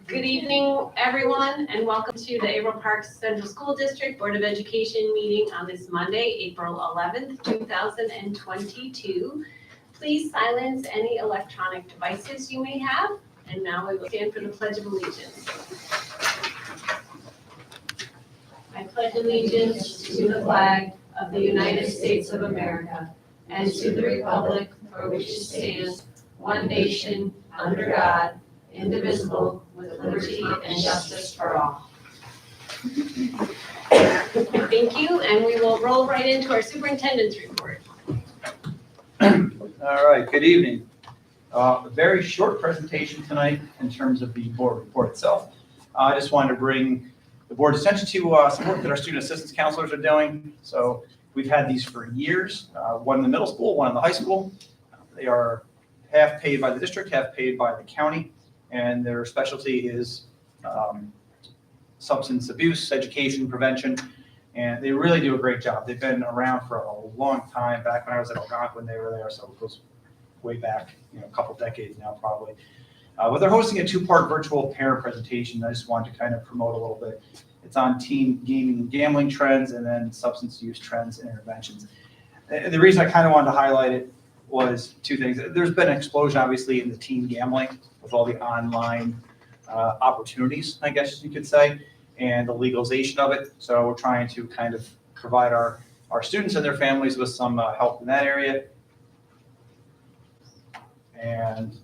Good evening, everyone, and welcome to the Averill Park Central School District Board of Education meeting on this Monday, April 11th, 2022. Please silence any electronic devices you may have, and now we will stand for the Pledge of Allegiance. I pledge allegiance to the flag of the United States of America and to the republic for which it stands, one nation, under God, indivisible, with liberty and justice for all. Thank you, and we will roll right into our superintendent's report. All right, good evening. A very short presentation tonight in terms of the board report itself. I just wanted to bring the board's attention to some work that our student assistance counselors are doing. So we've had these for years, one in the middle school, one in the high school. They are half paid by the district, half paid by the county, and their specialty is substance abuse, education, prevention, and they really do a great job. They've been around for a long time. Back when I was at Algonquin, they were there, so it goes way back, a couple decades now probably. But they're hosting a two-part virtual parent presentation. I just wanted to kind of promote a little bit. It's on teen gaming and gambling trends, and then substance use trends and interventions. And the reason I kind of wanted to highlight it was two things. There's been an explosion, obviously, in the teen gambling with all the online opportunities, I guess you could say, and the legalization of it. So we're trying to kind of provide our students and their families with some help in that area. And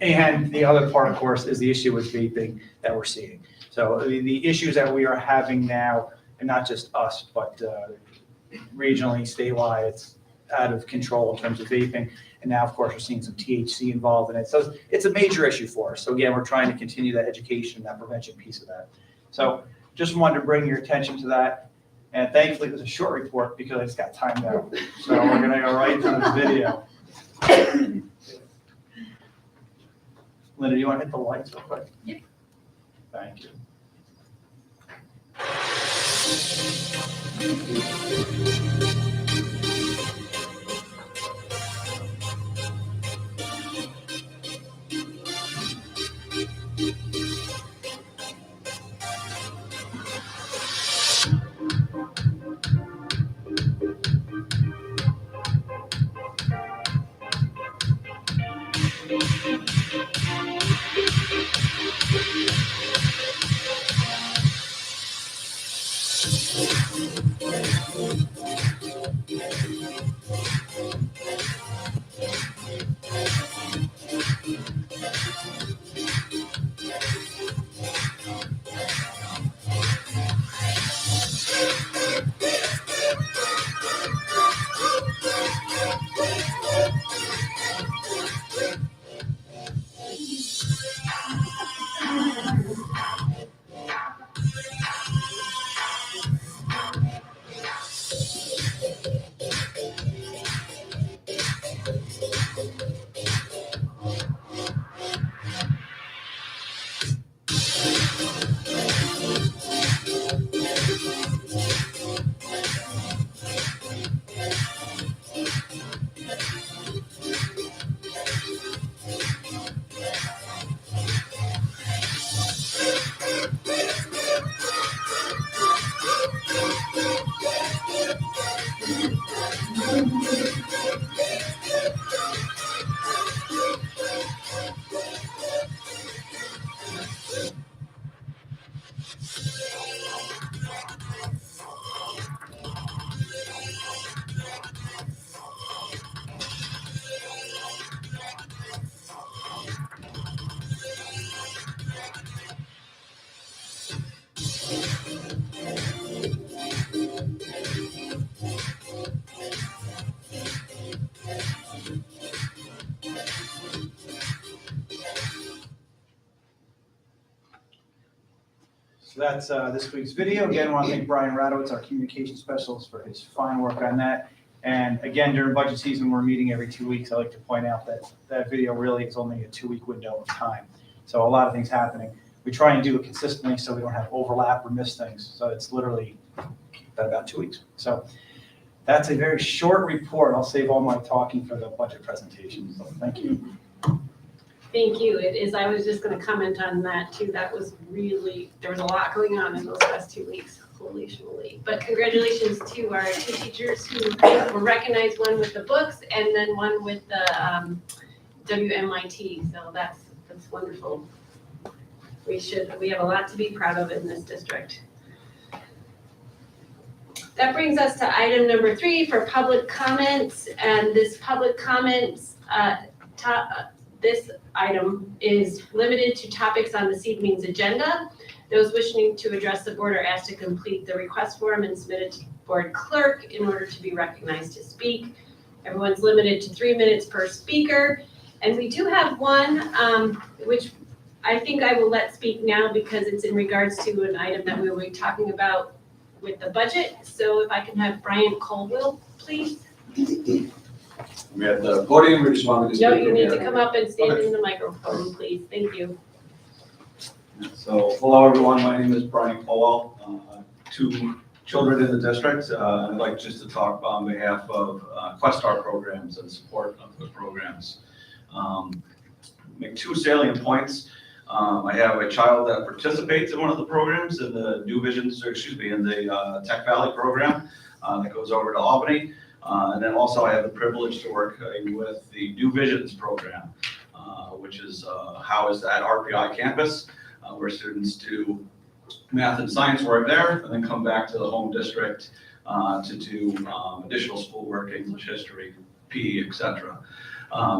and the other part, of course, is the issue with vaping that we're seeing. So the issues that we are having now, and not just us, but regionally, statewide, it's out of control in terms of vaping. And now, of course, we're seeing some THC involved in it. So it's a major issue for us. So again, we're trying to continue that education, that prevention piece of that. So just wanted to bring your attention to that. And thankfully, it was a short report because I just got timed out. So we're going to go right to this video. Linda, do you want to hit the lights real quick? Yep. Thank you. So that's this week's video. Again, I want to thank Brian Radowitz, our communication specialist, for his fine work on that. And again, during budget season, we're meeting every 2 weeks. I like to point out that that video really is only a 2-week window of time. So a lot of things happening. We try and do it consistently so we don't have overlap or miss things. So it's literally about 2 weeks. So that's a very short report. I'll save all my talking for the budget presentation. So thank you. Thank you. It is, I was just gonna comment on that too. That was really, there was a lot going on in those last 2 weeks, holy schmoly. But congratulations to our 2 teachers who were recognized, one with the books and then one with the WMIT. So that's wonderful. We have a lot to be proud of in this district. That brings us to item number 3 for public comments. And this public comments, this item is limited to topics on this evening's agenda. Those wishing to address the board are asked to complete the request form and submit it to the board clerk in order to be recognized to speak. Everyone's limited to 3 minutes per speaker. And we do have one, which I think I will let speak now because it's in regards to an item that we will be talking about with the budget. So if I can have Brian Colville, please. We at the podium, we just wanted to speak. No, you need to here. come up and stand Okay. in the microphone, please. Thank you. So, hello everyone, my name is Brian Colwell, 2 children in the district. I'd like just to talk on behalf of Westar programs and support of those programs. Make 2 salient points. I have a child that participates in one of the programs in the New Visions, or excuse me, in the Tech Valley program that goes over to Albany. And then also I have the privilege to work with the New Visions program, which is housed at RPI campus, where students do math and science work there, and then come back to the home district to do additional schoolwork, English, history, PE, etc.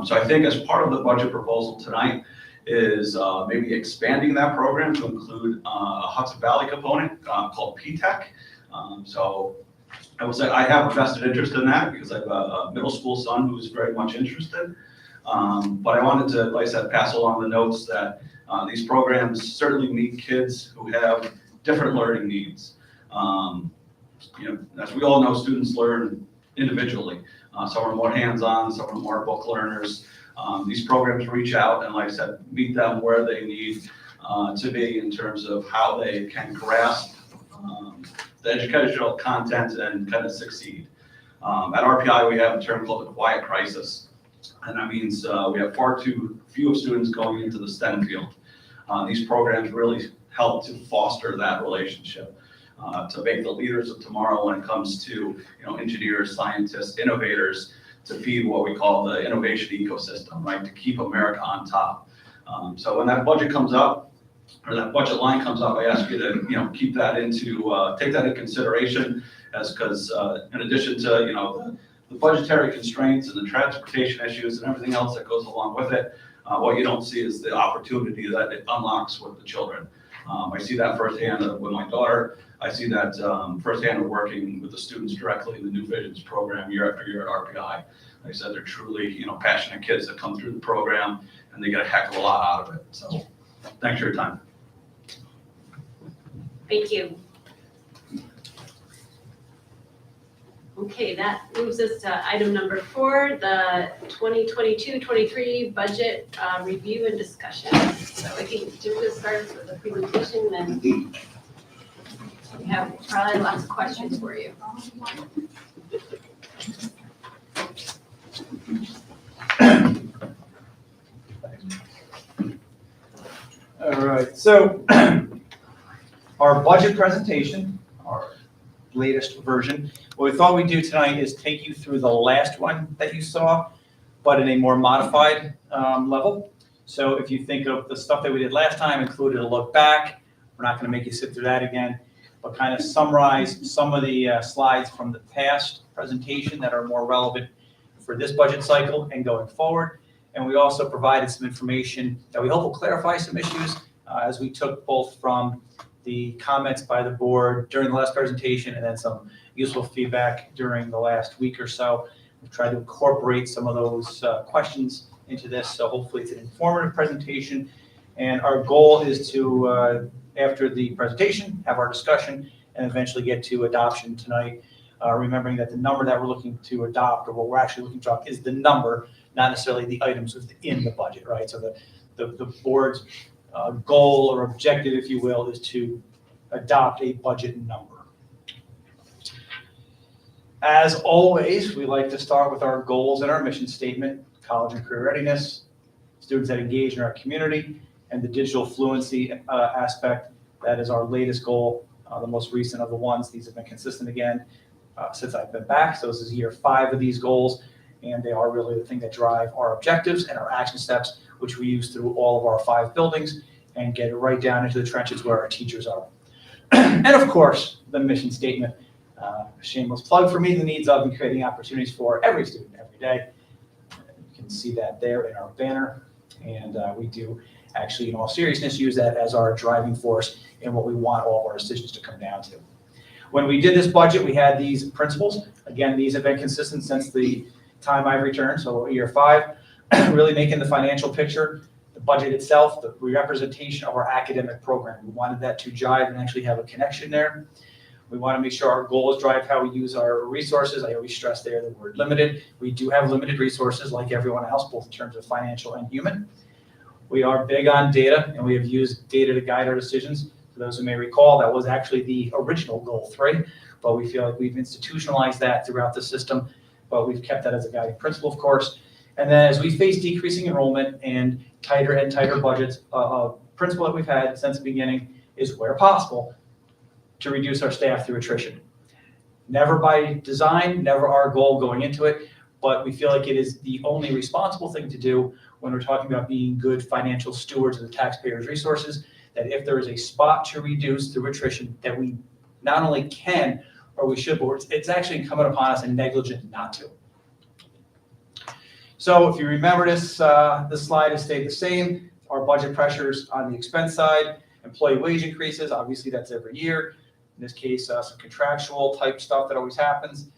So I think as part of the budget proposal tonight is maybe expanding that program to include a Hudson Valley component called PTech. So I will say I have a vested interest in that because I have a middle school son who's very much interested. But I wanted to, like I said, pass along the notes that these programs certainly meet kids who have different learning needs. As we all know, students learn individually. Some are more hands-on, some are more book learners. These programs reach out and, like I said, meet them where they need to be in terms of how they can grasp the educational content and kind of succeed. At RPI, we have a term called the quiet crisis. And that means we have far too few students going into the STEM field. These programs really help to foster that relationship, to make the leaders of tomorrow when it comes to engineers, scientists, innovators, to feed what we call the innovation ecosystem, right? To keep America on top. So when that budget comes up, or that budget line comes up, I ask you to keep that into take that into consideration, as because in addition to the budgetary constraints and the transportation issues and everything else that goes along with it, what you don't see is the opportunity that it unlocks with the children. I see that firsthand with my daughter. I see that firsthand working with the students directly in the New Visions program year after year at RPI. Like I said, they're truly passionate kids that come through the program and they get a heck of a lot out of it. So thanks for your time. Thank you. Okay, that moves us to item number 4, the 2022-23 budget review and discussion. So I think Jim just starts with the presentation, then we have probably lots of questions for you. All right, so our budget presentation, our latest version, what we thought we'd do tonight is take you through the last one that you saw, but in a more modified level. So if you think of the stuff that we did last time, included a look back, we're not going to make you sit through that again, but kind of summarize some of the slides from the past presentation that are more relevant for this budget cycle and going forward. And we also provided some information that we hope will clarify some issues as we took both from the comments by the board during the last presentation and then some useful feedback during the last week or so. We've tried to incorporate some of those questions into this, so hopefully it's an informative presentation. And our goal is to, after the presentation, have our discussion and eventually get to adoption tonight. Remembering that the number that we're looking to adopt, or what we're actually looking to adopt, is the number, not necessarily the items within the budget, right? So the board's goal or objective, if you will, is to adopt a budget number. As always, we like to start with our goals and our mission statement, college and career readiness, students that engage in our community, and the digital fluency aspect. That is our latest goal, the most recent of the ones. These have been consistent again since I've been back. So this is year 5 of these goals, and they are really the thing that drive our objectives and our action steps, which we use through all of our 5 buildings and get right down into the trenches where our teachers are. And of course, the mission statement, shameless plug for me, the needs of and creating opportunities for every student every day. You can see that there in our banner, and we do actually, in all seriousness, use that as our driving force in what we want all of our decisions to come down to. When we did this budget, we had these principles. Again, these have been consistent since the time I've returned, so year 5, really making the financial picture, the budget itself, the representation of our academic program. We wanted that to jive and actually have a connection there. We want to make sure our goals drive how we use our resources. I always stress there the word limited. We do have limited resources like everyone else, both in terms of financial and human. We are big on data, and we have used data to guide our decisions. For those who may recall, that was actually the original goal 3, but we feel like we've institutionalized that throughout the system, but we've kept that as a guiding principle, of course. And then as we face decreasing enrollment and tighter budgets, a principle that we've had since the beginning is, where possible, to reduce our staff through attrition. Never by design, never our goal going into it, but we feel like it is the only responsible thing to do when we're talking about being good financial stewards of the taxpayers' resources, that if there is a spot to reduce through attrition, that we not only can, or we should, but it's actually incumbent upon us and negligent not to. So if you remember this, this slide has stayed the same. Our budget pressures on the expense side, employee wage increases, obviously that's every year. In this case, some contractual type stuff that always happens.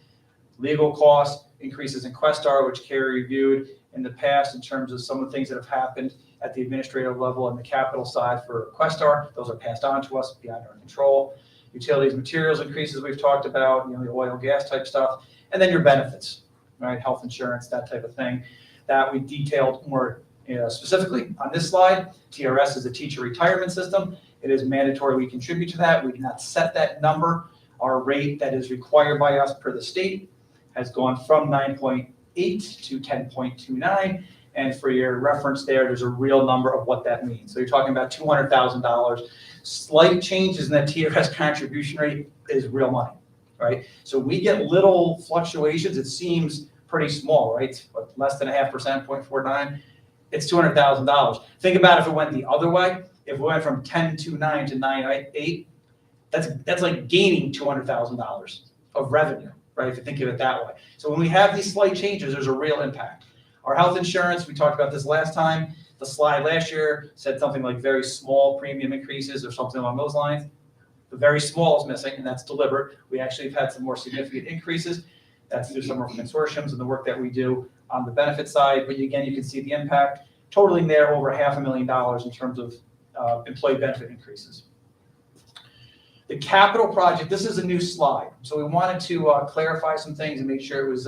Legal costs, increases in Westar, which Carrie reviewed in the past in terms of some of the things that have happened at the administrative level and the capital side for Westar. Those are passed on to us beyond our control. Utilities, materials increases we've talked about, the oil, gas type stuff, and then your benefits, right? Health insurance, that type of thing, that we detailed more specifically on this slide. TRS is a teacher retirement system. It is mandatory we contribute to that. We do not set that number. Our rate that is required by us per the state has gone from 9.8 to 10.29. And for your reference there's a real number of what that means. So you're talking about $200,000. Slight changes in that TRS contribution rate is real money, right? So we get little fluctuations. It seems pretty small, right? But less than 0.5%, 0.49. It's $200,000. Think about if it went the other way. If we went from 10.29 to 9.8, that's like gaining $200,000 of revenue, right? If you think of it that way. So when we have these slight changes, there's a real impact. Our health insurance, we talked about this last time. The slide last year said something like very small premium increases or something along those lines. The very small is missing, and that's deliberate. We actually have had some more significant increases. That's through some of our consortiums and the work that we do on the benefit side. But again, you can see the impact totaling there over $500,000 in terms of employee benefit increases. The capital project, this is a new slide. So we wanted to clarify some things and make sure it was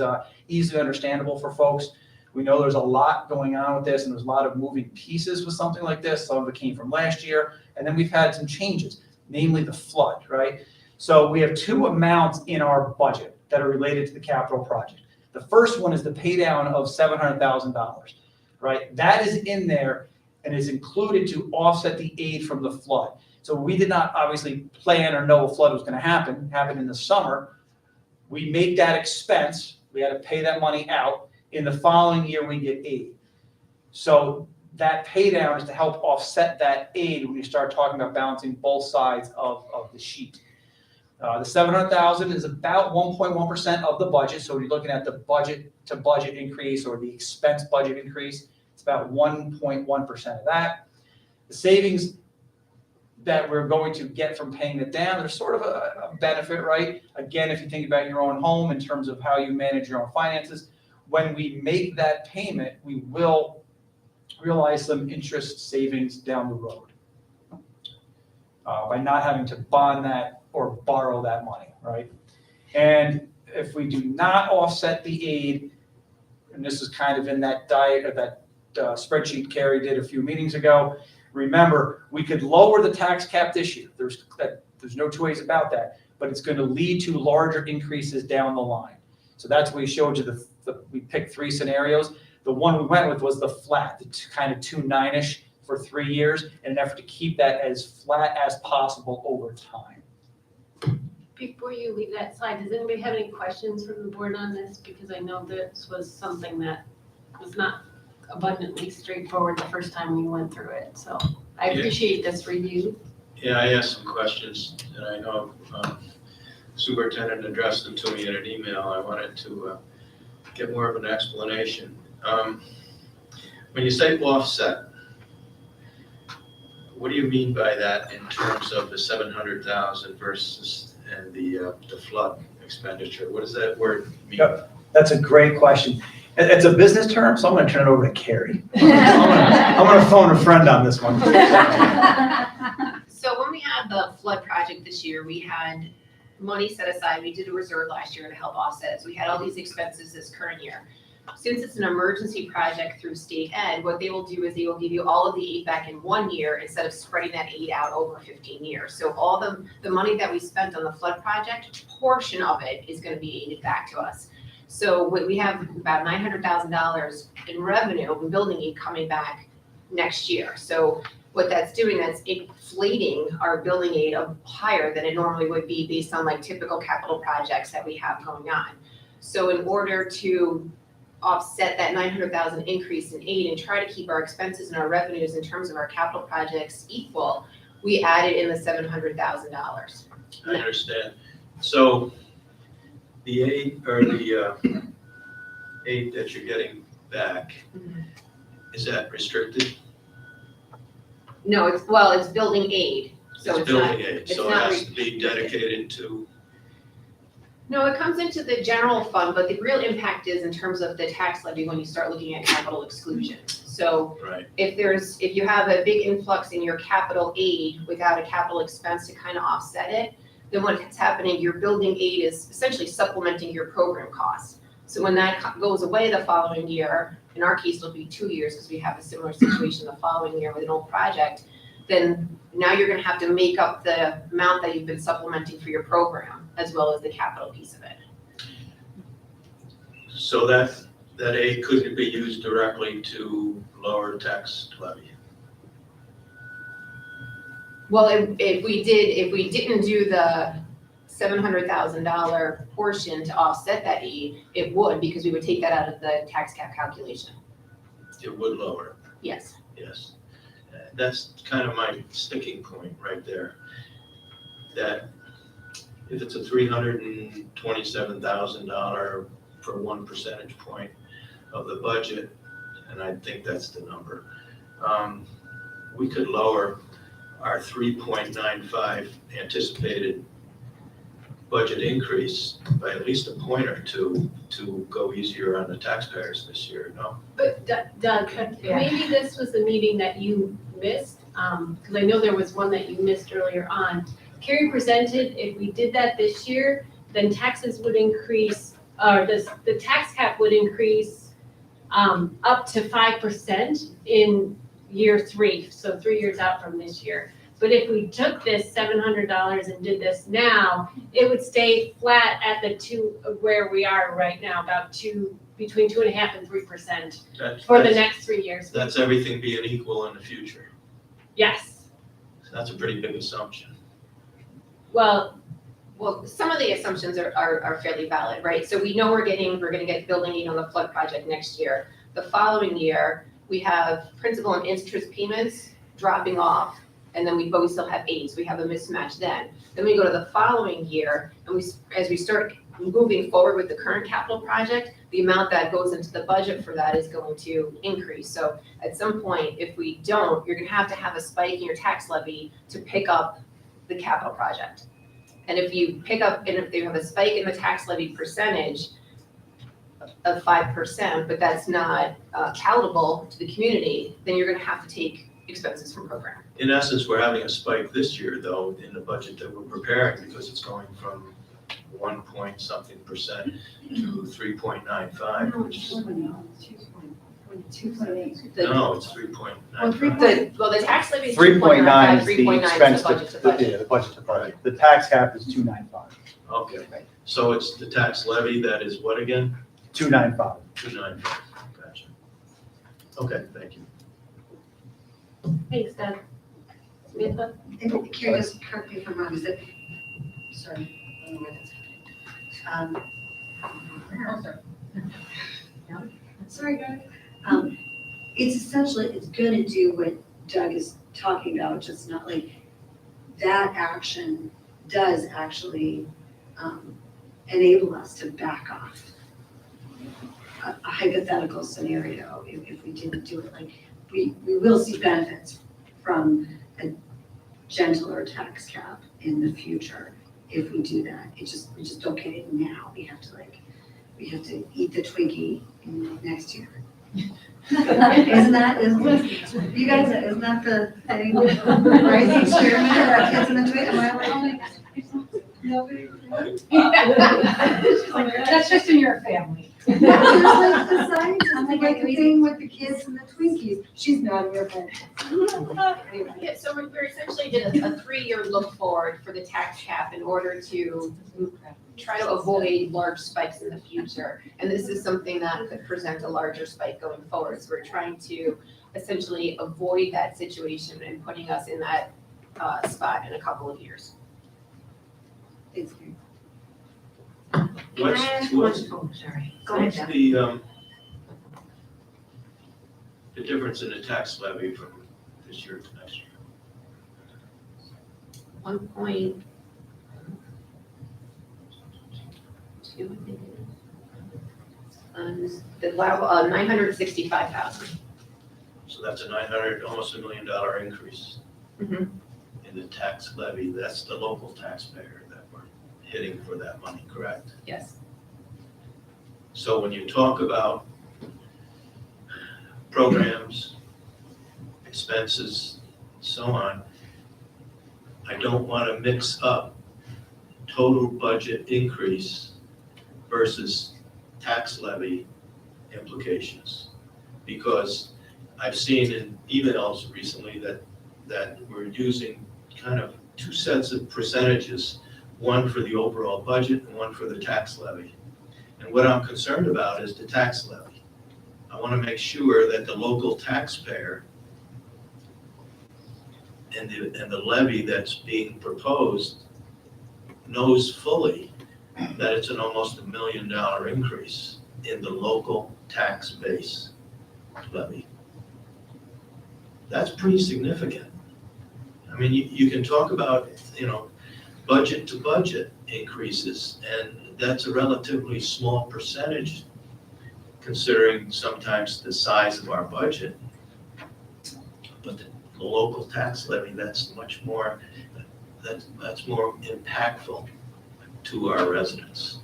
easily understandable for folks. We know there's a lot going on with this, and there's a lot of moving pieces with something like this. Some of it came from last year, and then we've had some changes, namely the flood, right? So we have 2 amounts in our budget that are related to the capital project. The first one is the pay down of $700,000, right? That is in there and is included to offset the aid from the flood. So we did not obviously plan or know a flood was going to happen. It happened in the summer. We make that expense. We had to pay that money out. In the following year, we get aid. So that pay down is to help offset that aid when you start talking about balancing both sides of the sheet. The $700,000 is about 1.1% of the budget. So when you're looking at the budget to budget increase or the expense budget increase, it's about 1.1% of that. The savings that we're going to get from paying it down, there's sort of a benefit, right? Again, if you think about your own home in terms of how you manage your own finances, when we make that payment, we will realize some interest savings down the road by not having to bond that or borrow that money, right? And if we do not offset the aid, and this is kind of in that spreadsheet Carrie did a few meetings ago, remember, we could lower the tax cap this year. There's no 2 ways about that, but it's going to lead to larger increases down the line. So that's what we showed you, we picked 3 scenarios. The one we went with was the flat, the kind of 2.9-ish for 3 years, in an effort to keep that as flat as possible over time. Before you leave that slide, does anybody have any questions from the board on this? Because I know this was something that was not abundantly straightforward the first time we went through it. So I appreciate this review. Yeah, I asked some questions, and I know Superintendent addressed them to me in an email. I wanted to get more of an explanation. When you say offset, what do you mean by that in terms of the 700,000 versus and the flood expenditure? What does that word mean? Yep. That's a great question. It's a business term, so I'm going to turn it over to Carrie. I'm going to phone a friend on this one. So when we had the flood project this year, we had money set aside. We did a reserve last year to help offset it. So we had all these expenses this current year. Since it's an emergency project through state ed, what they will do is they will give you all of the aid back in 1 year instead of spreading that aid out over 15 years. So all the money that we spent on the flood project, portion of it is going to be aided back to us. So we have about $900,000 in revenue and building aid coming back next year. So what that's doing, that's inflating our building aid up higher than it normally would be based on like typical capital projects that we have going on. So in order to offset that 900,000 increase in aid and try to keep our expenses and our revenues in terms of our capital projects equal, we added in the $700,000. I understand. So the aid or the aid that you're getting back, is that restricted? No, it's building aid. So It's building aid, so it has to be dedicated to. No, it comes into the general fund, but the real impact is in terms of the tax levy when you start looking at capital exclusion. So Right. if you have a big influx in your capital aid without a capital expense to kind of offset it, then what's happening, your building aid is essentially supplementing your program costs. So when that goes away the following year, in our case, it'll be 2 years because we have a similar situation the following year with an old project, then now you're gonna have to make up the amount that you've been supplementing for your program as well as the capital piece of it. So that aid couldn't be used directly to lower tax levy. Well, if we didn't do the $700,000 portion to offset that aid, it would, because we would take that out of the tax cap calculation. It would lower, Yes. yes. That's kind of my sticking point right there. That if it's a $327,000 for 1 percentage point of the budget, and I think that's the number, we could lower our 3.95 anticipated budget increase by at least a point or two to go easier on the taxpayers this year, no? But Doug, maybe this was the meeting that you missed, because I know there was one that you missed earlier on. Carrie presented, if we did that this year, then taxes would increase, the tax cap would increase up to 5% in year 3, so 3 years out from this year. But if we took this $700 and did this now, it would stay flat at the 2 where we are right now, about between 2.5% and 3% for the next 3 years. That's everything being equal in the future. Yes. So that's a pretty big assumption. Well, Some of the assumptions are fairly valid, right? So we know we're gonna get building aid on the flood project next year. The following year, we have principal and interest payments dropping off, and then we still have aid, so we have a mismatch then. Then we go to the following year, and as we start moving forward with the current capital project, the amount that goes into the budget for that is going to increase. So at some point, if we don't, you're gonna have to have a spike in your tax levy to pick up the capital project. And if you have a spike in the tax levy percentage of 5%, but that's not palatable to the community, then you're gonna have to take expenses from program. In essence, we're having a spike this year, though, in the budget that we're preparing, because it's going from 1 point something percent to 3.95, which is, no, it's 3.95. Well, the tax levy is 3.9 is the 3.9 expense, is the budget to budget. the budget to budget. The tax cap is 2.95. Okay, so it's the tax levy that is what again? 295. 295. Gotcha. Okay, thank you. Thanks, Doug. Samantha? And Carrie, just correct me if I'm wrong, is it, sorry, I don't know where that's sorry, guys. It's essentially, it's gonna do what Doug is talking about, just not like, that action does actually enable us to back off a hypothetical scenario if we didn't do it. Like, we will see benefits from a gentler tax cap in the future if we do that. We just don't get it now. We have to eat the Twinkie in next year. Isn't that the thing, right? The experiment of our kids in the Twinkie, am I like, nobody? She's like, that's just in your family. Just like the scientists, like the thing with the kids and the Twinkies, she's not in your family. Yeah, so we essentially did a 3-year look forward for the tax cap in order to try to avoid large spikes in the future. And this is something that could present a larger spike going forward. So we're trying to essentially avoid that situation and putting us in that spot in a couple of years. It's great. Can I ask one? What's Oh, sorry. Go ahead, Jeff. the difference in the tax levy from this year to next year? 1.2, I think it is. The level, 965,000. So that's a almost $1 million increase Mhm. in the tax levy. That's the local taxpayer that we're hitting for that money, correct? Yes. So when you talk about programs, expenses, so on, I don't want to mix up total budget increase versus tax levy implications. Because I've seen in emails recently that we're using kind of two sets of percentages, one for the overall budget and one for the tax levy. And what I'm concerned about is the tax levy. I want to make sure that the local taxpayer and the levy that's being proposed knows fully that it's an almost $1 million increase in the local tax base levy. That's pretty significant. I mean, you can talk about, budget to budget increases, and that's a relatively small percentage considering sometimes the size of our budget. But the local tax levy, that's much more, that's more impactful to our residents.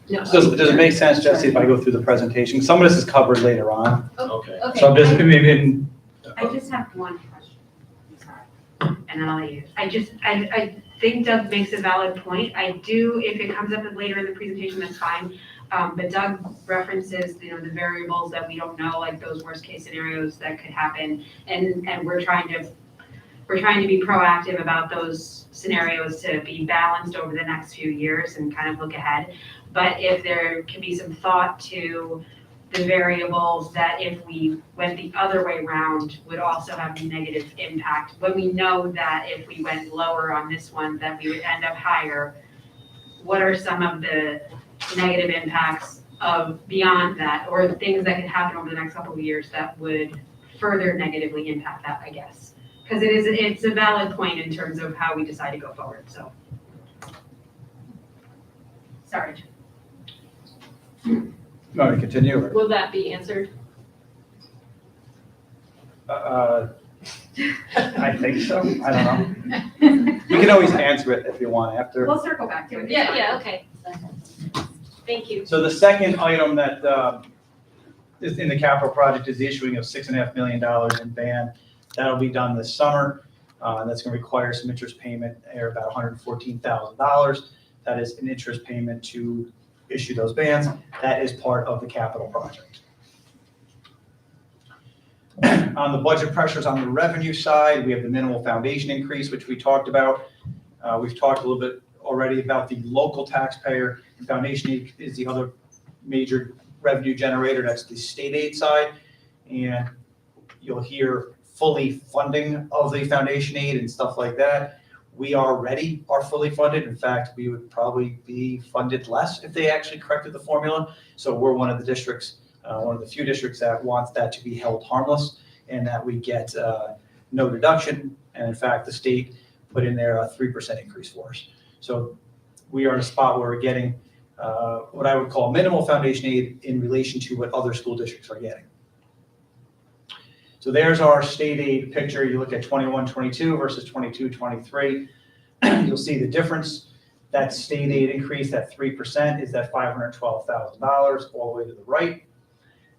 No. Does it make sense, Jesse, if I go through the presentation? Some of this is covered later on. Okay. So I'm just maybe I just have one question, I'm sorry, and then I'll let you. I think Doug makes a valid point. I do, if it comes up later in the presentation, that's fine. But Doug references, the variables that we don't know, like those worst case scenarios that could happen. And we're trying to be proactive about those scenarios to be balanced over the next few years and kind of look ahead. But if there can be some thought to the variables that if we went the other way around would also have a negative impact, when we know that if we went lower on this one, that we would end up higher, what are some of the negative impacts of beyond that, or things that could happen over the next couple of years that would further negatively impact that, I guess? Because it's a valid point in terms of how we decide to go forward, so. Sorry. you want me to continue? Or? Will that be answered? I think so. I don't know. We can always answer it if you want after. We'll circle back to it. Yeah, okay. Thank you. So the second item that is in the capital project is the issuing of $6.5 million in ban. That'll be done this summer. That's going to require some interest payment, or about $114,000. That is an interest payment to issue those bans. That is part of the capital project. On the budget pressures on the revenue side, we have the minimal foundation increase, which we talked about. We've talked a little bit already about the local taxpayer, and foundation aid is the other major revenue generator. That's the state aid side. And you'll hear fully funding of the foundation aid and stuff like that. We already are fully funded. In fact, we would probably be funded less if they actually corrected the formula. So we're one of the districts, one of the few districts that wants that to be held harmless and that we get no deduction. And in fact, the state put in there a 3% increase for us. So we are in a spot where we're getting what I would call minimal foundation aid in relation to what other school districts are getting. So there's our state aid picture. You look at 21-22 versus 22-23. You'll see the difference. That state aid increase, that 3%, is that $512,000 all the way to the right.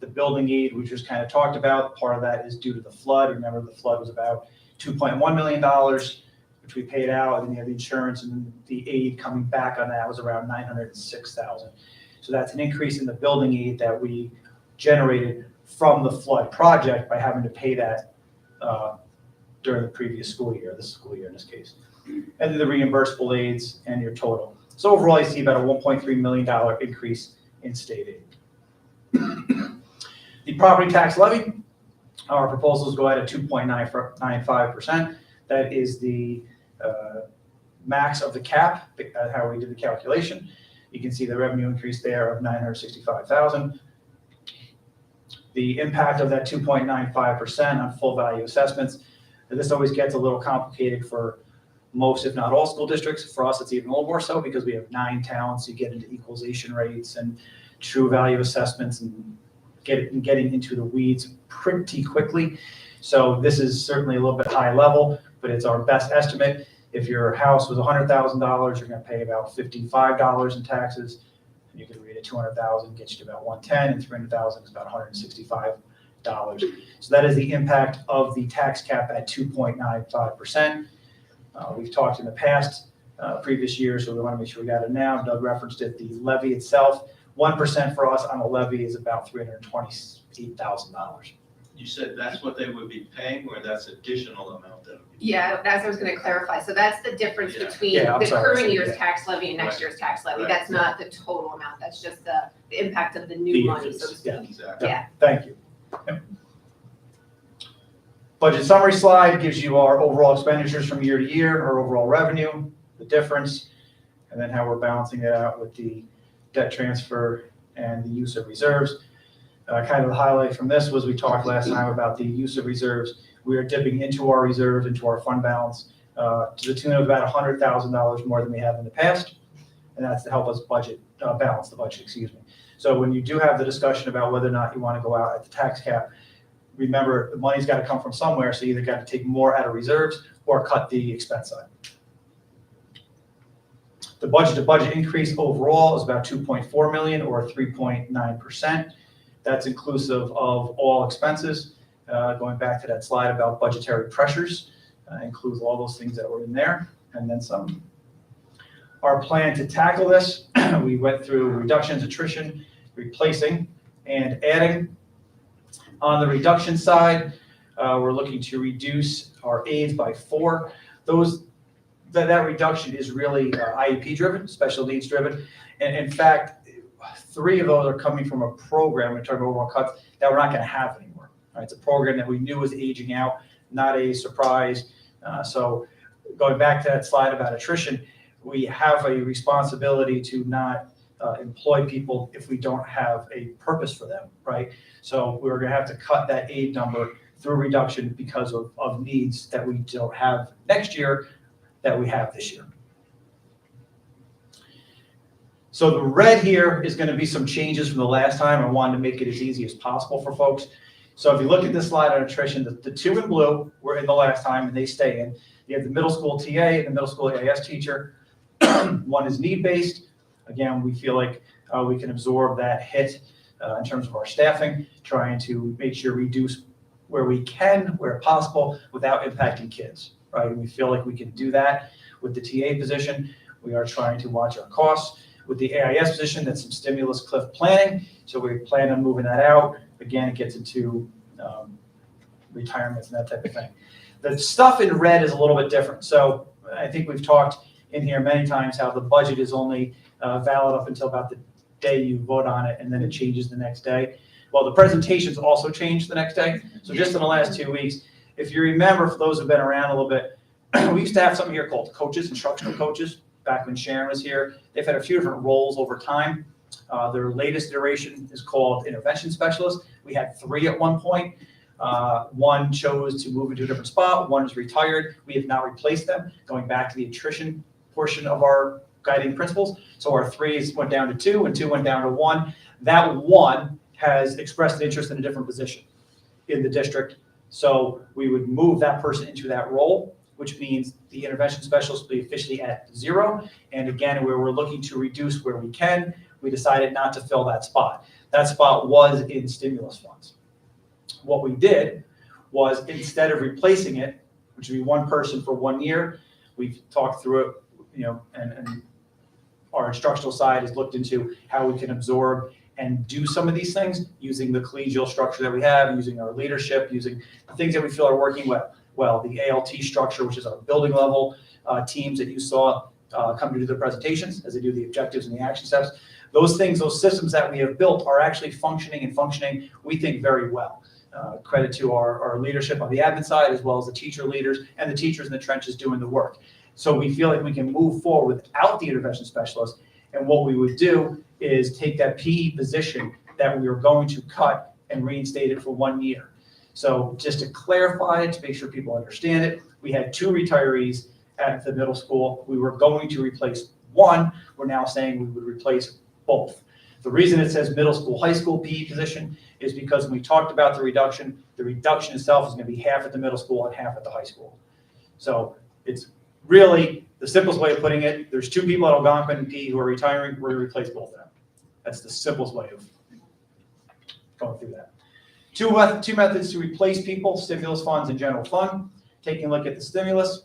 The building aid, we just kind of talked about, part of that is due to the flood. Remember, the flood was about $2.1 million, which we paid out, and then you have the insurance, and the aid coming back on that was around $906,000. So that's an increase in the building aid that we generated from the flood project by having to pay that during the previous school year, this school year in this case. And then the reimbursable aids and your total. So overall, you see about a $1.3 million increase in state aid. The property tax levy, our proposals go out at 2.95%. That is the max of the cap, how we did the calculation. You can see the revenue increase there of $965,000. The impact of that 2.95% on full value assessments. This always gets a little complicated for most, if not all, school districts. For us, it's even a little more so because we have 9 towns. So you get into equalization rates and true value assessments and getting into the weeds pretty quickly. So this is certainly a little bit high level, but it's our best estimate. If your house was $100,000, you're going to pay about $55 in taxes. You can read it, $200,000 gets you to about $110, and $300,000 is about $165. So that is the impact of the tax cap at 2.95%. We've talked in the past, previous years, so we want to make sure we got it now. Doug referenced it. The levy itself, 1% for us on a levy is about $328,000. You said that's what they would be paying, or that's additional amount that would be? Yeah, that's what I was gonna clarify. So that's the difference Yeah. between Yeah, I'm the sorry, current year's yeah. tax levy and next Right. year's tax levy. Right. That's not the total amount. That's just the impact of the new The money, increase, so to speak. yeah. Exactly. Yeah. Thank you. Yep. Budget summary slide gives you our overall expenditures from year to year, our overall revenue, the difference, and then how we're balancing it out with the debt transfer and the use of reserves. Kind of the highlight from this was we talked last time about the use of reserves. We are dipping into our reserves, into our fund balance, to the tune of about $100,000 more than we have in the past, and that's to help us balance the budget, excuse me. So when you do have the discussion about whether or not you want to go out at the tax cap, remember the money's got to come from somewhere, so you either got to take more out of reserves or cut the expense side. The budget-to-budget increase overall is about $2.4 million or 3.9%. That's inclusive of all expenses. Going back to that slide about budgetary pressures, includes all those things that were in there and then some. Our plan to tackle this, we went through reductions, attrition, replacing, and adding. On the reduction side, we're looking to reduce our aides by 4. That reduction is really IEP driven, special needs driven. And in fact, 3 of those are coming from a program, in terms of overall cuts, that we're not going to have anymore. Right? It's a program that we knew was aging out, not a surprise. So going back to that slide about attrition, we have a responsibility to not employ people if we don't have a purpose for them, right? So we're going to have to cut that aid number through reduction because of needs that we don't have next year that we have this year. So the red here is going to be some changes from the last time. I wanted to make it as easy as possible for folks. So if you look at this slide on attrition, the 2 in blue were in the last time and they stay in. You have the middle school TA and the middle school AIS teacher. One is need-based. Again, we feel like we can absorb that hit in terms of our staffing, trying to make sure we reduce where we can, where possible, without impacting kids, right? And we feel like we can do that with the TA position. We are trying to watch our costs. With the AIS position, that's some stimulus cliff planning. So we plan on moving that out. Again, it gets into retirements and that type of thing. The stuff in red is a little bit different. So I think we've talked in here many times how the budget is only valid up until about the day you vote on it, and then it changes the next day. Well, the presentations also change the next day. So just in the last 2 weeks, if you remember, for those who've been around a little bit, we used to have something here called coaches, instructional coaches, back when Sharon was here. They've had a few different roles over time. Their latest iteration is called intervention specialist. We had 3 at one point. One chose to move into a different spot. One is retired. We have now replaced them, going back to the attrition portion of our guiding principles. So our 3s went down to 2 and 2 went down to 1. That 1 has expressed an interest in a different position in the district. So we would move that person into that role, which means the intervention specialist will be officially at 0. And again, where we're looking to reduce where we can, we decided not to fill that spot. That spot was in stimulus funds. What we did was, instead of replacing it, which would be 1 person for 1 year, we've talked through it, and our instructional side has looked into how we can absorb and do some of these things using the collegial structure that we have, using our leadership, using the things that we feel are working well, the ALT structure, which is our building level teams that you saw come to do the presentations as they do the objectives and the action steps. Those things, those systems that we have built are actually functioning, we think, very well. Credit to our leadership on the admin side, as well as the teacher leaders and the teachers in the trenches doing the work. So we feel like we can move forward without the intervention specialist. And what we would do is take that PE position that we are going to cut and reinstate it for 1 year. So just to clarify it, to make sure people understand it, we had 2 retirees at the middle school. We were going to replace 1. We're now saying we would replace both. The reason it says middle school, high school PE position is because when we talked about the reduction itself is going to be half at the middle school and half at the high school. So it's really the simplest way of putting it. There's 2 people at Algonquin PE who are retiring. We're going to replace both of them. That's the simplest way of going through that. Two methods to replace people: stimulus funds and general fund. Taking a look at the stimulus,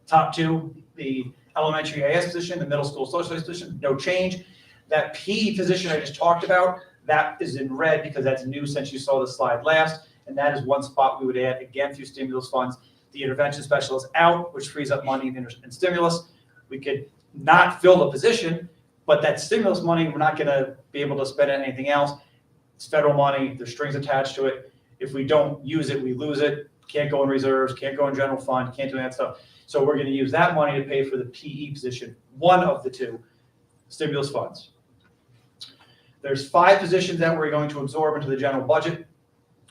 top 2, the elementary AS position, the middle school social studies position, no change. That PE position I just talked about, that is in red because that's new since you saw the slide last, and that is 1 spot we would add, again, through stimulus funds. The intervention specialist out, which frees up money in stimulus. We could not fill the position, but that stimulus money, we're not going to be able to spend it on anything else. It's federal money. There's strings attached to it. If we don't use it, we lose it. Can't go in reserves, can't go in general fund, can't do that stuff. So we're going to use that money to pay for the PE position, 1 of the 2 stimulus funds. There's 5 positions that we're going to absorb into the general budget.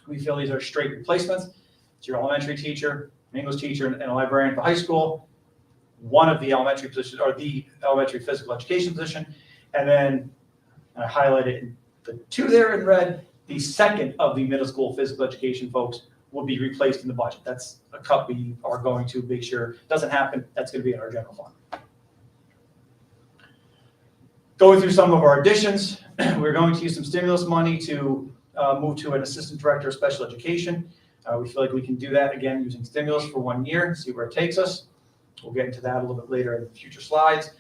We feel these are straight replacements. It's your elementary teacher, an English teacher, and a librarian for high school. 1 of the elementary positions, or the elementary physical education position. And then I highlighted the 2 there in red. The 2nd of the middle school physical education folks will be replaced in the budget. That's a cut we are going to make sure doesn't happen. That's going to be in our general fund. Going through some of our additions, we're going to use some stimulus money to move to an assistant director of special education. We feel like we can do that, again, using stimulus for 1 year, see where it takes us. We'll get into that a little bit later in future slides.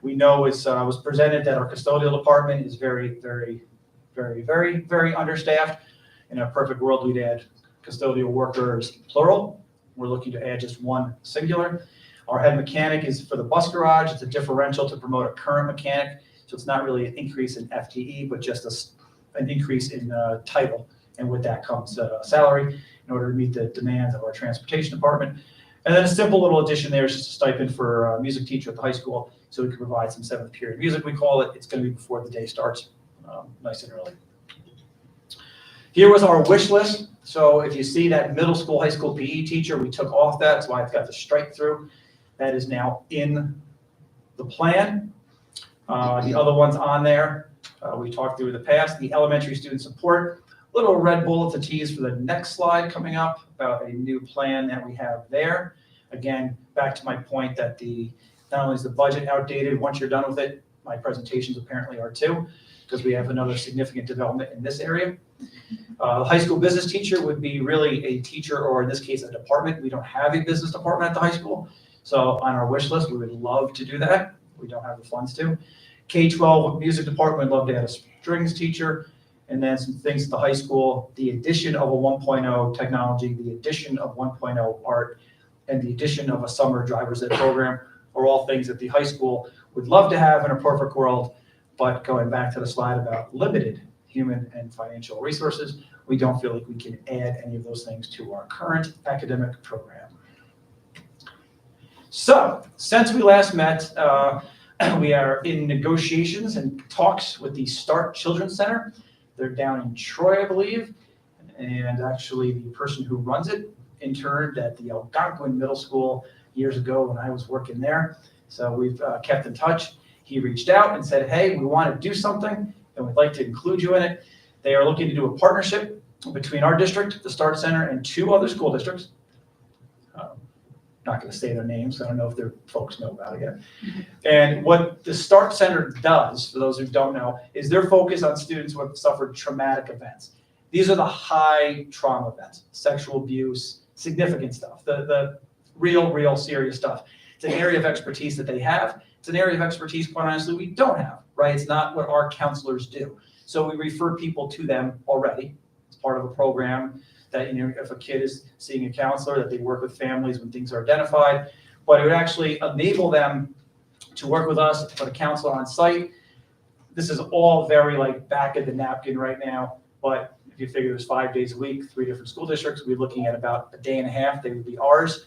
We know it was presented that our custodial department is very, very, very, very, very understaffed. In a perfect world, we'd add custodial workers, plural. We're looking to add just 1 singular. Our head mechanic is for the bus garage. It's a differential to promote a current mechanic. So it's not really an increase in FTE, but just an increase in title. And with that comes salary in order to meet the demands of our transportation department. And then a simple little addition there is just a stipend for a music teacher at the high school, so we can provide some 7th period music, we call it. It's going to be before the day starts, nice and early. Here was our wish list. So if you see that middle school, high school PE teacher, we took off that. That's why it's got the strike through. That is now in the plan. The other ones on there, we talked through in the past. The elementary student support, little red bullet to tease for the next slide coming up about a new plan that we have there. Again, back to my point that not only is the budget outdated, once you're done with it, my presentations apparently are too, because we have another significant development in this area. The high school business teacher would be really a teacher, or in this case, a department. We don't have a business department at the high school. So on our wish list, we would love to do that. We don't have the funds to. K-12 music department, we'd love to add a strings teacher. And then some things at the high school, the addition of a 1.0 technology, the addition of 1.0 art, and the addition of a summer driver's ed program are all things that the high school would love to have in a perfect world, but going back to the slide about limited human and financial resources, we don't feel like we can add any of those things to our current academic program. So, since we last met, we are in negotiations and talks with the Start Children's Center. They're down in Troy, I believe, and actually the person who runs it interned at the Algonquin Middle School years ago when I was working there. So we've kept in touch. He reached out and said, hey, we want to do something and we'd like to include you in it. They are looking to do a partnership between our district, the Start Center, and 2 other school districts. Not going to say their names, so I don't know if their folks know about it yet. And what the Start Center does, for those who don't know, is they're focused on students who have suffered traumatic events. These are the high trauma events, sexual abuse, significant stuff, the real serious stuff. It's an area of expertise that they have. It's an area of expertise, quite honestly, we don't have, right? It's not what our counselors do. So we refer people to them already. It's part of a program that, if a kid is seeing a counselor, that they work with families when things are identified, but it would actually enable them to work with us, to put a counselor on site. This is all very like back of the napkin right now, but if you figure there's 5 days a week, 3 different school districts, we're looking at about a day and a half, they would be ours.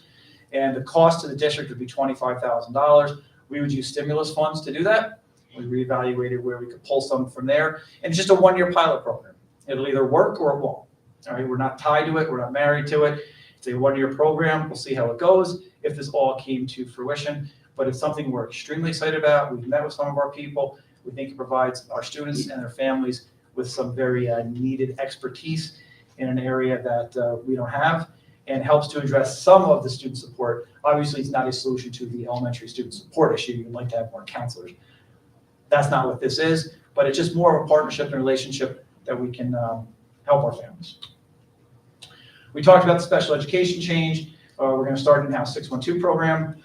And the cost to the district would be $25,000. We would use stimulus funds to do that. We reevaluated where we could pull some from there. And it's just a 1-year pilot program. It'll either work or it won't. All right, we're not tied to it. We're not married to it. It's a 1-year program. We'll see how it goes if this all came to fruition. But it's something we're extremely excited about. We've met with some of our people. We think it provides our students and their families with some very needed expertise in an area that we don't have, and helps to address some of the student support. Obviously, it's not a solution to the elementary student support issue. You'd like to have more counselors. That's not what this is, but it's just more of a partnership and relationship that we can help our families. We talked about the special education change. We're going to start an in-house 612 program.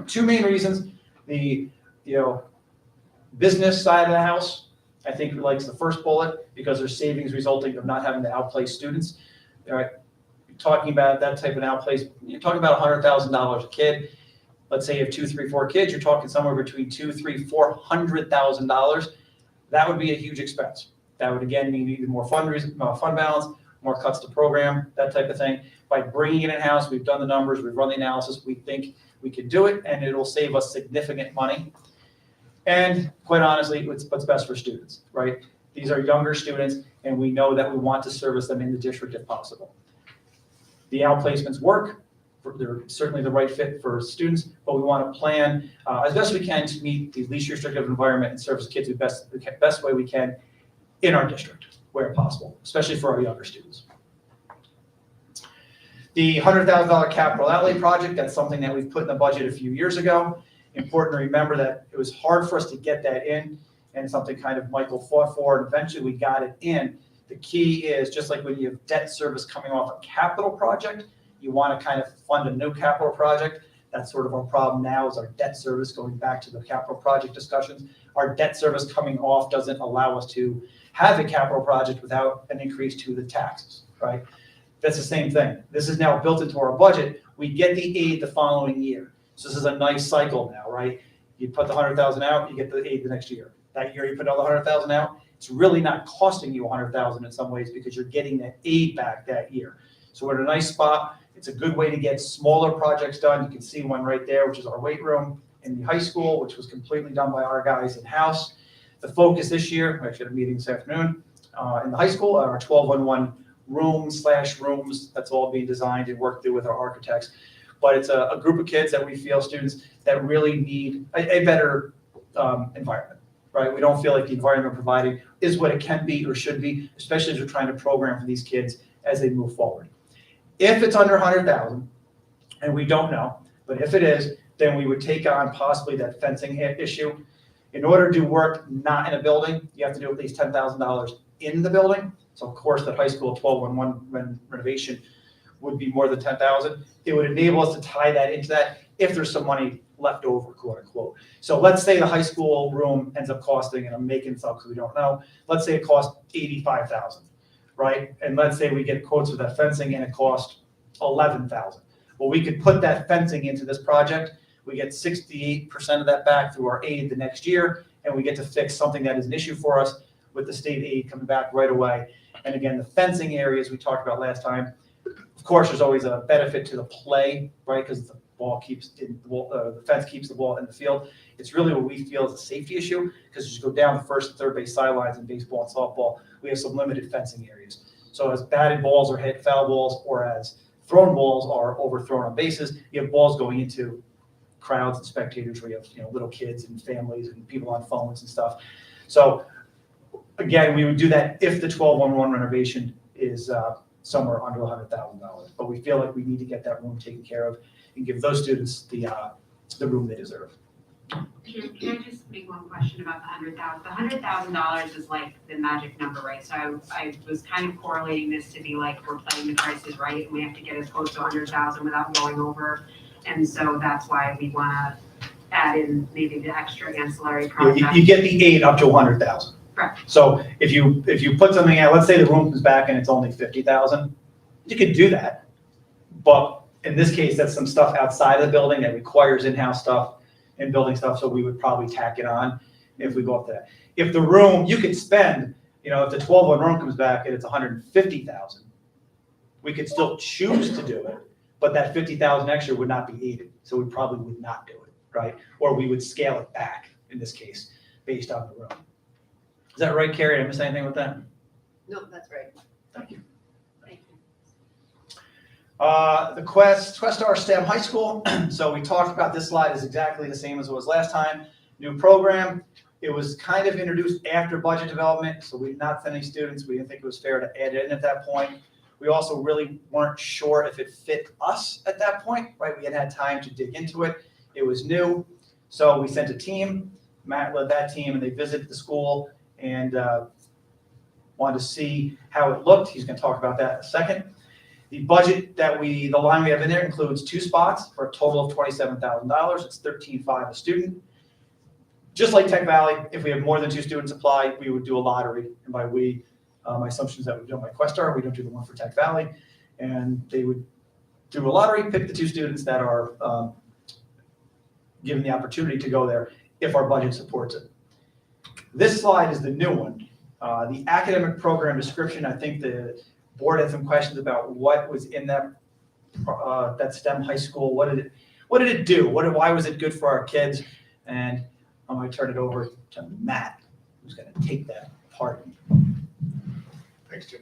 2 main reasons. The business side of the house, I think, likes the first bullet because there's savings resulting of not having to outplace students. All right, talking about that type of outplace, you're talking about $100,000 a kid. Let's say you have 2, 3, 4 kids, you're talking somewhere between $200,000, $300,000, $400,000. That would be a huge expense. That would again mean either more fund balance, more cuts to program, that type of thing. By bringing it in-house, we've done the numbers, we've run the analysis, we think we can do it, and it'll save us significant money. And quite honestly, it's what's best for students, right? These are younger students, and we know that we want to service them in the district if possible. The outplacements work. They're certainly the right fit for students, but we want to plan as best we can to meet the least restrictive environment and service kids the best way we can in our district, where possible, especially for our younger students. The $100,000 capital outlay project, that's something that we've put in the budget a few years ago. Important to remember that it was hard for us to get that in, and something kind of Michael fought for, and eventually we got it in. The key is, just like when you have debt service coming off a capital project, you want to kind of fund a new capital project. That's sort of our problem now, is our debt service, going back to the capital project discussions. Our debt service coming off doesn't allow us to have a capital project without an increase to the taxes, right? That's the same thing. This is now built into our budget. We get the aid the following year. So this is a nice cycle now, right? You put the $100,000 out, you get the aid the next year. That year you put another $100,000 out. It's really not costing you $100,000 in some ways because you're getting that aid back that year. So we're in a nice spot. It's a good way to get smaller projects done. You can see one right there, which is our weight room in the high school, which was completely done by our guys in-house. The focus this year, we actually had a meeting this afternoon in the high school, our 1211 rooms. That's all being designed and worked through with our architects. But it's a group of kids that we feel, students, that really need a better environment, right? We don't feel like the environment provided is what it can be or should be, especially as we're trying to program for these kids as they move forward. If it's under 100,000, and we don't know, but if it is, then we would take on possibly that fencing issue. In order to do work not in a building, you have to do at least $10,000 in the building. So of course, that high school 1211 renovation would be more than 10,000. It would enable us to tie that into that if there's some money left over, quote unquote. So let's say the high school room ends up costing, and I'm making stuff because we don't know, let's say it costs $85,000, right? And let's say we get quotes for that fencing and it costs $11,000. Well, we could put that fencing into this project. We get 68% of that back through our aid the next year, and we get to fix something that is an issue for us with the state aid coming back right away. And again, the fencing areas we talked about last time, of course, there's always a benefit to the play, right? Because the ball keeps in the fence keeps the ball in the field. It's really what we feel is a safety issue, because as you go down the first and third base sidelines in baseball and softball, we have some limited fencing areas. So as batted balls are hit foul balls, or as thrown balls are overthrown on bases, you have balls going into crowds and spectators where you have little kids and families and people on phones and stuff. So again, we would do that if the 12-1-1 renovation is somewhere under $100,000. But we feel like we need to get that room taken care of and give those students the room they deserve. Can I just make one question about the $100,000? The $100,000 is like the magic number, right? So I was kind of correlating this to be like we're playing the Price is Right, and we have to get as close to 100,000 without going over. And so that's why we want to add in maybe the extra ancillary project. You get the aid up to 100,000. Correct. So if you put something out, let's say the room comes back and it's only 50,000, you could do that. But in this case, that's some stuff outside of the building that requires in-house stuff and building stuff. So we would probably tack it on if we go up to that. If the room, you could spend, if the 12-1 room comes back and it's 150,000, we could still choose to do it, but that 50,000 extra would not be aided. So we probably would not do it, right? Or we would scale it back in this case, based on the room. Is that right, Carrie? Did I miss anything with that? No, that's right. Thank you. Thank you. The Westar STEM High School. So we talked about this slide is exactly the same as it was last time. New program. It was kind of introduced after budget development, so we did not send any students. We didn't think it was fair to add it in at that point. We also really weren't sure if it fit us at that point, right? We had had time to dig into it. It was new. So we sent a team. Matt led that team, and they visited the school and wanted to see how it looked. He's going to talk about that in a second. The budget the line we have in there includes 2 spots for a total of $27,000. It's $13,500 a student. Just like Tech Valley, if we have more than 2 students apply, we would do a lottery. And by we, my assumption is that we don't like Westar. We don't do the one for Tech Valley. And they would do a lottery, pick the 2 students that are given the opportunity to go there if our budget supports it. This slide is the new one. The academic program description, I think the board had some questions about what was in that STEM high school. What did it do? Why was it good for our kids? And I'm going to turn it over to Matt, who's going to take that apart. Thanks, Jim.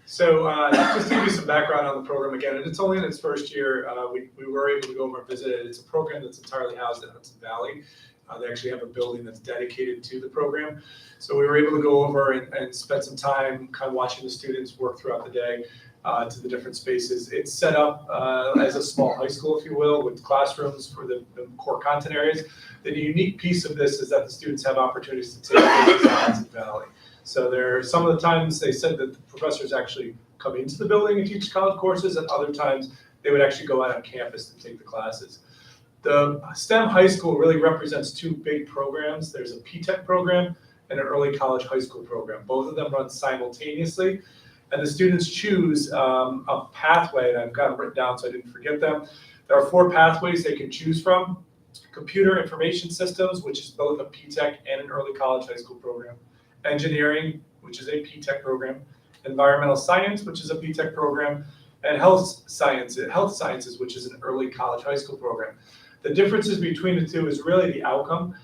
So just to give you some background on the program again, and it's only in its first year, we were able to go over and visit it. It's a program that's entirely housed in Hudson Valley. They actually have a building that's dedicated to the program. So we were able to go over and spend some time kind of watching the students work throughout the day to the different spaces. It's set up as a small high school, if you will, with classrooms for the core content areas. The unique piece of this is that the students have opportunities to take classes in Hudson Valley. So some of the times they said that the professors actually come into the building and teach college courses, and other times they would actually go out on campus and take the classes. The STEM high school really represents 2 big programs. There's a P-Tech program and an early college high school program. Both of them run simultaneously, and the students choose a pathway, and I've got them written down so I didn't forget them. There are 4 pathways they can choose from. Computer information systems, which is both a P-Tech and an early college high school program. Engineering, which is a P-Tech program. Environmental science, which is a P-Tech program. And health sciences, which is an early college high school program. The differences between the 2 is really the outcome.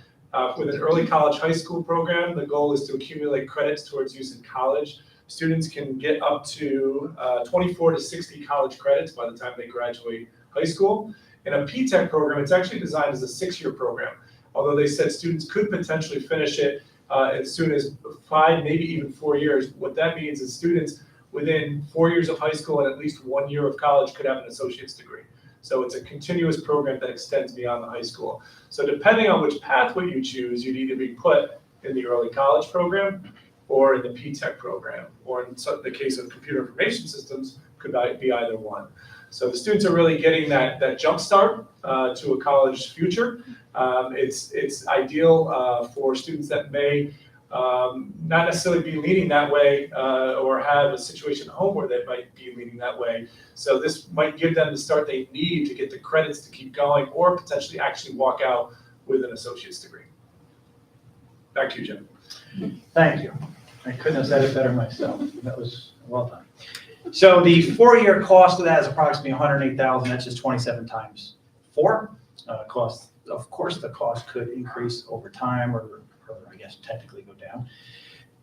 With an early college high school program, the goal is to accumulate credits towards use in college. Students can get up to 24 to 60 college credits by the time they graduate high school. In a P-Tech program, it's actually designed as a 6-year program, although they said students could potentially finish it as soon as 5, maybe even 4 years. What that means is students within 4 years of high school and at least 1 year of college could have an associate's degree. So it's a continuous program that extends beyond the high school. So depending on which pathway you choose, you'd either be put in the early college program or in the P-Tech program, or in the case of computer information systems, could be either one. So the students are really getting that jump start to a college future. It's ideal for students that may not necessarily be leaning that way, or have a situation at home where they might be leaning that way. So this might give them the start they need to get the credits to keep going, or potentially actually walk out with an associate's degree. Back to you, Jim. Thank you. I couldn't have said it better myself. That was well done. So the 4-year cost of that is approximately $108,000. That's just 27 times 4. Cost, of course, the cost could increase over time, or I guess technically go down.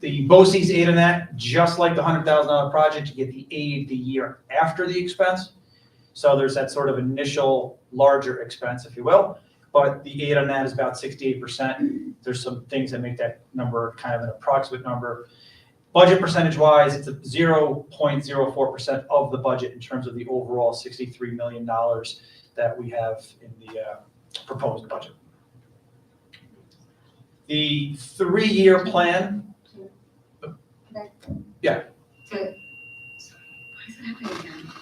The BOCES aid in that, just like the $100,000 project, you get the aid the year after the expense. So there's that sort of initial larger expense, if you will, but the aid on that is about 68%. There's some things that make that number kind of an approximate number. Budget percentage-wise, it's a 0.04% of the budget in terms of the overall $63 million that we have in the proposed budget. The 3-year plan. Yeah. So, why is it happening again?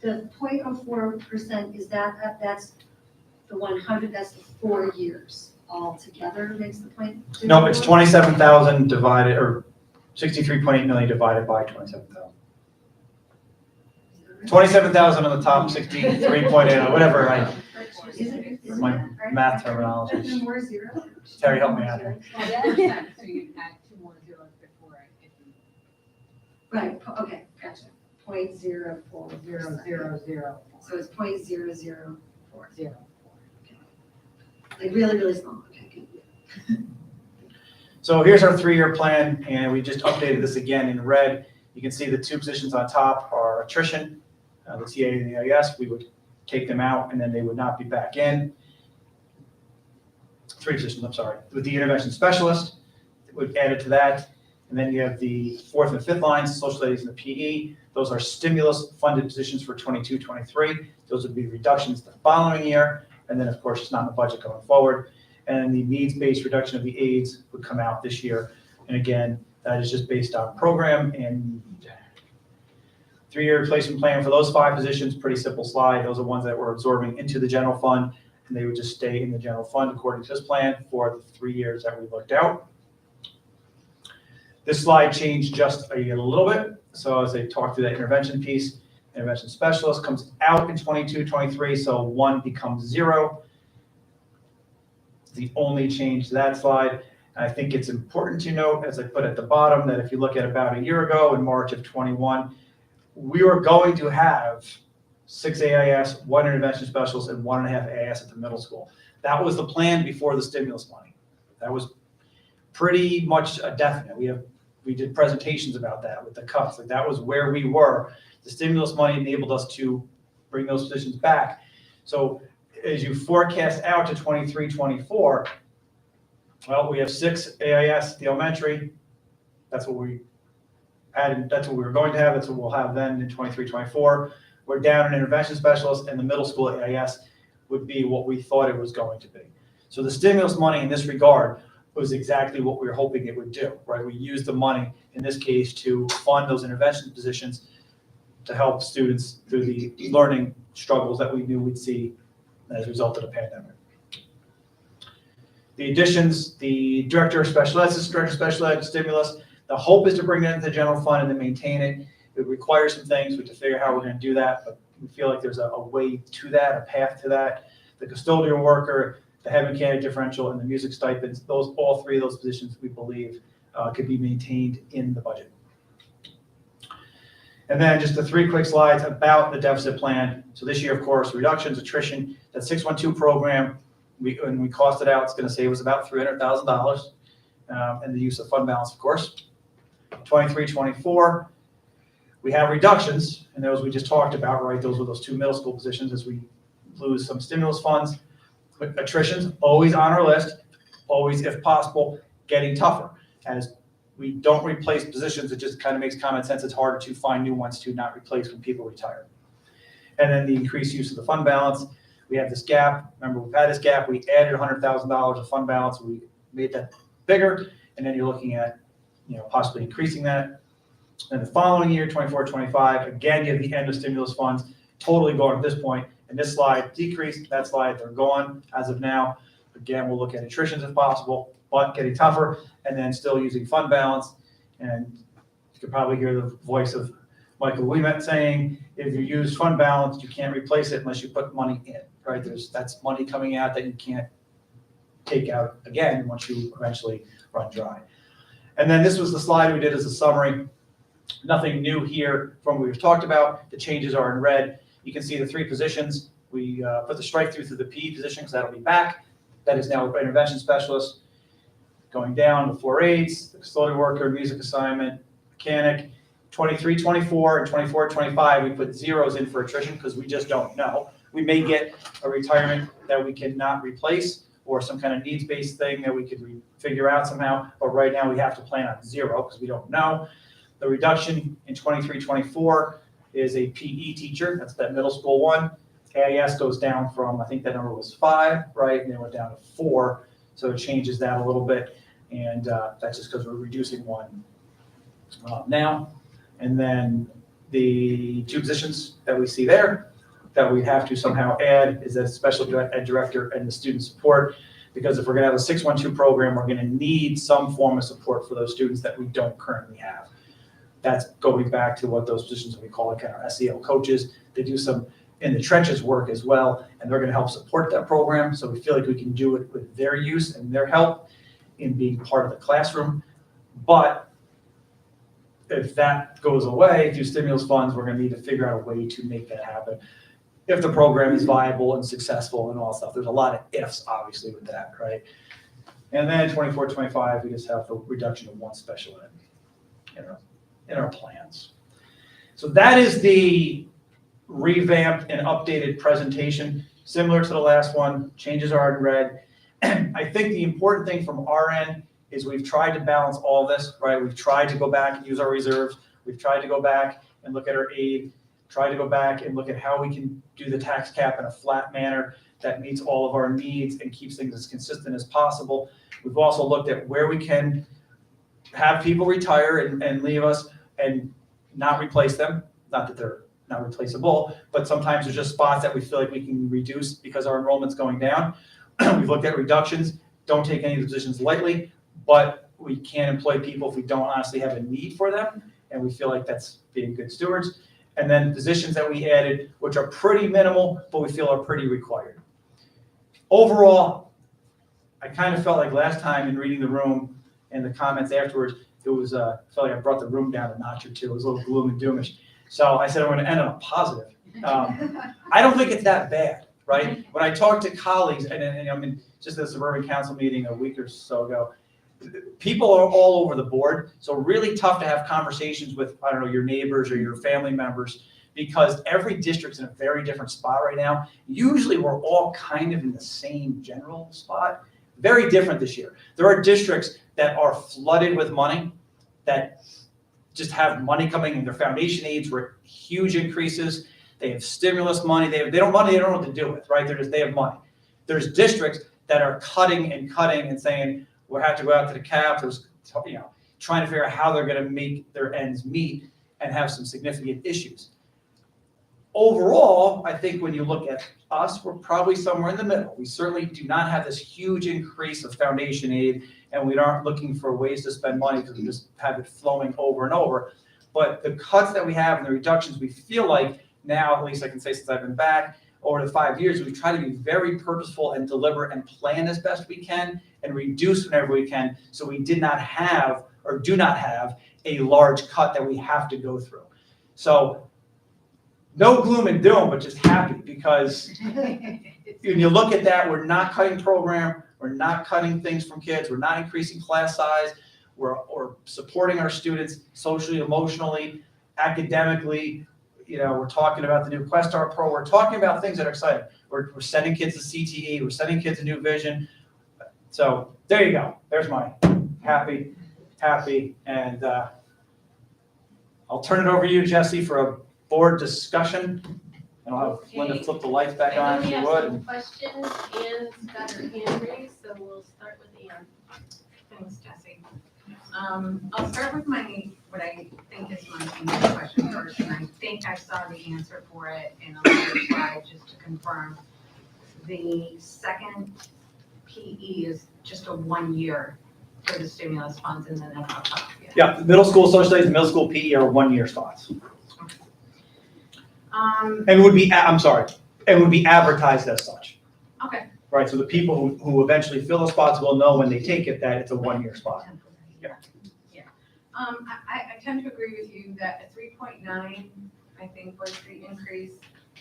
The 0.04%, is that's the 100, that's the 4 years altogether makes the point? No, it's 27,000 divided, or 63.8 million divided by 27,000. 27,000 on the top, 63.8, or whatever, my math terminology. Is there more zero? Terry, help me out here. So you add 2 more zeros before it. Right, okay, gotcha. 0.04. 0.000. So it's 0.004. 0. Like really, really small, okay, good. So here's our 3-year plan, and we just updated this again in red. You can see the 2 positions on top are attrition, the TA and the AIS. We would take them out, and then they would not be back in. 3 positions, I'm sorry. With the intervention specialist, we've added to that. And then you have the 4th and 5th lines, social studies and the PE. Those are stimulus-funded positions for 22-23. Those would be reductions the following year. And then, of course, it's not in the budget going forward. And the needs-based reduction of the aides would come out this year. And again, that is just based on program and 3-year replacement plan for those 5 positions. Pretty simple slide. Those are ones that we're absorbing into the general fund, and they would just stay in the general fund according to this plan for the 3 years that we looked out. This slide changed just a little bit. So as I talk through that intervention piece, intervention specialist comes out in 22-23, so 1 becomes 0. The only change to that slide. And I think it's important to note, as I put at the bottom, that if you look at about a year ago in March of 21, we were going to have 6 AIS, 1 intervention specialist, and 1.5 AIS at the middle school. That was the plan before the stimulus money. That was pretty much a definite. We did presentations about that with the cuts. Like that was where we were. The stimulus money enabled us to bring those positions back. So as you forecast out to 23-24, well, we have 6 AIS at the elementary. That's what we added. That's what we were going to have. That's what we'll have then in 23-24. We're down an intervention specialist, and the middle school AIS would be what we thought it was going to be. So the stimulus money in this regard was exactly what we were hoping it would do, right? We used the money, in this case, to fund those intervention positions to help students through the learning struggles that we knew we'd see as a result of the pandemic. The additions, the director of special ed, stimulus, the hope is to bring that into the general fund and then maintain it. It requires some things. We have to figure out how we're going to do that, but we feel like there's a way to that, a path to that. The custodial worker, the head mechanic differential, and the music stipends, all 3 of those positions we believe could be maintained in the budget. And then just the 3 quick slides about the deficit plan. So this year, of course, reductions, attrition, that 612 program, when we cost it out, it's going to save us about $300,000, and the use of fund balance, of course. 23-24, we have reductions, and those we just talked about, right? Those were those 2 middle school positions as we lose some stimulus funds. But attrition's always on our list, always, if possible, getting tougher. As we don't replace positions, it just kind of makes common sense. It's harder to find new ones to not replace when people retire. And then the increased use of the fund balance. We have this gap. Remember, we've had this gap. We added $100,000 of fund balance. We made that bigger. And then you're looking at, possibly increasing that. And the following year, 24-25, again, you have the end of stimulus funds totally gone at this point. And this slide decreased, that slide, they're gone as of now. Again, we'll look at attritions if possible, but getting tougher, and then still using fund balance. And you could probably hear the voice of Michael Ouimet saying, if you use fund balance, you can't replace it unless you put money in, right? That's money coming out that you can't take out again once you eventually run dry. And then this was the slide we did as a summary. Nothing new here from what we've talked about. The changes are in red. You can see the 3 positions. We put the strike through the PE position because that'll be back. That is now an intervention specialist. Going down, the 4 aides, the custodial worker, music assignment, mechanic. 23, 24, and 24, 25, we put zeros in for attrition because we just don't know. We may get a retirement that we cannot replace or some kind of needs-based thing that we could figure out somehow, but right now we have to plan on 0 because we don't know. The reduction in 23, 24 is a PE teacher, that's that middle school one. AIS goes down from, I think that number was 5, right, and then went down to 4, so it changes that a little bit, and that's just because we're reducing one now. And then the 2 positions that we see there that we have to somehow add is a special ed director and the student support, because if we're going to have a 612 program, we're going to need some form of support for those students that we don't currently have. That's going back to what those positions we call kind of SEL coaches. They do some in the trenches work as well, and they're going to help support that program. So we feel like we can do it with their use and their help in being part of the classroom. But if that goes away through stimulus funds, we're going to need to figure out a way to make that happen. If the program is viable and successful and all that stuff, there's a lot of ifs, obviously, with that, right? And then 24, 25, we just have the reduction of 1 special ed in our plans. So that is the revamped and updated presentation, similar to the last one. Changes are in red. I think the important thing from our end is we've tried to balance all this, right? We've tried to go back and use our reserves. We've tried to go back and look at our aid, tried to go back and look at how we can do the tax cap in a flat manner that meets all of our needs and keeps things as consistent as possible. We've also looked at where we can have people retire and leave us and not replace them. Not that they're not replaceable, but sometimes there's just spots that we feel like we can reduce because our enrollment's going down. We've looked at reductions. Don't take any of the positions lightly, but we can't employ people if we don't honestly have a need for them, and we feel like that's being good stewards. And then positions that we added, which are pretty minimal, but we feel are pretty required. Overall, I kind of felt like last time in reading the room and the comments afterwards, it was felt like I brought the room down a notch or 2. It was a little gloom and doomish. So I said I'm going to end on a positive. I don't think it's that bad, right? When I talk to colleagues, and I mean, just at a suburban council meeting a week or so ago, people are all over the board. So really tough to have conversations with, I don't know, your neighbors or your family members, because every district's in a very different spot right now. Usually we're all kind of in the same general spot. Very different this year. There are districts that are flooded with money, that just have money coming in. Their foundation aids were huge increases. They have stimulus money. They don't know what to do with, right? They have money. There's districts that are cutting and saying, we'll have to go out to the cap. There's, trying to figure out how they're going to make their ends meet and have some significant issues. Overall, I think when you look at us, we're probably somewhere in the middle. We certainly do not have this huge increase of foundation aid, and we aren't looking for ways to spend money because we just have it flowing over and over. But the cuts that we have and the reductions, we feel like now, at least I can say since I've been back, over the 5 years, we've tried to be very purposeful and deliberate and plan as best we can and reduce whenever we can, so we did not have or do not have a large cut that we have to go through. So no gloom and doom, but just happy, because when you look at that, we're not cutting program, we're not cutting things from kids, we're not increasing class size, we're supporting our students socially, emotionally, academically. We're talking about the new Westar Pro. We're talking about things that are exciting. We're sending kids to CTE. We're sending kids to New Vision. So there you go. There's my happy, and I'll turn it over to you, Jesse, for a board discussion, and I'll have Linda flip the lights back on if you would. Some questions. Anne's got her hand raised, so we'll start with Anne. Thanks, Jesse. I'll start with what I think is my main question first, and I think I saw the answer for it in a later slide, just to confirm. The second PE is just a 1 year for the stimulus funds and then that's up. Yeah, middle school social studies and middle school PE are 1 year spots. And would be, I'm sorry, and would be advertised as such. Okay. Right, so the people who eventually fill those spots will know when they take it that it's a 1 year spot. Yeah. Yeah. I tend to agree with you that a 3.9, I think, was the increase.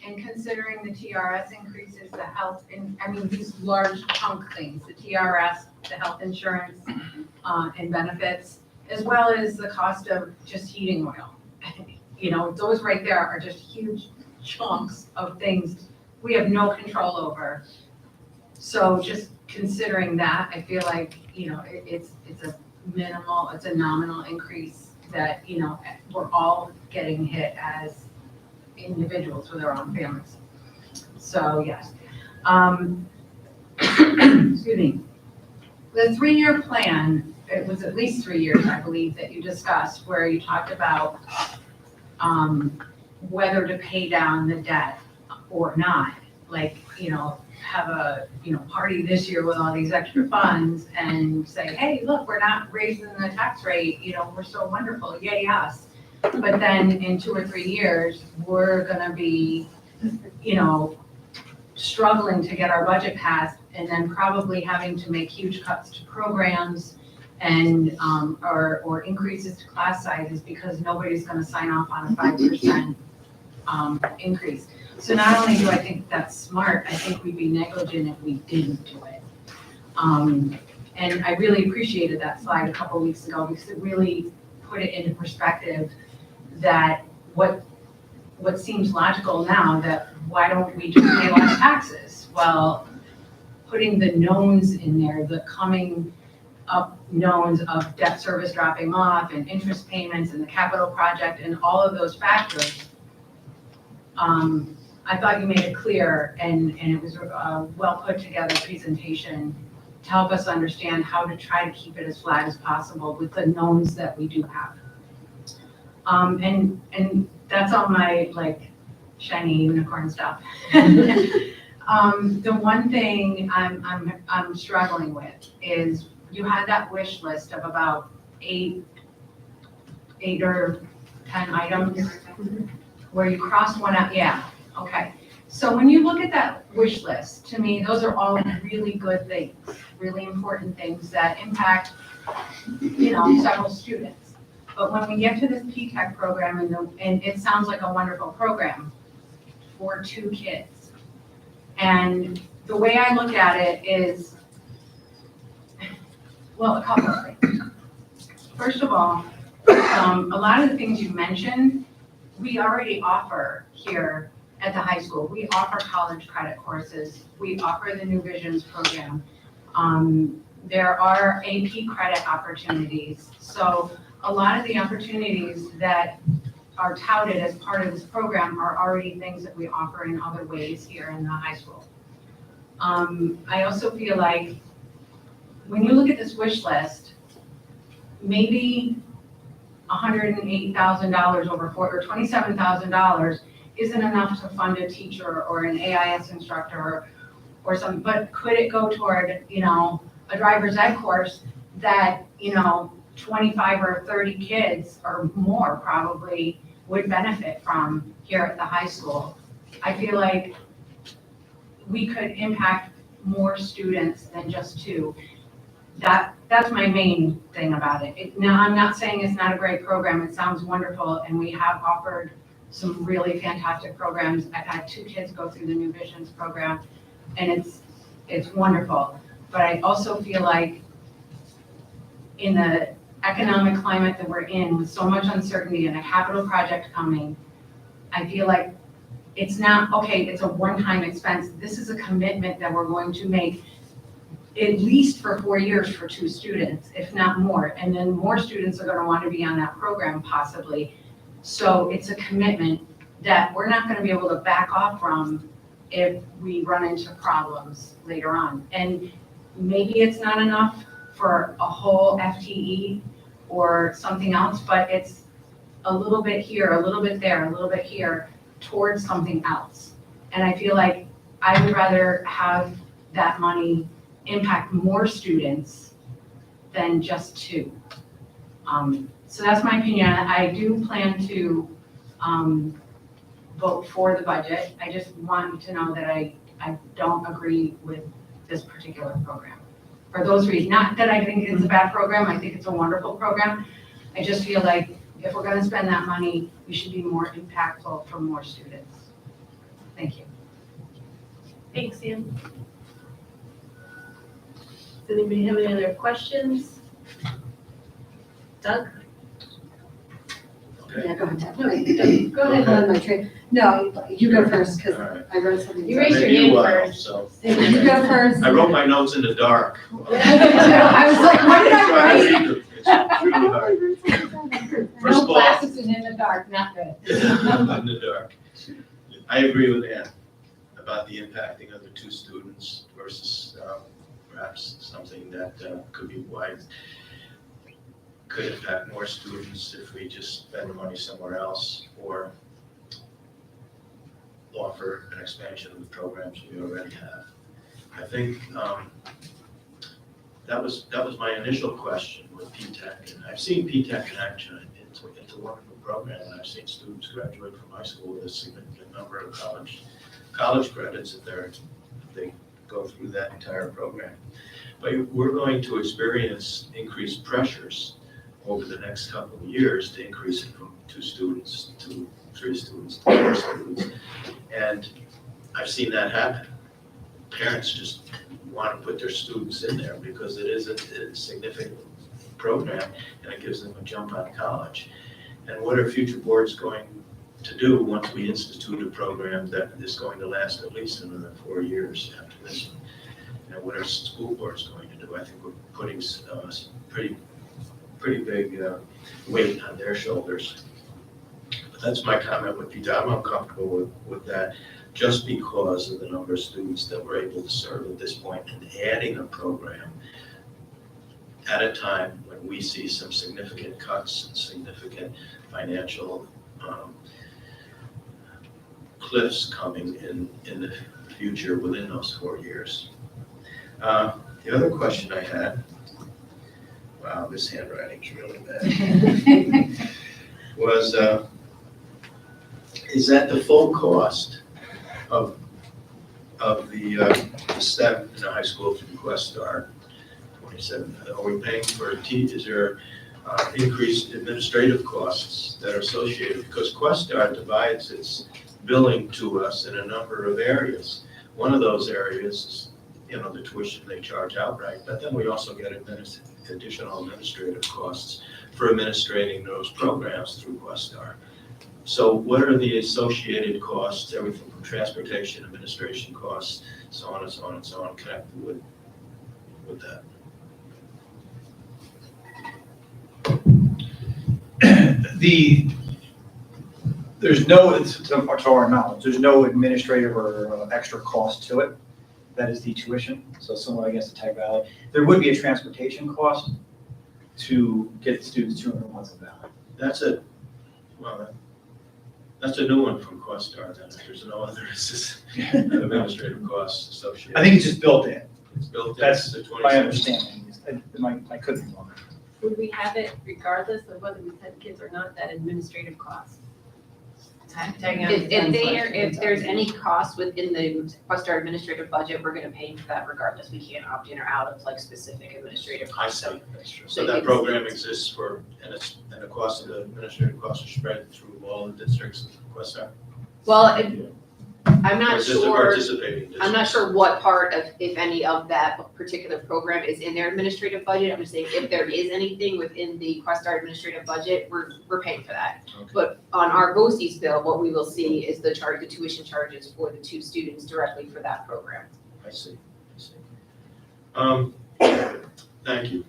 And considering the TRS increases, the health, and I mean, these large chunk things, the TRS, the health insurance, and benefits, as well as the cost of just heating oil. You know, those right there are just huge chunks of things we have no control over. So just considering that, I feel like, you know, it's a minimal, it's a nominal increase that, you know, we're all getting hit as individuals with our own families. So yes. Excuse me. The 3-year plan, it was at least 3 years, I believe, that you discussed, where you talked about whether to pay down the debt or not. Like, you know, have a, you know, party this year with all these extra funds and say, hey, look, we're not raising the tax rate, you know, we're so wonderful, yay us. But then in 2 or 3 years, we're gonna be, you know, struggling to get our budget passed and then probably having to make huge cuts to programs and, or increases to class sizes because nobody's gonna sign off on a 5% increase. So not only do I think that's smart, I think we'd be negligent if we didn't do it. And I really appreciated that slide a couple weeks ago because it really put it into perspective that what seems logical now, that why don't we just pay less taxes? Well, putting the knowns in there, the coming up knowns of debt service dropping off and interest payments and the capital project and all of those factors, I thought you made it clear and it was a well put together presentation to help us understand how to try to keep it as flat as possible with the knowns that we do have. And that's all my like shiny unicorn stuff. The one thing I'm struggling with is you had that wish list of about eight or 10 items where you crossed one out. Yeah. Okay. So when you look at that wish list, to me, those are all really good things, really important things that impact, you know, several students. But when we get to this P-TECH program, and it sounds like a wonderful program for 2 kids. And the way I look at it is, well, a couple of things. First of all, a lot of the things you mentioned, we already offer here at the high school. We offer college credit courses. We offer the New Visions program. There are AP credit opportunities. So a lot of the opportunities that are touted as part of this program are already things that we offer in other ways here in the high school. I also feel like when you look at this wish list, maybe $108,000 over 4 or $27,000 isn't enough to fund a teacher or an AIS instructor or something, but could it go toward, you know, a driver's ed course that, you know, 25 or 30 kids or more probably would benefit from here at the high school? I feel like we could impact more students than just 2. That's my main thing about it. Now, I'm not saying it's not a great program. It sounds wonderful, and we have offered some really fantastic programs. I've had 2 kids go through the New Visions program, and it's wonderful. But I also feel like in the economic climate that we're in, with so much uncertainty and a capital project coming, I feel like it's not, okay, it's a one-time expense. This is a commitment that we're going to make at least for 4 years for 2 students, if not more. And then more students are going to want to be on that program possibly. So it's a commitment that we're not going to be able to back off from if we run into problems later on. And maybe it's not enough for a whole FTE or something else, but it's a little bit here, a little bit there, a little bit here towards something else. And I feel like I would rather have that money impact more students than just 2. So that's my opinion. I do plan to vote for the budget. I just want you to know that I don't agree with this particular program. For those reasons, not that I think it's a bad program, I think it's a wonderful program. I just feel like if we're gonna spend that money, we should be more impactful for more students. Thank you. Thanks, Sam. Does anybody have any other questions? Doug? Yeah, go ahead, Deb. No, Go ahead. on my train. No, you go first, because All right. I wrote something. You raised your Maybe hand will, first. So, You go first. I wrote my notes in the dark. I was like, what did I write? It's really hard. First No of all, glasses and in the dark, not good. in the dark. I agree with Ann about the impacting of the 2 students versus perhaps something that could be wide, could impact more students if we just spend the money somewhere else or offer an expansion of the programs we already have. I think that was my initial question with P-TECH, and I've seen P-TECH in action. It's a wonderful program, and I've seen students graduate from high school with a significant number of college credits if they go through that entire program. But we're going to experience increased pressures over the next couple of years to increase it from 2 students to 3 students to 4 students. And I've seen that happen. Parents just want to put their students in there because it is a significant program and it gives them a jump on college. And what are future boards going to do once we institute a program that is going to last at least another 4 years after this one? And what are school boards going to do? I think we're putting pretty big weight on their shoulders. But that's my comment with Peter. I'm uncomfortable with that just because of the number of students that we're able to serve at this point, and adding a program at a time when we see some significant cuts and significant financial cliffs coming in the future within those 4 years. The other question I had, wow, this handwriting's really bad, was, is that the full cost of the STEM in the high school through Westar, 27? Are we paying for is there increased administrative costs that are associated? Because Westar divides its billing to us in a number of areas. One of those areas is, the tuition they charge outright, but then we also get additional administrative costs for administrating those programs through Westar. So what are the associated costs, everything from transportation, administration costs, so on and so on and so on, connected with that? There's no, to our knowledge, there's no administrative or extra cost to it. That is the tuition, so similar, I guess, to Tech Valley. There would be a transportation cost to get students to and from Valley. That's a new one from Westar, then. There's no other administrative costs associated. I think it's just built in. It's built in. That's the 27. my understanding. I could be wrong. Would we have it regardless of whether we send kids or not, that administrative cost? If there's any cost within the Westar administrative budget, we're gonna pay for that regardless. We can't opt in or out of like specific administrative I costs. see, that's true. So that program exists and the cost of the administrative costs are spread through all the districts of Westar? Well, I'm Or not is this a sure, participating district? I'm not sure what part of, if any of that particular program is in their administrative budget. I'm just saying if there is anything within the Westar administrative budget, we're paying for that. Okay. But on our BOCES bill, what we will see is the tuition charges for the 2 students directly for that program. I see. Thank you.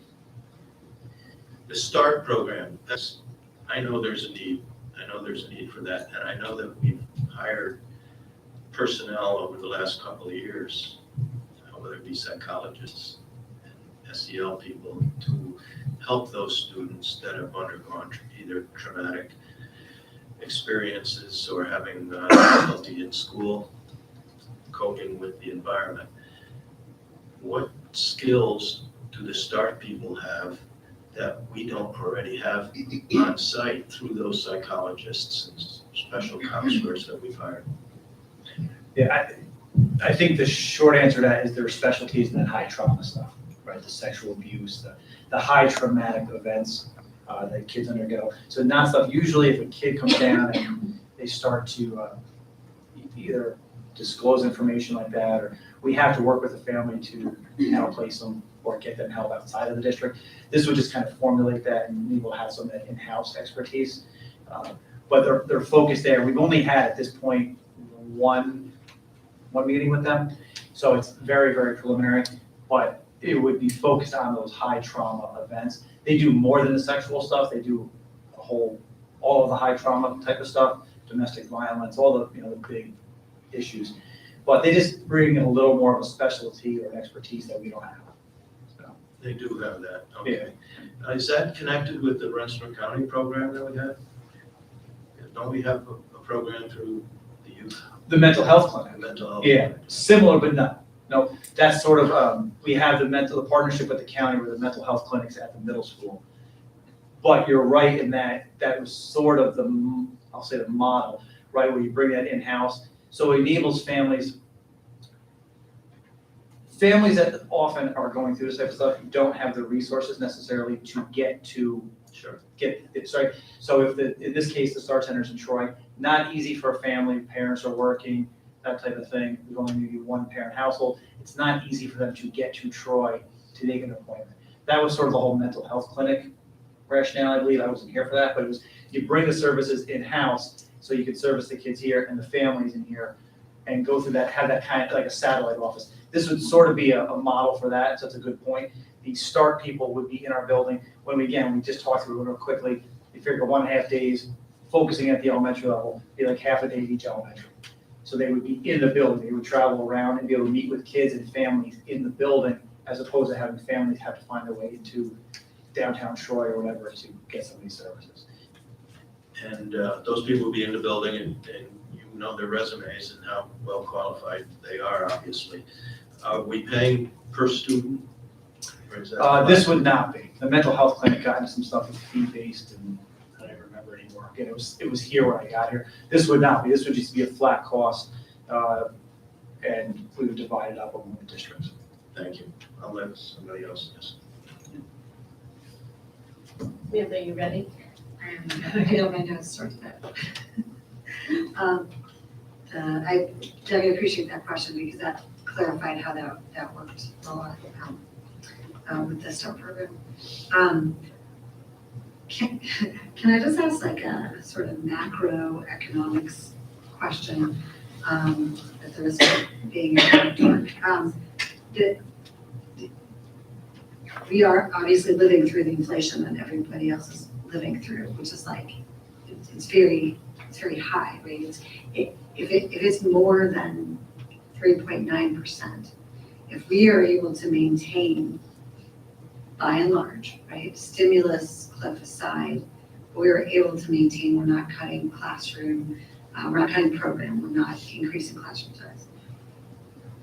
The START program, I know there's a need. I know there's a need for that, and I know that we've hired personnel over the last couple of years, whether it be psychologists and SEL people, to help those students that have undergone either traumatic experiences or having difficulty in school, coping with the environment. What skills do the START people have that we don't already have on site through those psychologists and special counselors that we've hired? Yeah, I think the short answer to that is there are specialties in that high trauma stuff, right? The sexual abuse, the high traumatic events that kids undergo. So not stuff, usually if a kid comes down and they start to either disclose information like that, or we have to work with the family to now place them or get them help outside of the district. This would just kind of formulate that, and we will have some of that in-house expertise. But they're focused there. We've only had at this point one meeting with them, so it's very, very preliminary, but it would be focused on those high trauma events. They do more than the sexual stuff. They do all of the high trauma type of stuff, domestic violence, all the, the big issues. But they just bring a little more of a specialty or an expertise that we don't have. So. They do have that, okay. Is that connected with the Rensselaer County program that we have? Don't we have a program through the youth? The mental health clinic. Mental health. Yeah, similar, but no. That's sort of, we have the partnership with the county with the mental health clinics at the middle school. But you're right in that was sort of I'll say the model, right, where you bring that in-house. So it enables families that often are going through this type of stuff don't have the resources necessarily to get to get it right. So in this case, the STAR Center's in Troy, not easy for a family, parents are working, that type of thing. There's only maybe one parent household. It's not easy for them to get to Troy to make an appointment. That was sort of the whole mental health clinic rationale, I believe. I wasn't here for that, but it was you bring the services in-house so you could service the kids here and the families in here and go through that, have that kind of like a satellite office. This would sort of be a model for that, so that's a good point. The START people would be in our building when we just talked through it real quickly. We figure 1.5 days focusing at the elementary level, be like half a day each elementary. So they would be in the building, they would travel around and be able to meet with kids and families in the building, as opposed to having families have to find their way into downtown Troy or whatever to get some of these services. And those people will be in the building and you know their resumes and how well qualified they are, obviously. Are we paying per student? Or is that This would not be. The mental health clinic got into some stuff with fee-based, and I don't even remember anymore. Again, it was here when I got here. This would not be. This would just be a flat cost, and we would divide it up among the districts. Thank you. I'll let somebody else just. Amanda, are you ready? I don't mind how to start that. I definitely appreciate that question because that clarified how that worked a lot with the STAR program. Can I just ask like a sort of macroeconomics question at the risk of being dark? We are obviously living through the inflation that everybody else is living through, which is like, it's very high, right? If it's more than 3.9%, if we are able to maintain, by and large, right, stimulus cliff aside, we're able to maintain, we're not cutting classroom, we're not cutting program, we're not increasing classroom size.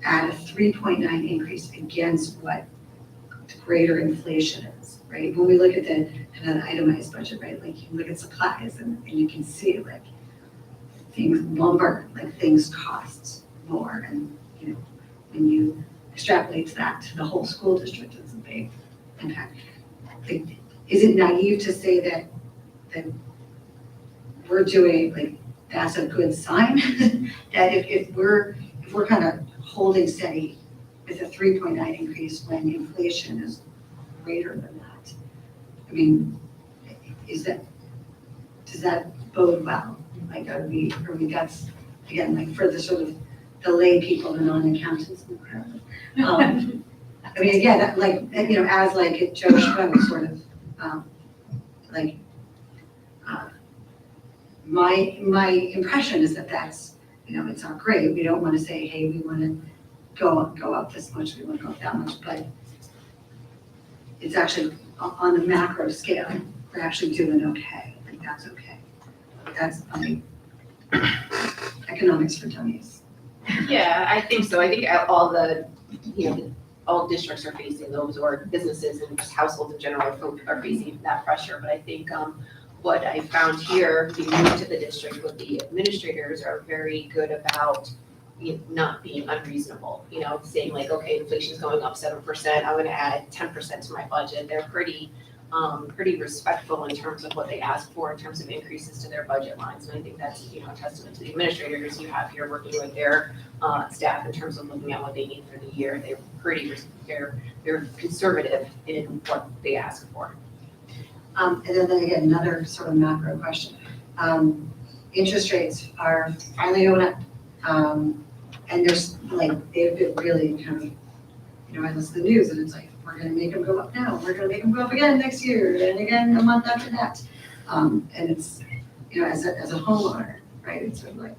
At a 3.9 increase against what the greater inflation is, right? When we look at the kind of itemized budget, right, like you look at supplies and you can see like things lumber, like things cost more, and when you extrapolate that to the whole school district, it's a big impact. Like, is it naive to say that we're doing, like, that's a good sign? That if we're kind of holding steady with a 3.9 increase when inflation is greater than that, I mean, does that bode well? Like, are we that's, again, like for the sort of the lay people, the non-accountants in the crowd. I mean, again, that, like, as like Joe Schmo sort of, my impression is that that's, it's not great. We don't want to say, hey, we want to go up this much, we want to go up that much, but it's actually on the macro scale, we're actually doing okay. Like, that's okay. That's, economics for dummies. Yeah, I think so. I think all the, all districts are facing those, or businesses and just households in general are facing that pressure. But I think what I found here, being new to the district, with the administrators are very good about not being unreasonable, saying like, okay, inflation's going up 7%, I'm gonna add 10% to my budget. They're pretty respectful in terms of what they ask for in terms of increases to their budget lines. And I think that's, a testament to the administrators you have here working with their staff in terms of looking at what they need for the year. They're conservative in what they ask for. And then again, another sort of macro question. Interest rates are finally going up. And there's they've been really kind of, I listen to the news and it's like, we're gonna make them go up now, we're gonna make them go up again next year, and again a month after that. And it's, as a homeowner, right, it's sort of like,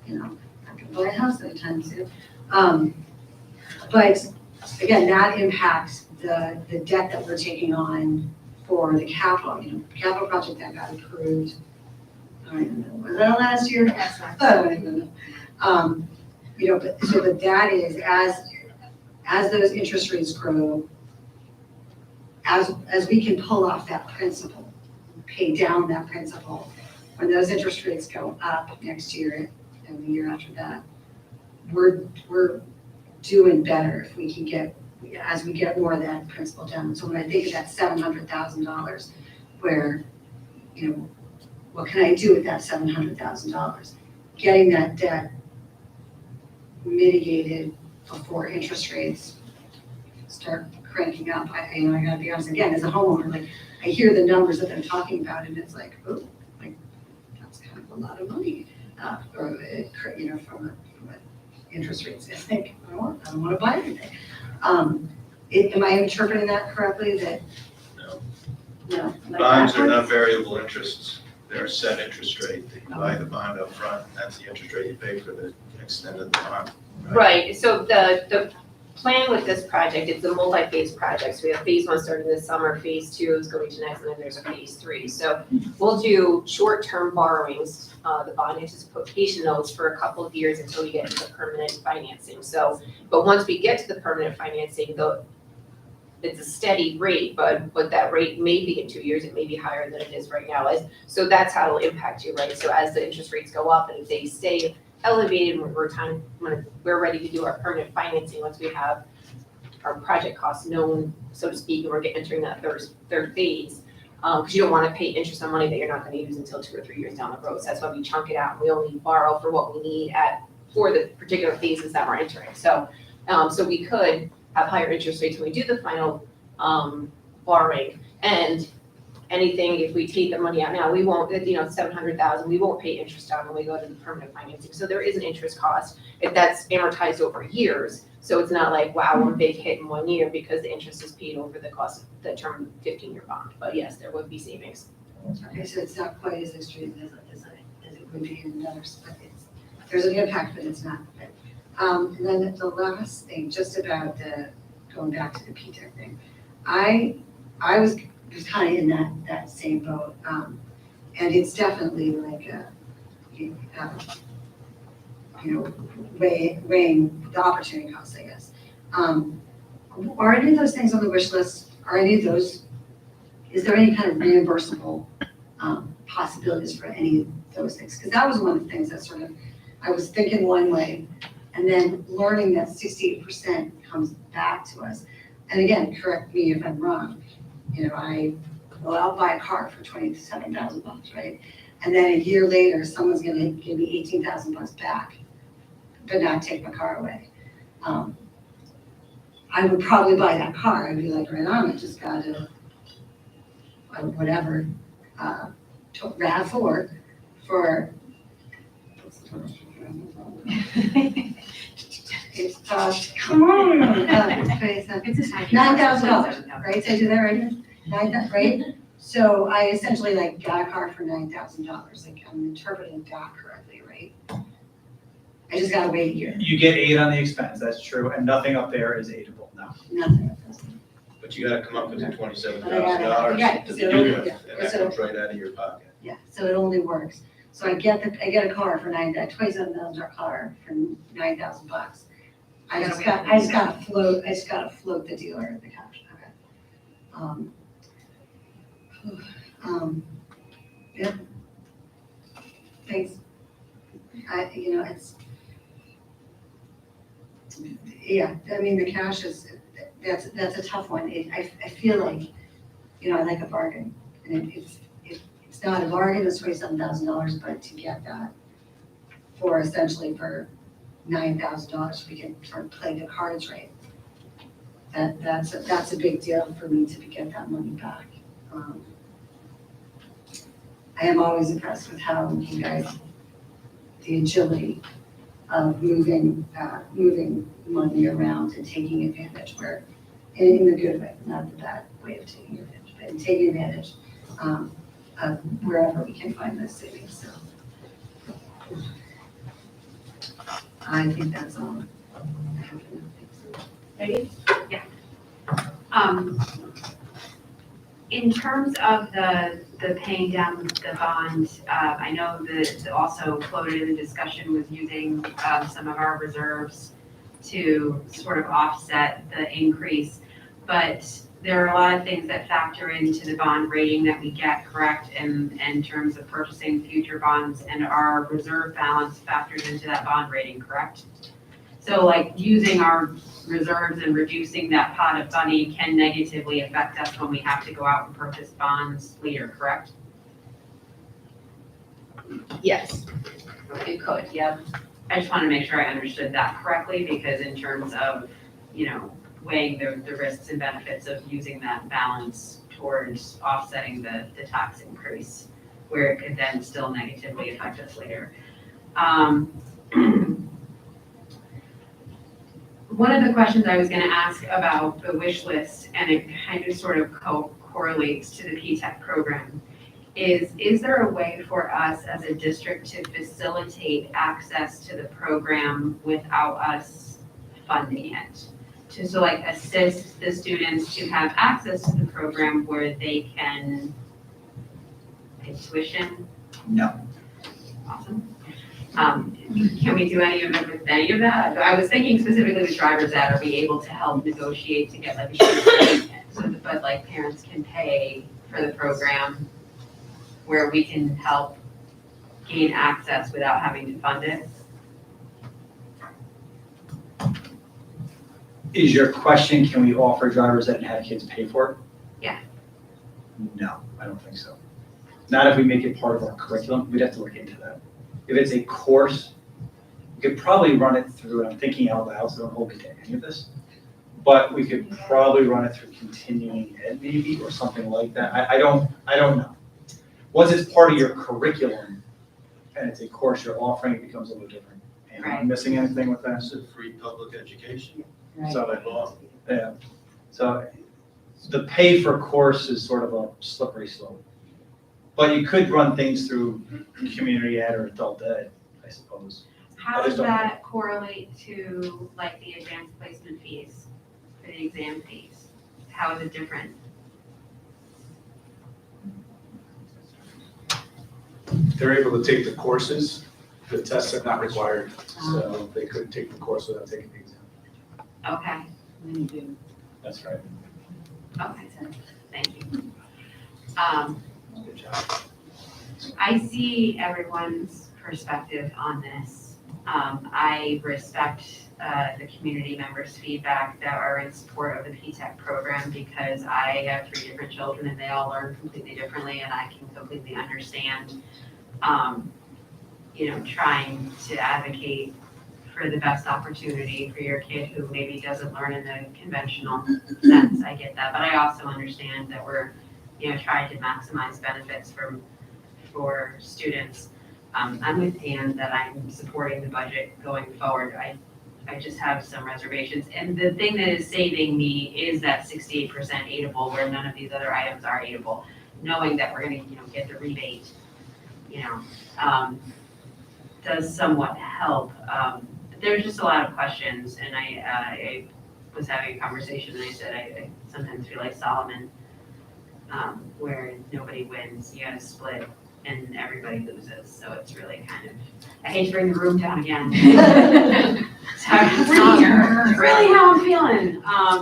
I'm not gonna buy a house anytime soon. But again, that impacts the debt that we're taking on for the capital, capital project that got approved. I don't even know, was that last year? Yes, Oh, I don't even know. But that is, as those interest rates grow, as we can pull off that principal, pay down that principal, when those interest rates go up next year and the year after that, we're doing better if we can get, as we get more of that principal down. So when I think of that $700,000, where, what can I do with that $700,000? Getting that debt mitigated before interest rates start cranking up. I gotta be honest, again, as a homeowner, I hear the numbers that they're talking about and it's like, oh, that's kind of a lot of money, from interest rates. I think, I don't want to buy anything. Am I interpreting that correctly, that? No. Bonds are not variable interests. They're a set interest rate. You buy the bond up front, that's the interest rate you pay for the extent of the bond. Right, so the plan with this project, it's a multi-phase project. So we have phase 1 starting this summer, phase 2 is going to next, and then there's a phase 3. So we'll do short-term borrowings, the bond anticipation notes, for a couple of years until we get to the permanent financing. So, but once we get to the permanent financing, it's a steady rate, but that rate may be in 2 years, it may be higher than it is right now. So that's how it'll impact you, right? So as the interest rates go up and if they stay elevated when we're ready to do our permanent financing, once we have our project costs known, so to speak, and we're entering that third phase, because you don't want to pay interest on money that you're not going to use until 2 or 3 years down the road. So that's why we chunk it out and we only borrow for what we need for the particular phases that we're entering. So we could have higher interest rates when we do the final borrowing, and anything, if we take the money out now, we won't, $700,000, we won't pay interest on when we go to the permanent financing. So there is an interest cost if that's amortized over years. So it's not like, wow, one big hit in 1 year, because the interest is paid over the cost of the term 15-year bond. But yes, there would be savings. Okay, so it's not quite as extreme as it would be in others, but there's an impact, but it's not. And then the last thing, just about going back to the PTEC thing, I was kind of in that same boat, and it's definitely like weighing the opportunity costs, I guess. Are any of those things on the wish list? Are any of those? Is there any kind of reimbursable possibilities for any of those things? Because that was one of the things that sort of I was thinking one way, and then learning that 68% comes back to us. And again, correct me if I'm wrong. I'll buy a car for $27,000, right? And then a year later, someone's going to give me $18,000 back, but not take my car away. I would probably buy that car. I'd be like, right on, I just got a whatever RAV4 for. It's come on, It's a sign. $9,000, right? Did I do that right? Right? So I essentially got a car for $9,000. I'm interpreting that correctly, right? I just gotta wait a year. You get aid on the expense, that's true, and nothing up there is aidable, no. Nothing. But you gotta come up with the $27,000 Yeah, to so- begin with, yeah, and that so- comes right out of your pocket. Yeah, so it only works. So I get a car for $27,000 car for $9,000. I just gotta float the dealer the cash, okay. Yeah. Thanks. I mean, the cash is, that's a tough one. I feel like, I like a bargain. And it's not a bargain, it's $27,000, but to get that for $9,000, we can sort of play the cards right. That's a big deal for me to get that money back. I am always impressed with how you guys, the agility of moving money around and taking advantage where, in the good way, not the bad way of taking advantage, but in taking advantage of wherever we can find those savings, so. I think that's all. Ready? Yeah. In terms of the paying down the bond, I know that also floated in the discussion was using some of our reserves to sort of offset the increase. But there are a lot of things that factor into the bond rating that we get, correct, in terms of purchasing future bonds, and our reserve balance factors into that bond rating, correct? So like using our reserves and reducing that pot of money can negatively affect us when we have to go out and purchase bonds later, correct? Yes, it could, yeah. I just want to make sure I understood that correctly, because in terms of, weighing the risks and benefits of using that balance towards offsetting the tax increase, where it could then still negatively affect us later. One of the questions I was going to ask about the wish list, and it kind of sort of correlates to the P-TECH program, is there a way for us as a district to facilitate access to the program without us funding it? To like assist the students to have access to the program where they can pay tuition? No. Awesome. Can we do any of it with any of that? I was thinking specifically with driver's ed, are we able to help negotiate to get like a student so that, but like parents can pay for the program where we can help gain access without having to fund it? Is your question, can we offer driver's ed and have kids pay for it? Yeah. No, I don't think so. Not if we make it part of our curriculum. We'd have to look into that. If it's a course, we could probably run it through, and I'm thinking out loud, so don't hold me to any of this, but we could probably run it through continuing ed maybe, or something like that. I don't know. Once it's part of your curriculum and it's a course you're offering, it becomes a little different. Am I missing anything with that? It's a free public education. So, By law. yeah. So the pay for course is sort of a slippery slope. But you could run things through community ed or adult ed, I suppose. How I does just don't that correlate to like the advanced placement fees, for the exam fees? How is it different? They're able to take the courses, the tests are not required, so they could take the course without taking the exam. Okay, That's right. okay, thank you. Good job. I see everyone's perspective on this. I respect the community members' feedback that are in support of the P-TECH program, because I have 3 different children and they all learn completely differently, and I can completely understand, trying to advocate for the best opportunity for your kid who maybe doesn't learn in the conventional sense. I get that, but I also understand that we're trying to maximize benefits for students. I'm with Ann that I'm supporting the budget going forward. I just have some reservations. And the thing that is saving me is that 68% aidable, where none of these other items are aidable. Knowing that we're gonna, get the rebate, does somewhat help. There's just a lot of questions, and I was having a conversation and I said I sometimes feel like Solomon, where nobody wins. You gotta split and everybody loses, so it's really kind of, I hate to bring the room down again. It's really how I'm feeling,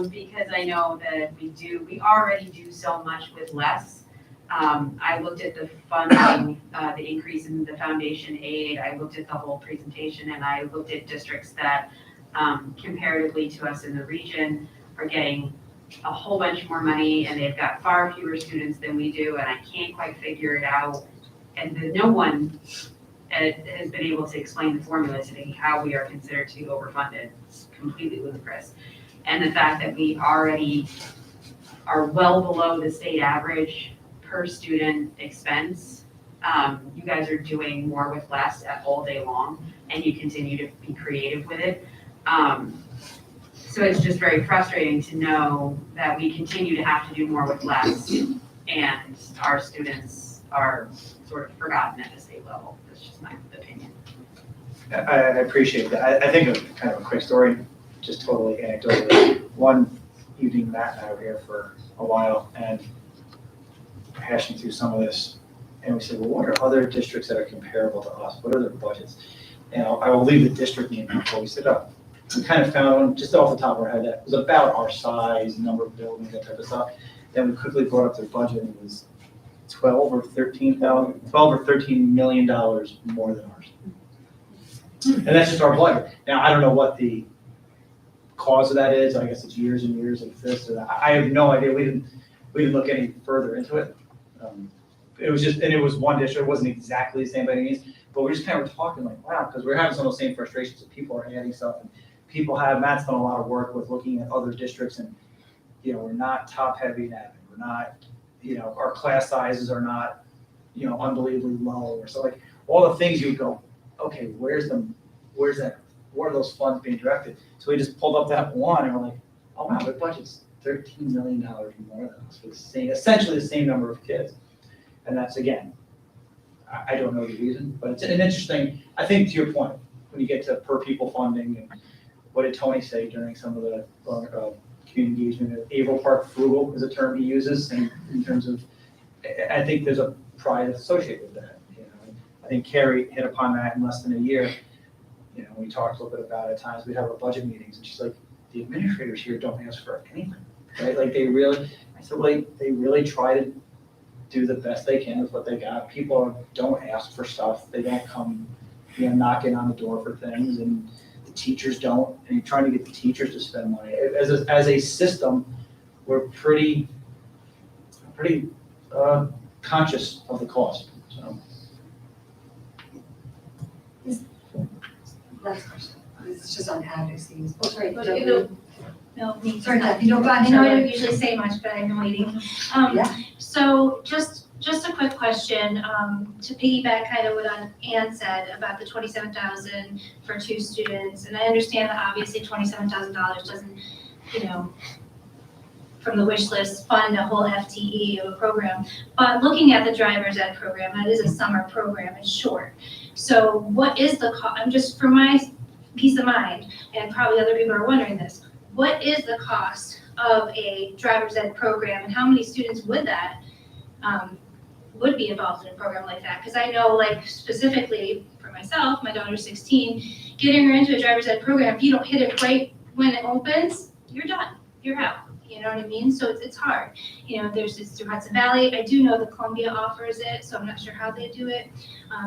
because I know that we already do so much with less. I looked at the funding, the increase in the foundation aid, I looked at the whole presentation, and I looked at districts that comparatively to us in the region are getting a whole bunch more money, and they've got far fewer students than we do, and I can't quite figure it out. And no one has been able to explain the formula to me how we are considered to be overfunded. It's completely ludicrous. And the fact that we already are well below the state average per student expense. You guys are doing more with less all day long, and you continue to be creative with it. So it's just very frustrating to know that we continue to have to do more with less, and our students are sort of forgotten at the state level. That's just my opinion. I appreciate that. I think of kind of a quick story, just totally anecdotally. One evening, Matt and I were here for a while and hashing through some of this, and we said, well, what are other districts that are comparable to us? What are their budgets? And I will leave the district name out, but we said, oh, we kind of found, just off the top of our head, that was about our size, number of buildings, that type of stuff. Then we quickly brought up their budget, and it was $12 or $13 million more than ours. And that's just our budget. Now, I don't know what the cause of that is. I guess it's years and years of this or that. I have no idea. We didn't look any further into it. It was just, and it was one district. It wasn't exactly the same by any means, but we're just kind of talking like, wow, because we're having some of the same frustrations that people are adding stuff, and Matt's done a lot of work with looking at other districts, and we're not top heavy in admin. We're not, our class sizes are not, unbelievably low, or so like all the things you go, okay, where's that? Where are those funds being directed? So we just pulled up that one, and we're like, oh wow, their budget's $13 million more than us for essentially the same number of kids. And that's, again, I don't know the reason, but it's an interesting, I think to your point, when you get to per pupil funding, and what did Tony say during some of the community engagement? Averill Park frugal is a term he uses in terms of, I think there's a pride associated with that. I think Carrie hit upon that in less than a year. We talked a little bit about it at times. We'd have our budget meetings, and she's like, the administrators here don't ask for anything, right? Like they really try to do the best they can with what they got. People don't ask for stuff. They don't come, knocking on the door for things, and the teachers don't. And you're trying to get the teachers to spend money. As a system, we're pretty conscious of the cost. So. Last question. It's just on advocacy. Oh, sorry. But it'll- No, me. Sorry, Kathy, no, go ahead. I know I don't usually say much, but I've been waiting. Yeah. So just a quick question, to piggyback kind of what Ann said about the 27,000 for 2 students. And I understand that obviously $27,000 doesn't, from the wish list, fund a whole FTE of a program. But looking at the driver's ed program, that is a summer program, it's short. So what is the cost? I'm just, for my peace of mind, and probably other people are wondering this, what is the cost of a driver's ed program, and how many students would that would be involved in a program like that? Because I know, like, specifically for myself, my daughter's 16, getting her into a driver's ed program, if you don't hit it right when it opens, you're done, you're out. You know what I mean? So it's hard. There's this through Hudson Valley. I do know that Columbia offers it, so I'm not sure how they do it.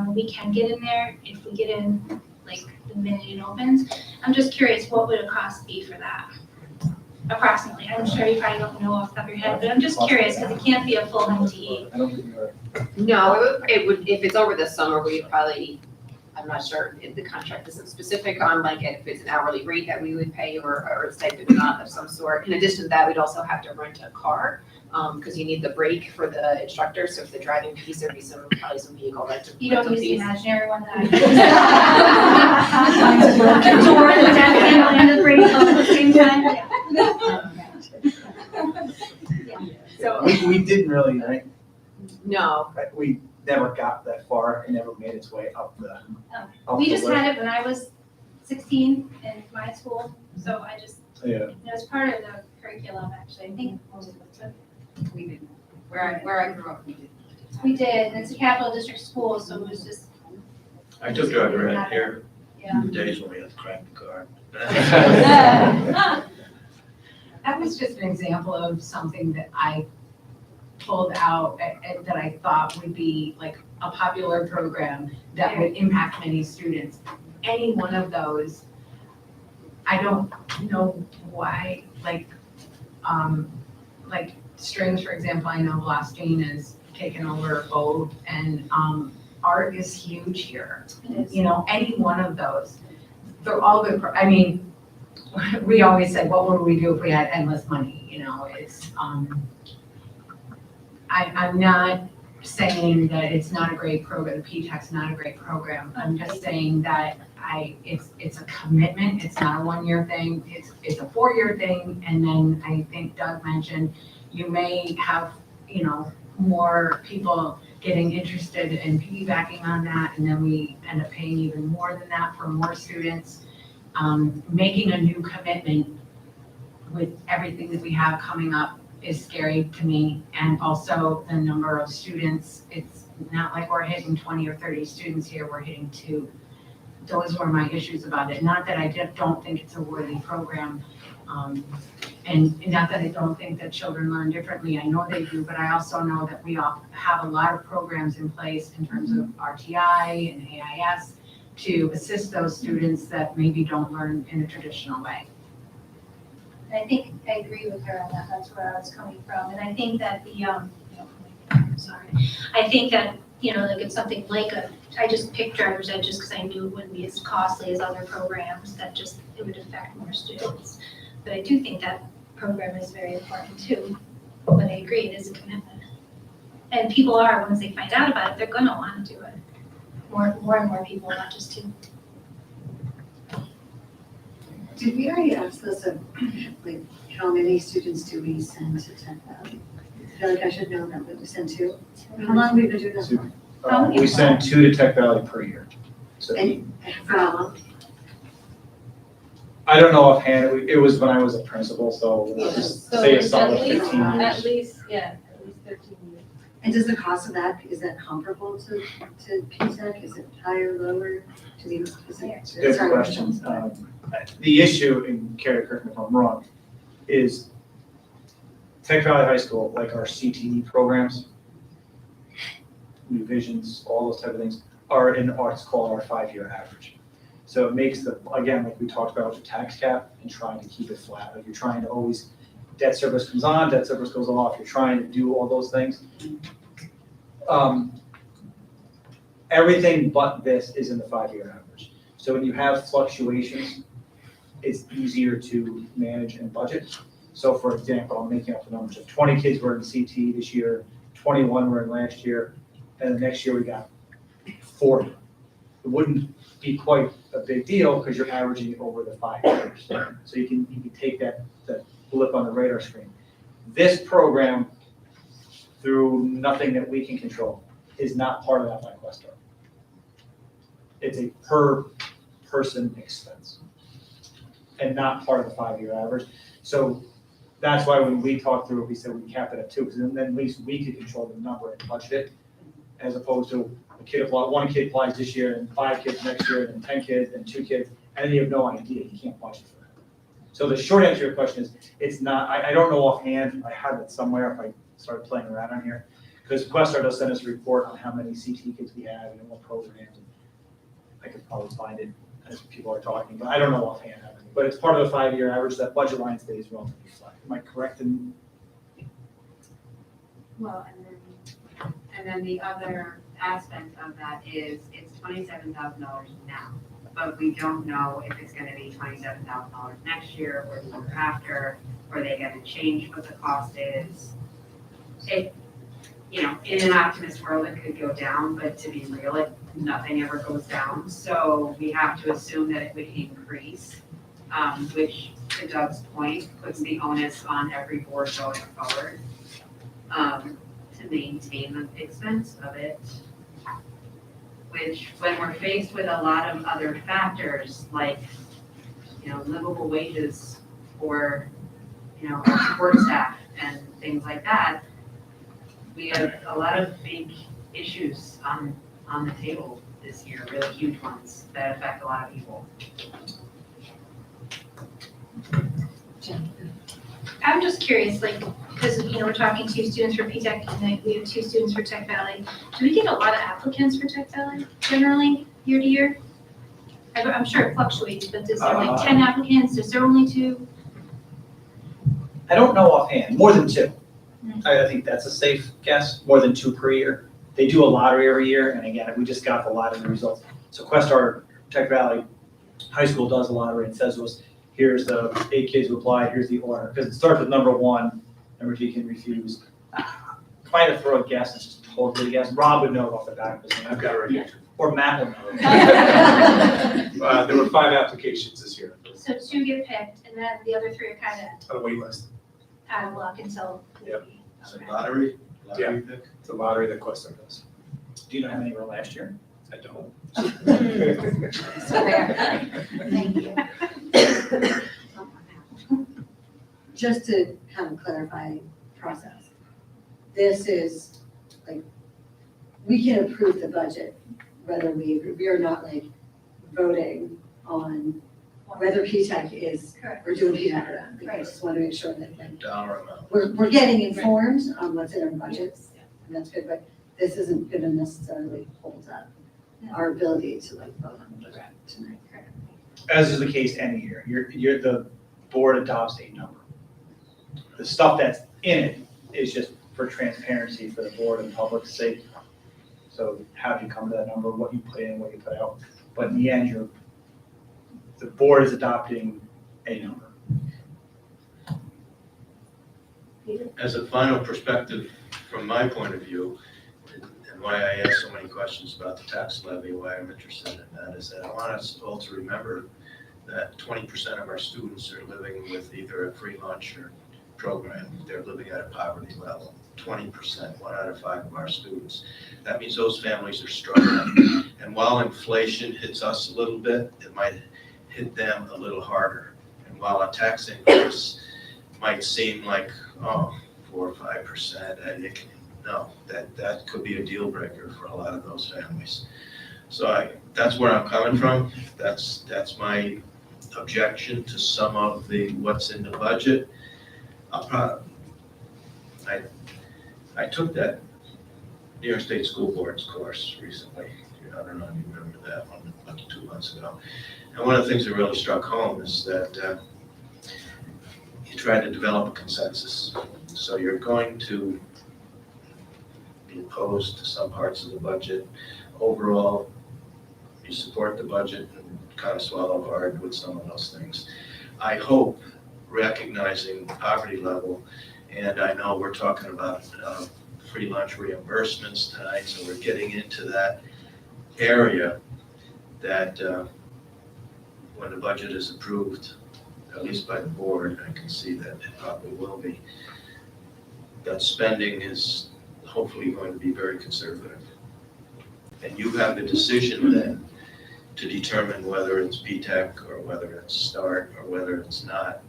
We can get in there if we get in like the minute it opens. I'm just curious, what would a cost be for that? Approximately. I'm sure you probably don't know off the top of your head, but I'm just curious because it can't be a full FTE. I don't think you're No, it would, if it's over the summer, we'd probably, I'm not sure if the contract isn't specific on like if it's an hourly rate that we would pay or a stipend amount of some sort. In addition to that, we'd also have to rent a car because you need the break for the instructor. So if the driving piece, there'd be probably some vehicle rental. You don't use the imaginary one that The door, the death handle, and the brake all at the same time. So, we didn't really, right? no, We never got that far. It never made its way up the. We just had it when I was 16 in my school, so I just, Yeah. it was part of the curriculum, actually. I think most of us took. We didn't. Where I grew up, we didn't. We did, and it's a capital district school, so it was just, I took driver ed here, yeah. the days when we had to crack the car. That was just an example of something that I pulled out that I thought would be like a popular program that would impact many students. Any one of those, I don't know why, like strings, for example, I know Blastine has taken over both, and art is huge here. It is. You know, any one of those, they're all good. I mean, we always said, what would we do if we had endless money? You know, it's, I'm not saying that it's not a great program, P-TECH's not a great program. I'm just saying that it's a commitment, it's not a one-year thing, it's a 4-year thing, and then I think Doug mentioned, you may have, you know, more people getting interested in piggybacking on that, and then we end up paying even more than that for more students. Making a new commitment with everything that we have coming up is scary to me, and also the number of students. It's not like we're hitting 20 or 30 students here, we're hitting 2. Those were my issues about it. Not that I don't think it's a worthy program, and not that I don't think that children learn differently. I know they do, but I also know that we all have a lot of programs in place in terms of RTI and AIS to assist those students that maybe don't learn in a traditional way. I think I agree with her on that, that's where I was coming from, and I think that sorry, I think that, you know, like it's something like I just picked driver's ed just because I knew it wouldn't be as costly as other programs, that just, it would affect more students. But I do think that program is very important too, but I agree, it is a commitment. And people are, once they find out about it, they're gonna want to do it. More and more people, not just 2. Did we already ask this of, like, how many students do we send to Tech Valley? I feel like I should know that, but we send 2. How long have we been doing that for? We send 2 to Tech Valley per year. So And for how long? I don't know offhand, it was when I was a principal, so we'll just say a solid 15 years. At least 13 years. And does the cost of that, is that comparable to P-TECH? Is it higher, lower? Good question. The issue, and Carrie, correct me if I'm wrong, is Tech Valley High School, like our CTE programs, New Visions, all those type of things, are in what's called our 5-year average. So it makes the, again, like we talked about with the tax cap and trying to keep it flat. Like you're trying to always, debt service comes on, debt service goes off. You're trying to do all those things. Everything but this is in the 5-year average. So when you have fluctuations, it's easier to manage and budget. So for example, I'm making up the numbers. If 20 kids were in CT this year, 21 were in last year, and the next year we got 40. It wouldn't be quite a big deal because you're averaging it over the 5 years. So you can take that blip on the radar screen. This program, through nothing that we can control, is not part of that like Westar. It's a per person expense and not part of the 5-year average. So that's why when we talked through it, we said we cap it at 2, because then at least we could control the number and budget it, as opposed to one kid applies this year and 5 kids next year and 10 kids and 2 kids, and then you have no idea, you can't budget for that. So the short answer to your question is, it's not, I don't know offhand, I have it somewhere if I started playing around on here, because Westar does send us a report on how many CT kids we have and in what programs. I could probably find it as people are talking, but I don't know offhand how many. But it's part of the 5-year average, that budget line stays relatively flat. Am I correct in? Well, and then the other aspect of that is it's $27,000 now, but we don't know if it's gonna be $27,000 next year or the year after, or they gonna change what the cost is. It, you know, in an optimist world, it could go down, but to be real, nothing ever goes down. So we have to assume that it would increase, which to Doug's point, puts the onus on every board going forward, to maintain the expense of it. Which, when we're faced with a lot of other factors, like, you know, livable wages for, you know, our support staff and things like that, we have a lot of big issues on the table this year, really huge ones that affect a lot of people. I'm just curious, like, because, we're talking 2 students for P-Tech, and then we have 2 students for Tech Valley. Do we get a lot of applicants for Tech Valley generally, year to year? I'm sure it fluctuates, but is there like 10 applicants? Is there only 2? I don't know offhand, more than 2. I think that's a safe guess, more than 2 per year. They do a lottery every year, and again, we just got the lottery results. So Westar Tech Valley High School does a lottery and says to us, here's the 8 kids who applied, here's the order. Because it starts with number 1, number 2 can refuse. Trying to throw a guess, it's just totally a guess. Rob would know off the back of his hand. I've got it right here. Or Matt would know. There were 5 applications this year So 2 get picked, and then the other 3 are kind of on a wait list. out of luck until. Yep. Is it Okay. lottery? Yeah. Lottery pick? It's a lottery that Questar does. Do you know how many were last year? I don't. Thank you. Just to kind of clarify process, this is like, we can approve the budget, whether we are not like voting on whether P-Tech is, Correct. we're doing P-Tech or not. Like, I Right. just want to make sure that like, Dollar amount. we're getting informed on what's in our budgets, and that's good, but this isn't gonna necessarily hold up our ability to like vote on the budget tonight. As is the case any year, the board adopts a number. The stuff that's in it is just for transparency for the board and public's sake. So how do you come to that number, what you put in, what you put out, but in the end, the board is adopting a number. As a final perspective, from my point of view, and why I ask so many questions about the tax levy, why I'm interested in that, is that I want us all to remember that 20% of our students are living with either a free lunch or program. They're living at a poverty level. 20%, 1 out of 5 of our students. That means those families are struggling. And while inflation hits us a little bit, it might hit them a little harder. And while a tax increase might seem like, 4 or 5%, no, that could be a deal breaker for a lot of those families. So that's where I'm coming from. That's my objection to some of what's in the budget. I took that New York State School Board's course recently. I don't know if you remember that one, about 2 months ago. And one of the things that really struck home is that you try to develop a consensus. So you're going to be opposed to some parts of the budget. Overall, you support the budget and kind of swallow hard with some of those things. I hope, recognizing the poverty level, and I know we're talking about free lunch reimbursements tonight, so we're getting into that area that when the budget is approved, at least by the board, I can see that it probably will be, that spending is hopefully going to be very conservative. And you have the decision then to determine whether it's P-Tech or whether it's START or whether it's not.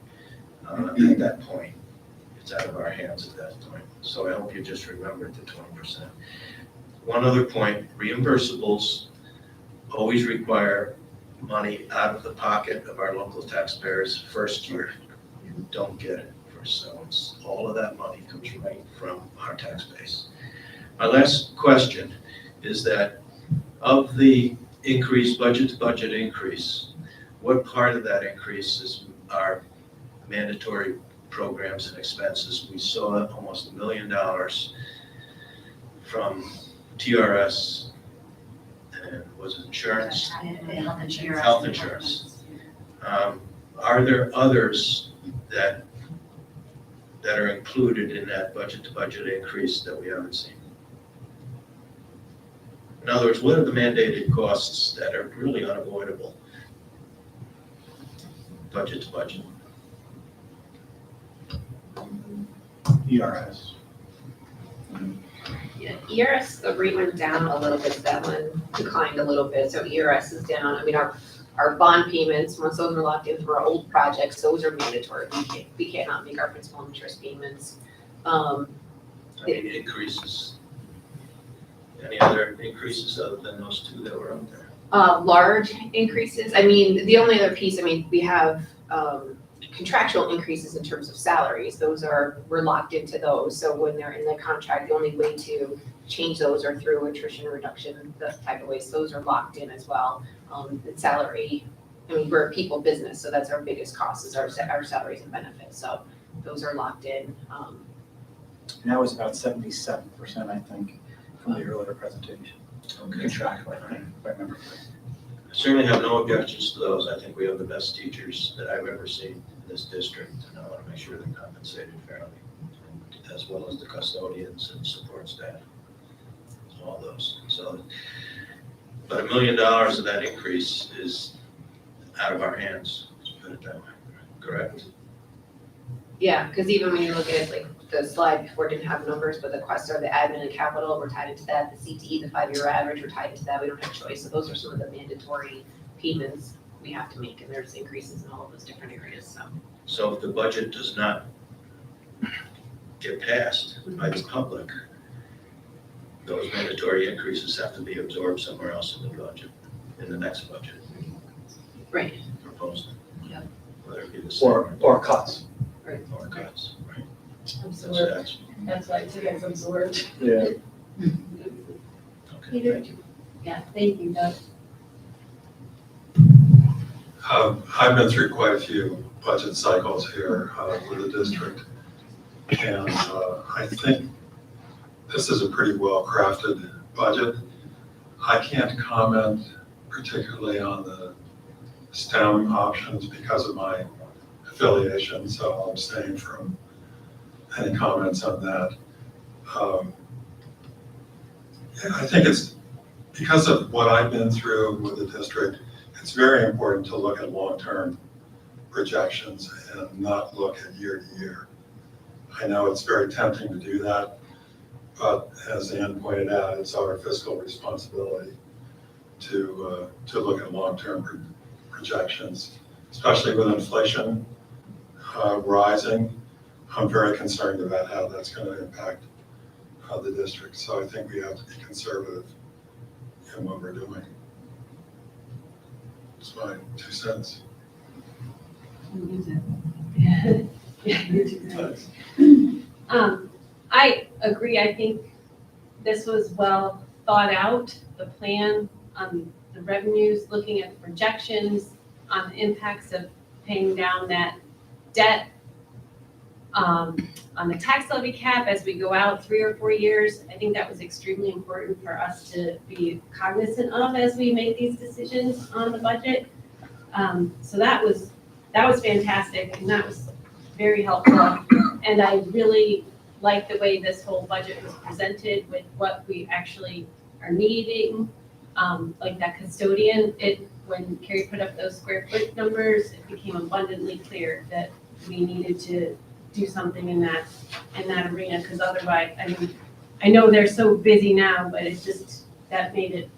At that point, it's out of our hands at that point. So I hope you just remember the 20%. One other point, reimbursables always require money out of the pocket of our local taxpayers first year. You don't get it first, so it's all of that money comes right from our tax base. My last question is that of the increase, budget to budget increase, what part of that increase is our mandatory programs and expenses? We saw almost $1 million from TRS and was it insurance? Health insurance. Are there others that are included in that budget to budget increase that we haven't seen? In other words, what are the mandated costs that are really unavoidable? Budget to budget. ERS. Yeah, ERS, the rate went down a little bit, that one declined a little bit, so ERS is down. I mean, our bond payments, once those are locked in for our old projects, those are mandatory. We cannot make our principal and interest payments. I mean, increases. Any other increases other than those two that were up there? Large increases, I mean, the only other piece, I mean, we have, contractual increases in terms of salaries, we're locked into those, so when they're in the contract, the only way to change those are through attrition reduction, that type of ways, those are locked in as well. The salary, I mean, we're a people business, so that's our biggest cost, is our salaries and benefits, so those are locked in. And that was about 77%, I think, from the earlier presentation. Okay. Contractually, if I remember. I certainly have no objections to those. I think we have the best teachers that I've ever seen in this district, and I want to make sure they're compensated fairly, as well as the custodians and support staff, all those. So, but $1 million of that increase is out of our hands, put it that way, correct? Yeah, because even when you look at like the slide before didn't have numbers, but the Westar, the admin and capital, we're tied into that. The CTE, the 5-year average, we're tied into that. We don't have choice. So those are some of the mandatory payments we have to make, and there's increases in all of those different areas, so. So if the budget does not get passed by the public, those mandatory increases have to be absorbed somewhere else in the budget, in the next budget. Right. Proposed. Yeah. Whether it be the same Or cuts. or cuts, right? Absorbed, that's why it gets absorbed. Yeah. Okay, thank you. Yeah, thank you, Doug. I've been through quite a few budget cycles here with the district. And I think this is a pretty well-crafted budget. I can't comment particularly on the STEM options because of my affiliation, so I'll abstain from any comments on that. I think it's because of what I've been through with the district, it's very important to look at long-term projections and not look at year to year. I know it's very tempting to do that, but as Ann pointed out, it's our fiscal responsibility to look at long-term projections, especially with inflation rising. I'm very concerned about how that's going to impact the district. So I think we have to be conservative in what we're doing. That's my 2 cents. I agree. I think this was well thought out, the plan on the revenues, looking at the projections on the impacts of paying down that debt, on the tax levy cap as we go out 3 or 4 years. I think that was extremely important for us to be cognizant of as we make these decisions on the budget. So that was fantastic, and that was very helpful. And I really like the way this whole budget was presented with what we actually are needing, like that custodian. When Carrie put up those square foot numbers, it became abundantly clear that we needed to do something in that arena, because otherwise, I mean, I know they're so busy now, but it just, that made it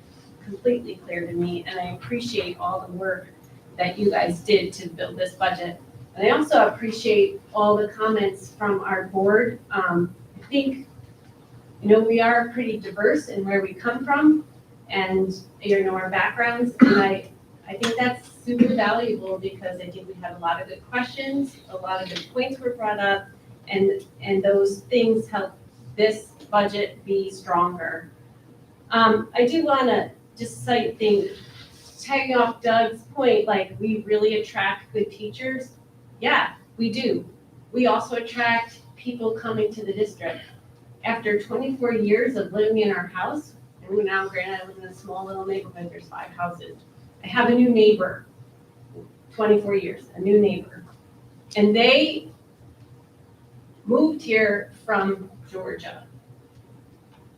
completely clear to me, and I appreciate all the work that you guys did to build this budget. And I also appreciate all the comments from our board. I think, we are pretty diverse in where we come from and, our backgrounds, and I think that's super valuable, because I think we had a lot of good questions, a lot of good points were brought up, and those things help this budget be stronger. I do want to just cite things, tagging off Doug's point, like we really attract good teachers. Yeah, we do. We also attract people coming to the district. After 24 years of living in our house, and now granted I live in a small little neighborhood, there's 5 houses. I have a new neighbor, 24 years, a new neighbor. And they moved here from Georgia.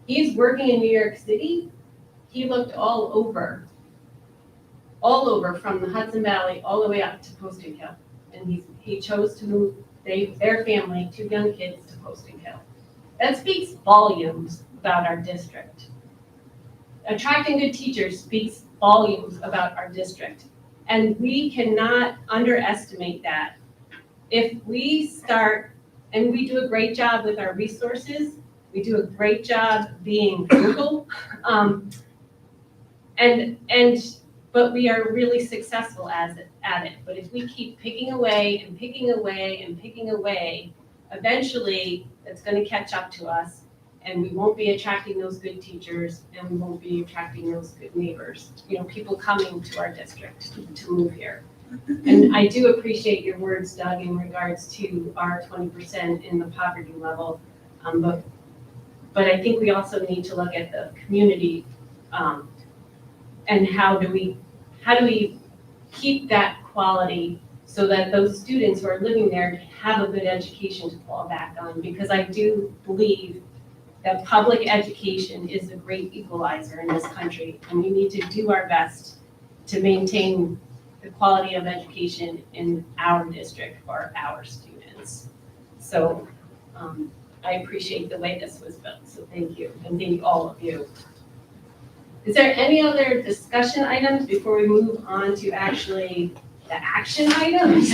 He's working in New York City. He looked all over from the Hudson Valley all the way up to Posting Hill. And he chose to move their family, 2 young kids, to Posting Hill. That speaks volumes about our district. Attracting good teachers speaks volumes about our district. And we cannot underestimate that. If we start, and we do a great job with our resources, We do a great job being frugal. But we are really successful at it. But if we keep picking away and picking away and picking away, eventually it's going to catch up to us, and we won't be attracting those good teachers, and we won't be attracting those good neighbors, people coming to our district to move here. And I do appreciate your words, Doug, in regards to our 20% in the poverty level. But I think we also need to look at the community, and how do we keep that quality so that those students who are living there have a good education to fall back on? Because I do believe that public education is a great equalizer in this country, and we need to do our best to maintain the quality of education in our district for our students. So I appreciate the way this was built, so thank you, and thank all of you. Is there any other discussion items before we move on to actually the action items?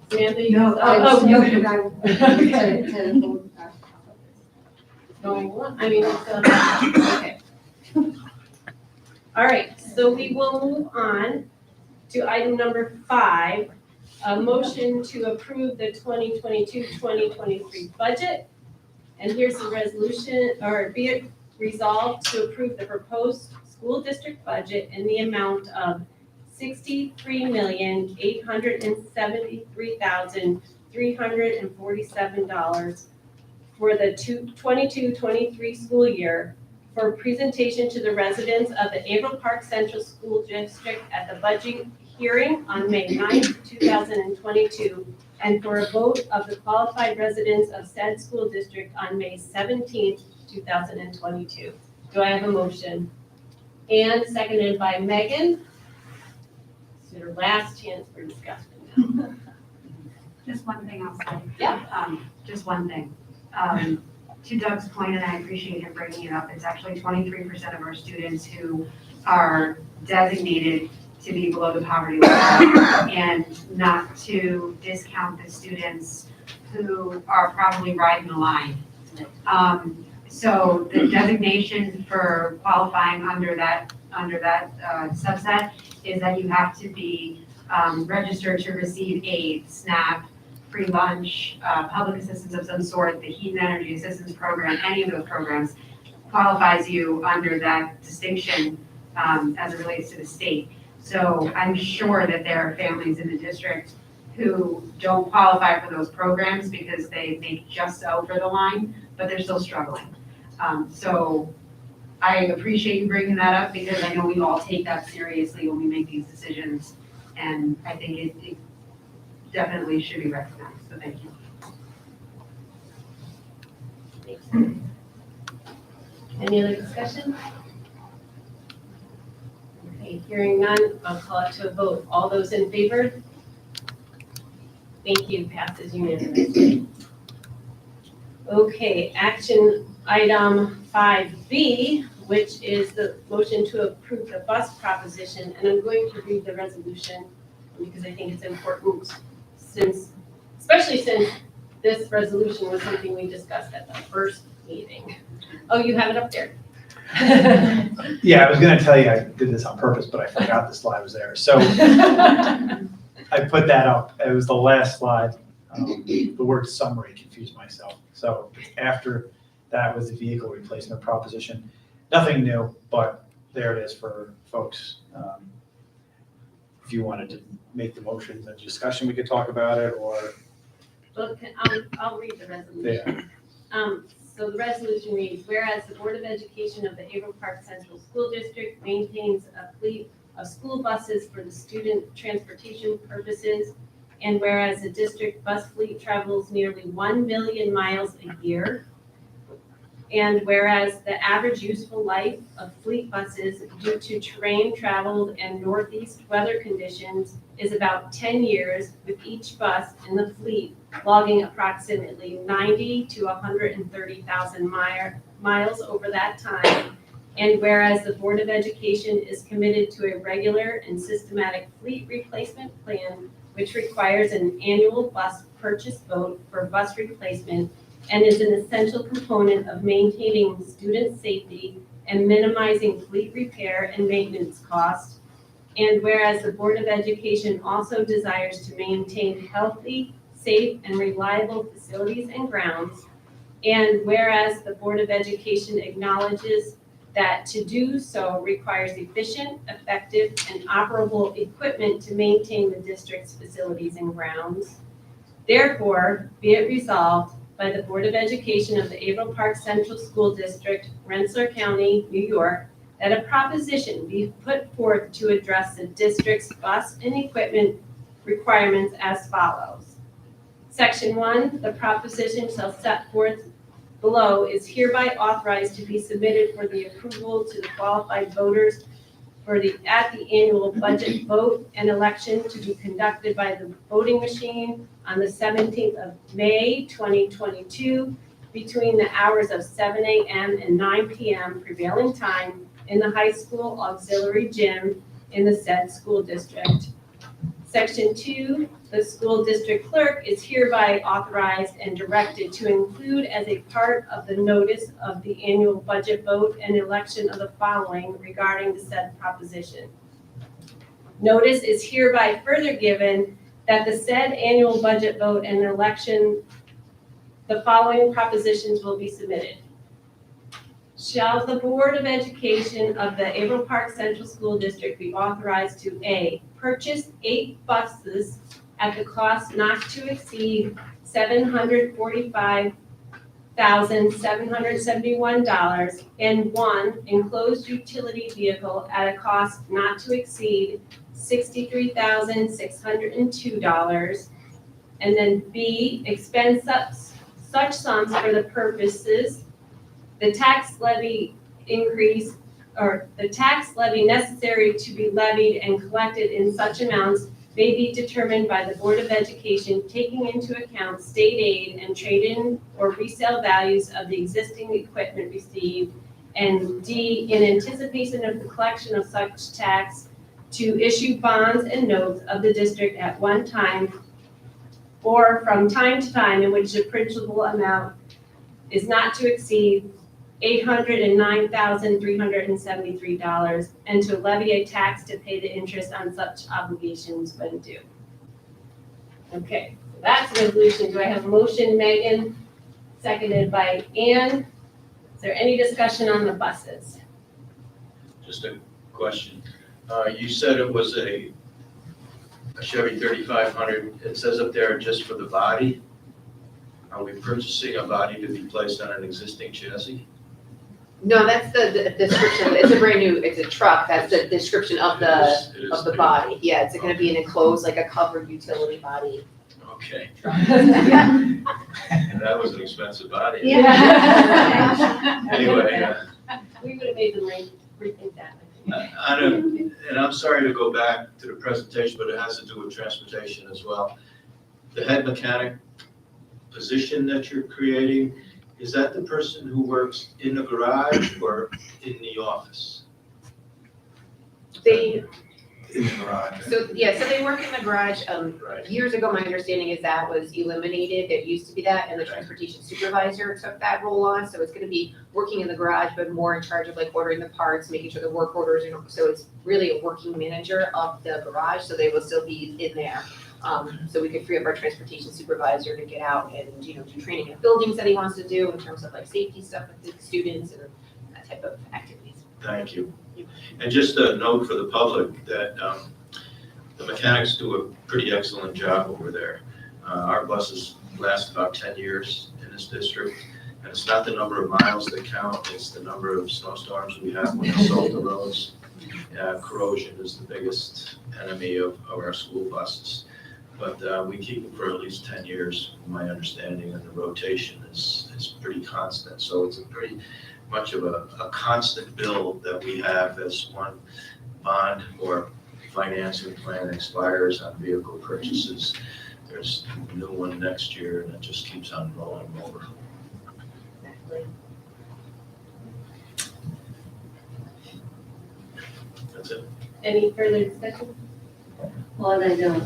Samantha, you? No, Okay. Going on, okay. All right, so we will move on to item number 5, a motion to approve the 2022-2023 budget. And here's the resolution, or be it resolved to approve the proposed school district budget in the amount of $63,873,347 for the 22-23 school year for presentation to the residents of the Averill Park Central School District at the budget hearing on May 9th, 2022, and for a vote of the qualified residents of said school district on May 17th, 2022. Do I have a motion? And seconded by Megan. It's your last chance for discussion now. Just one thing I'll say. Yeah. Just one thing. To Doug's point, and I appreciate him bringing it up, it's actually 23% of our students who are designated to be below the poverty level, and not to discount the students who are probably riding the line. So the designation for qualifying under that subset is that you have to be registered to receive aid, SNAP, free lunch, public assistance of some sort, the heat and energy assistance program, any of those programs qualifies you under that distinction as it relates to the state. So I'm sure that there are families in the district who don't qualify for those programs because they make just over the line, but they're still struggling. So I appreciate you bringing that up because I know we all take that seriously when we make these decisions, and I think it definitely should be recognized, so thank you. Any other discussion? Okay, hearing none, I'll call it to a vote. All those in favor? Thank you, passes unanimously. Okay, action item 5B, which is the motion to approve the bus proposition, and I'm going to read the resolution because I think it's important especially since this resolution was something we discussed at the first meeting. Oh, you have it up there. Yeah, I was gonna tell you I did this on purpose, but I forgot the slide was there. So I put that up. It was the last slide. The word summary confused myself. So after that was the vehicle replacement proposition. Nothing new, but there it is for folks. If you wanted to make the motion, the discussion, we could talk about it, or. Look, I'll read the resolution. Yeah. So the resolution reads, whereas the Board of Education of the Averill Park Central School District maintains a fleet of school buses for the student transportation purposes, and whereas the district bus fleet travels nearly 1 million miles a year, and whereas the average useful life of fleet buses due to terrain traveled and northeast weather conditions is about 10 years, with each bus in the fleet logging approximately 90 to 130,000 miles over that time. And whereas the Board of Education is committed to a regular and systematic fleet replacement plan, which requires an annual bus purchase vote for bus replacement and is an essential component of maintaining student safety and minimizing fleet repair and maintenance costs. And whereas the Board of Education also desires to maintain healthy, safe, and reliable facilities and grounds. And whereas the Board of Education acknowledges that to do so requires efficient, effective, and operable equipment to maintain the district's facilities and grounds. Therefore, be it resolved by the Board of Education of the Averill Park Central School District, Rensselaer County, New York, that a proposition be put forth to address the district's bus and equipment requirements as follows. Section 1, the proposition shall set forth below is hereby authorized to be submitted for the approval to the qualified voters at the annual budget vote and election to be conducted by the voting machine on the 17th of May, 2022, between the hours of 7 a.m. and 9 p.m. prevailing time in the high school auxiliary gym in the said school district. Section 2, the school district clerk is hereby authorized and directed to include as a part of the notice of the annual budget vote and election of the following regarding the said proposition. Notice is hereby further given that the said annual budget vote and election, the following propositions will be submitted. Shall the Board of Education of the Averill Park Central School District be authorized to A, purchase 8 buses at the cost not to exceed $745,771 and 1 enclosed utility vehicle at a cost not to exceed $63,602, and then B, expend such sums for the purposes the tax levy increase or the tax levy necessary to be levied and collected in such amounts may be determined by the Board of Education, taking into account state aid and trade-in or resale values of the existing equipment received, and D, in anticipation of the collection of such tax, to issue bonds and notes of the district at one time or from time to time in which the principal amount is not to exceed $809,373, and to levy a tax to pay the interest on such obligations when due. Okay, so that's the resolution. Do I have a motion, Megan? Seconded by Ann. Is there any discussion on the buses? Just a question. You said it was a Chevy 3500. It says up there just for the body. Are we purchasing a body to be placed on an existing chassis? No, that's the description. It's a brand new, it's a truck. That's the description of the body. Yeah, it's gonna be an enclosed, like a covered utility body. Okay. Yeah. That was an expensive body. Yeah. Anyway, We would have made them rethink that. and I'm sorry to go back to the presentation, but it has to do with transportation as well. The head mechanic position that you're creating, is that the person who works in the garage or in the office? They, In the garage. so they work in the garage. Right. Years ago, my understanding is that was eliminated. There used to be that, and the transportation supervisor took that role on. So it's gonna be working in the garage, but more in charge of like ordering the parts, making sure the work orders, so it's really a working manager of the garage, so they will still be in there. So we could free up our transportation supervisor to get out and, do training in buildings that he wants to do in terms of like safety stuff with the students and that type of activities. Thank you. And just a note for the public that the mechanics do a pretty excellent job over there. Our buses last about 10 years in this district, and it's not the number of miles that count, it's the number of snowstorms we have when we salt the roads. Corrosion is the biggest enemy of our school buses. But we keep them for at least 10 years, from my understanding, and the rotation is pretty constant. So it's a pretty much of a constant bill that we have as one bond or financing plan expires on vehicle purchases. There's a new one next year, and it just keeps on rolling over. Exactly. That's it. Any further discussion? Well, and I know,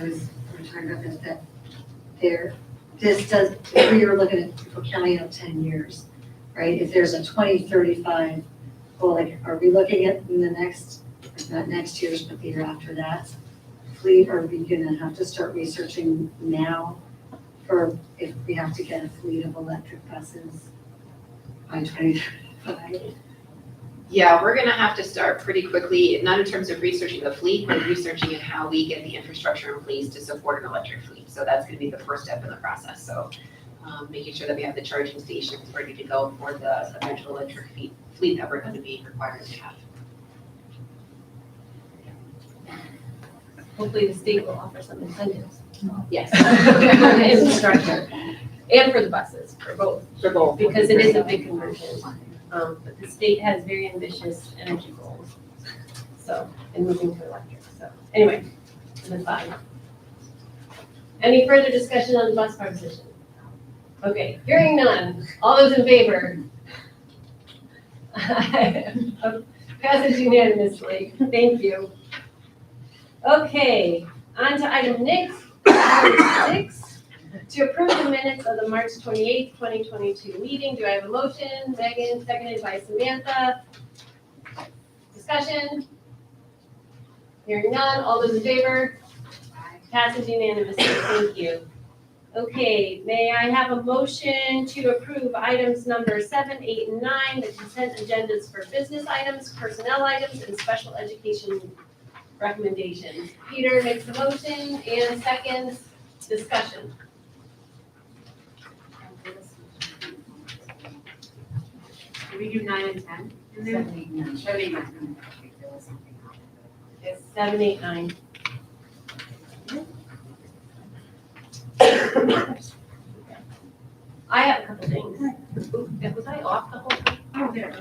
we were talking about this, that their this does, if we were looking at, if we're counting out 10 years, right? If there's a 2035, well, like, are we looking at in the next, not next year's, but the year after that? Fleet, are we gonna have to start researching now for if we have to get a fleet of electric buses by 2035? Yeah, we're gonna have to start pretty quickly, not in terms of researching the fleet, but researching in how we get the infrastructure in place to support an electric fleet. So that's gonna be the first step in the process. So making sure that we have the charging stations ready to go for the eventual electric fleet that we're gonna be required to have. Hopefully the state will offer some incentives. Yes. For the infrastructure and for the buses, for both. For both. Because it is a big conversion. But the state has very ambitious energy goals. So, and moving to electric, so, anyway, that's fine. Any further discussion on the bus position? Okay, hearing none, all those in favor? Passes unanimously, thank you. Okay, on to item next, 6, to approve the minutes of the March 28th, 2022 meeting. Do I have a motion? Megan, seconded by Samantha. Discussion? Hearing none, all those in favor? Passes unanimously, thank you. Okay, may I have a motion to approve items number 7, 8, and 9, the consent agendas for business items, personnel items, and special education recommendations? Peter makes the motion and seconds, discussion. Did we do 9 and 10 in there? 7, 8, 9. 7, 8, 9. It's 7, 8, 9. I have a couple things. Ooh, was I off the whole time? Oh, there.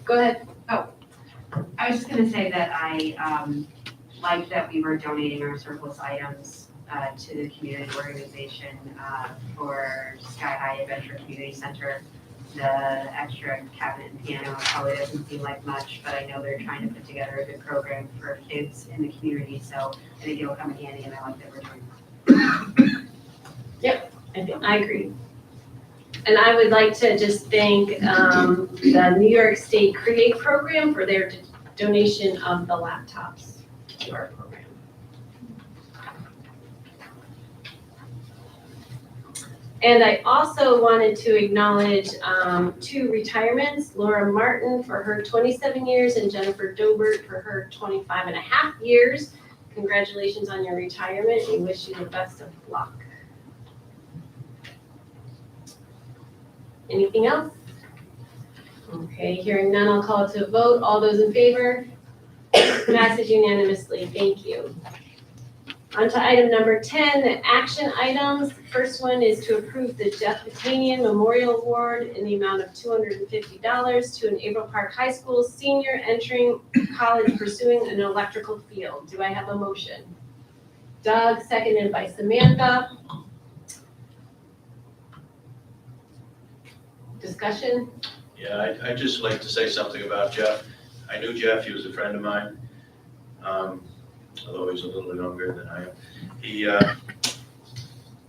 Go ahead. I was just gonna say that I like that we were donating our surplus items to the community organization for Sky High Adventure Community Center. The extra cabinet and piano probably doesn't seem like much, but I know they're trying to put together a good program for kids in the community, so I think it'll come in handy, and I like that we're doing I agree. And I would like to just thank the New York State Create program for their donation of the laptops to our program. And I also wanted to acknowledge 2 retirements, Laura Martin for her 27 years and Jennifer Dobert for her 25 and a half years. Congratulations on your retirement. We wish you the best of luck. Anything else? Okay, hearing none, I'll call it to a vote. All those in favor? Passes unanimously. Thank you. On to item number 10, the action items. First one is to approve the Jeff Batanian Memorial Award in the amount of $250 to an Averill Park High School senior entering college pursuing an electrical field. Do I have a motion? Doug, seconded by Samantha. Discussion? Yeah, I'd just like to say something about Jeff. I knew Jeff, he was a friend of mine, although he's a little younger than I am.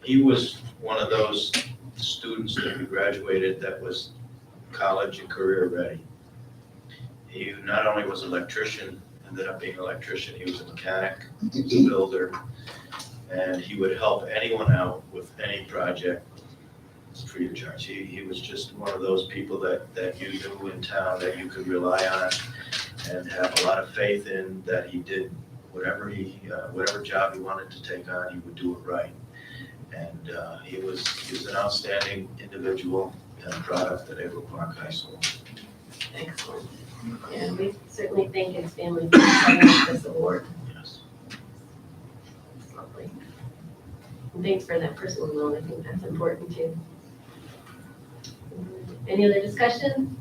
He was one of those students that we graduated that was college and career ready. He not only was an electrician, ended up being an electrician, he was a mechanic, he was a builder, and he would help anyone out with any project. It's free of charge. He was just one of those people that you knew in town that you could rely on and have a lot of faith in, that he did whatever job he wanted to take on, he would do it right. And he was an outstanding individual and product at Averill Park High School. Excellent. And we certainly thank his family for accepting this award. Yes. It's lovely. And thanks for that personal note. I think that's important too. Any other discussion?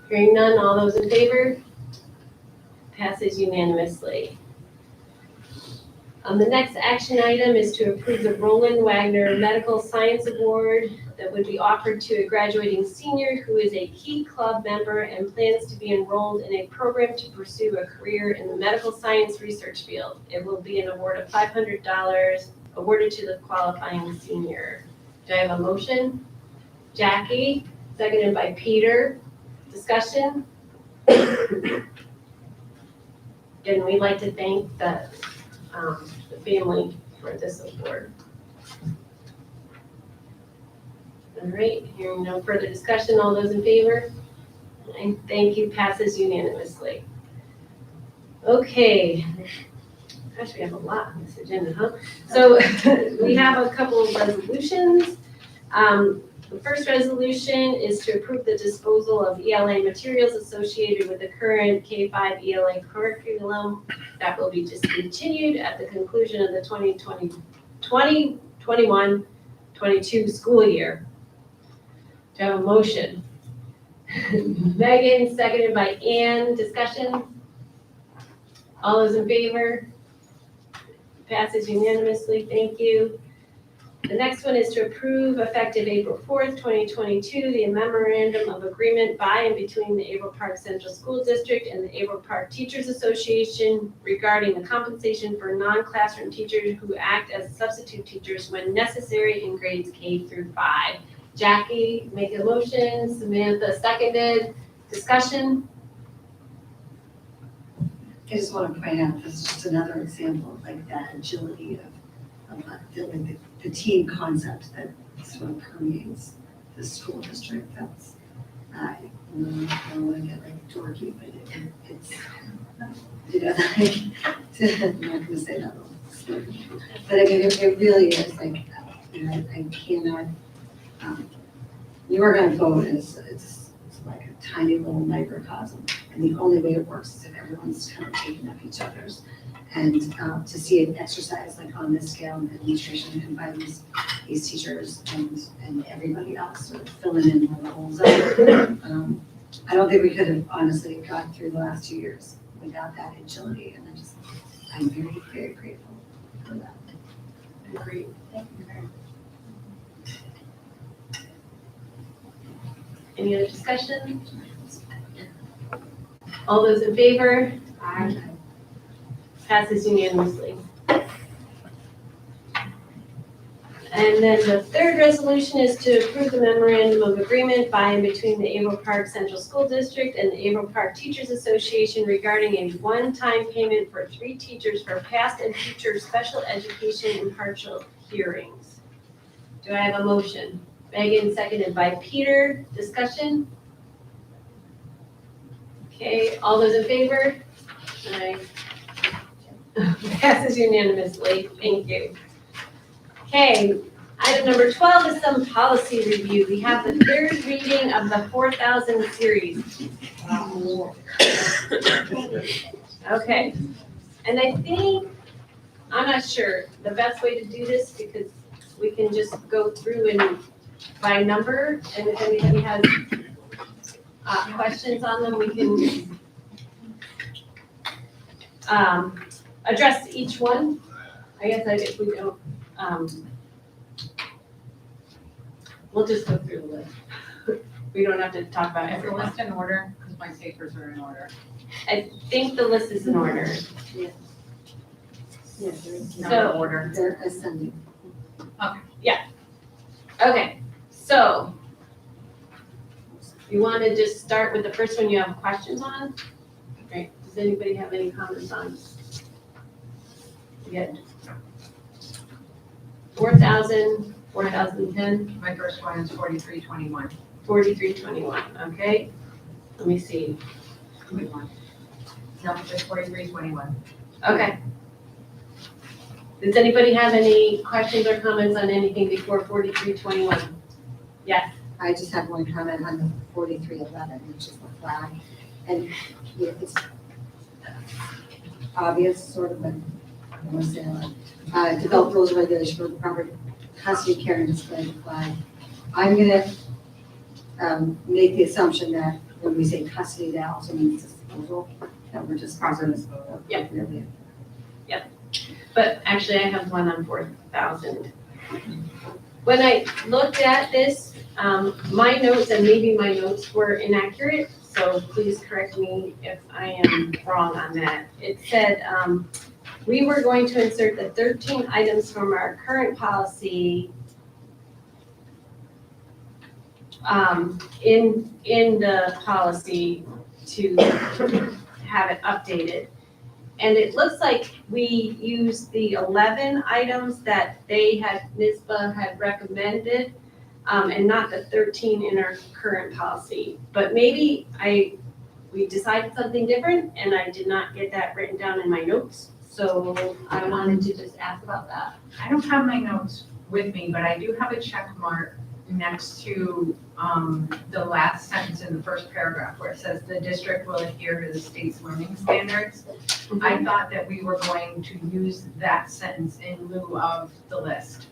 Hearing none, all those in favor? Passes unanimously. The next action item is to approve the Roland Wagner Medical Science Award that would be offered to a graduating senior who is a key club member and plans to be enrolled in a program to pursue a career in the medical science research field. It will be an award of $500 awarded to the qualifying senior. Do I have a motion? Jackie, seconded by Peter. Discussion? And we'd like to thank the family for this award. All right, hearing no further discussion, all those in favor? And thank you, passes unanimously. Okay. Gosh, we have a lot on this agenda, huh? So we have a couple of resolutions. The first resolution is to approve the disposal of ELA materials associated with the current K-5 ELA curriculum that will be discontinued at the conclusion of the 2021-22 school year. Do I have a motion? Megan, seconded by Ann. Discussion? All those in favor? Passes unanimously. Thank you. The next one is to approve effective April 4th, 2022, the memorandum of agreement by and between the Averill Park Central School District and the Averill Park Teachers Association regarding the compensation for non-classroom teachers who act as substitute teachers when necessary in grades K through 5. Jackie, make a motion. Samantha, seconded. Discussion? I just want to point out, this is just another example of like that agility of the team concept that sort of permeates the school district. That's, I don't want to get like dorky, but it's, you know, like, I'm not going to say that one. But I mean, it really is like, you know, I cannot, your organic vote is, it's like a tiny little microcosm. And the only way it works is if everyone's kind of taking up each other's. And to see it exercised like on this scale in administration and by these teachers and everybody else sort of filling in where the holes are. I don't think we could have honestly gotten through the last 2 years without that agility. And I'm very, very grateful for that. Agreed. Thank you very much. Any other discussion? All those in favor? Aye. Passes unanimously. And then the third resolution is to approve the memorandum of agreement by and between the Averill Park Central School District and the Averill Park Teachers Association regarding a one-time payment for 3 teachers for past and future special education and partial hearings. Do I have a motion? Megan, seconded by Peter. Discussion? Okay, all those in favor? Aye. Passes unanimously. Thank you. Okay, item number 12 is some policy review. We have the third reading of the 4,000 series. Okay, and I think, I'm not sure, the best way to do this, because we can just go through and by number, and if anybody has questions on them, we can address each one. I guess if we don't, we'll just go through the list. We don't have to talk about Is the everyone. list in order? Because my papers are in order. I think the list is in order. Yeah, Number order. they're ascending. Okay, so you want to just start with the first one you have questions on? Right, does anybody have any comments on? Good. 4,000, 4,010, My first one is 4321. 4321, okay? Let me see. No, just 4321. Okay. Does anybody have any questions or comments on anything before 4321? Yes. I just have one comment on the 4311, which is the flag. And yeah, it's obvious, sort of, but I don't want to say it. Develop rules and regulations for the proper custody, care, and display of the flag. I'm gonna make the assumption that when we say custody, that also means disposal, that we're just. Yep. Really. But actually, I have one on 4,000. when I looked at this, my notes, and maybe my notes were inaccurate, so please correct me if I am wrong on that. It said, we were going to insert the 13 items from our current policy in the policy to have it updated. And it looks like we used the 11 items that NISBA had recommended, and not the 13 in our current policy. But maybe we decided something different, and I did not get that written down in my notes. So I wanted to just ask about that. I don't have my notes with me, but I do have a check mark next to the last sentence in the first paragraph where it says the district will adhere to the state's learning standards. I thought that we were going to use that sentence in lieu of the list.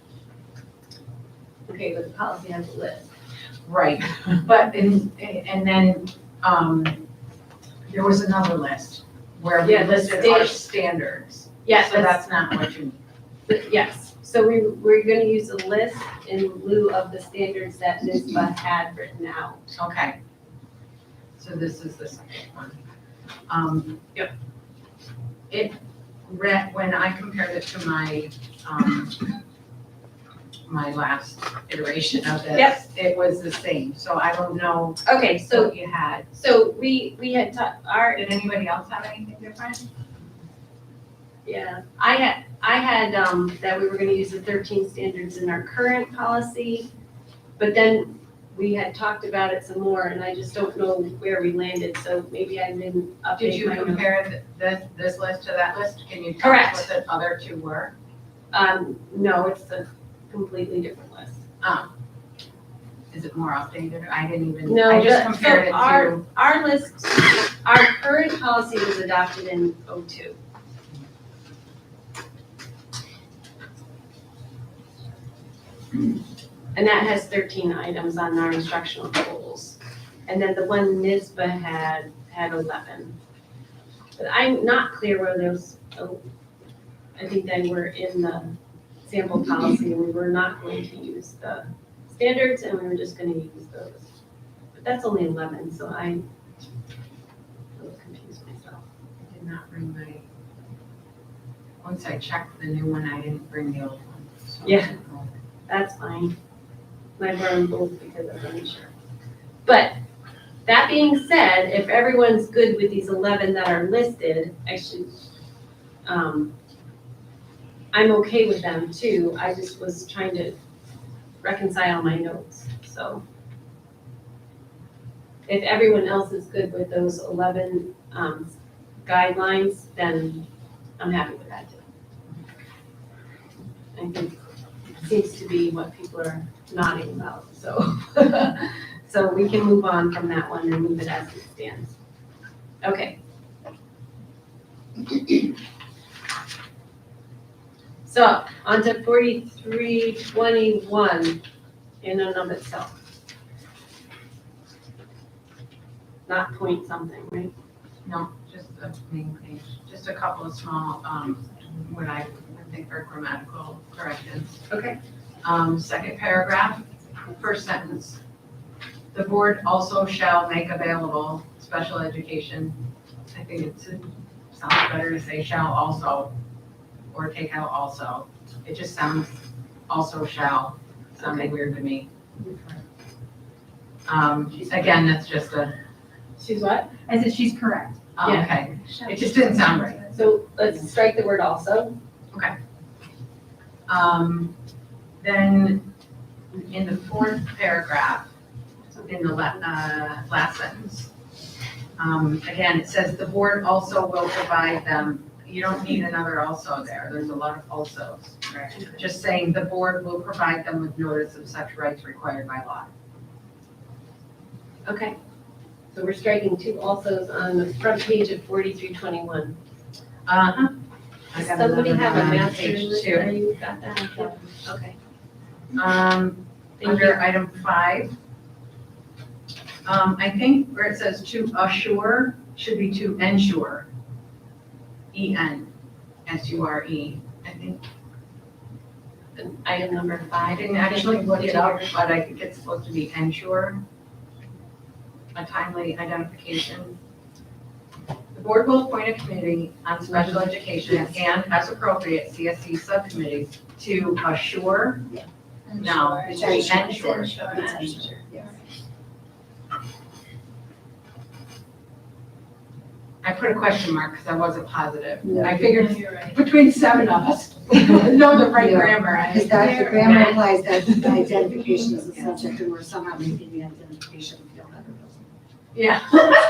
Okay, but the policy has a list. Right, but and then there was another list where we Yeah, the listed our state- standards. Yes, So that's not what you need. yes. So we're gonna use a list in lieu of the standards that NISBA had written out. Okay. So this is the second one. Yep. It read, when I compared it to my, my last iteration of this, Yep. it was the same. So I don't know Okay, so, what you had. so we had Did anybody else have anything different? yeah, I had, that we were gonna use the 13 standards in our current policy, but then we had talked about it some more, and I just don't know where we landed, so maybe I didn't Did update you my notes. compare this list to that list? Can you tell us Correct. what the other two were? No, it's a completely different list. Is it more updated? I didn't even, No, I just so compared it to. our list, our current policy was adopted in '02. And that has 13 items on our instructional goals. And then the one NISBA had 11. But I'm not clear where those, I think they were in the sample policy, and we were not going to use the standards, and we were just gonna use those. But that's only 11, so I'm a little confused myself. I did not bring my, once I checked the new one, I didn't bring the old one. So I Yeah. don't know. That's fine. I brought them both because I wasn't sure. But that being said, if everyone's good with these 11 that are listed, I'm okay with them too. I just was trying to reconcile my notes, so. If everyone else is good with those 11 guidelines, then I'm happy with that too. I think it seems to be what people are nodding about, so. So we can move on from that one and leave it as it stands. Okay. So, on to 4321 in and of itself. Not point something, right? No, just the main page, just a couple of small, what I think are grammatical corrections. Okay. Second paragraph, first sentence. The board also shall make available special education. I think it sounds better to say shall also, or take out also. It just sounds also shall, sounded weird to me. Again, that's just a, She's what? I said she's correct. oh, Yeah. okay, it just didn't sound right. So let's strike the word also. Then in the fourth paragraph, in the last sentence, again, it says the board also will provide them. You don't need another also there. There's a lot of alsos. Right. Just saying the board will provide them with notice of such rights required by law. Okay. So we're striking two alsos on the front page of 4321. Uh-huh. Does somebody have a master's? Page two. You got that? Okay. Thank Under you. item 5, I think where it says to assure should be to ensure. EN, SURE, I think. Item number I 5. didn't actually look it up, but I think it's supposed to be ensure a timely identification. The board will appoint a committee on special education and, as appropriate, CSD subcommittees to assure. No, it should be ensure. I put a question mark because I wasn't positive. I figured You're right. between 7 of us know the right Yeah. grammar. Because that, the grammar implies that the identification is the subject, and we're somehow making the identification feel better, doesn't it? Yeah,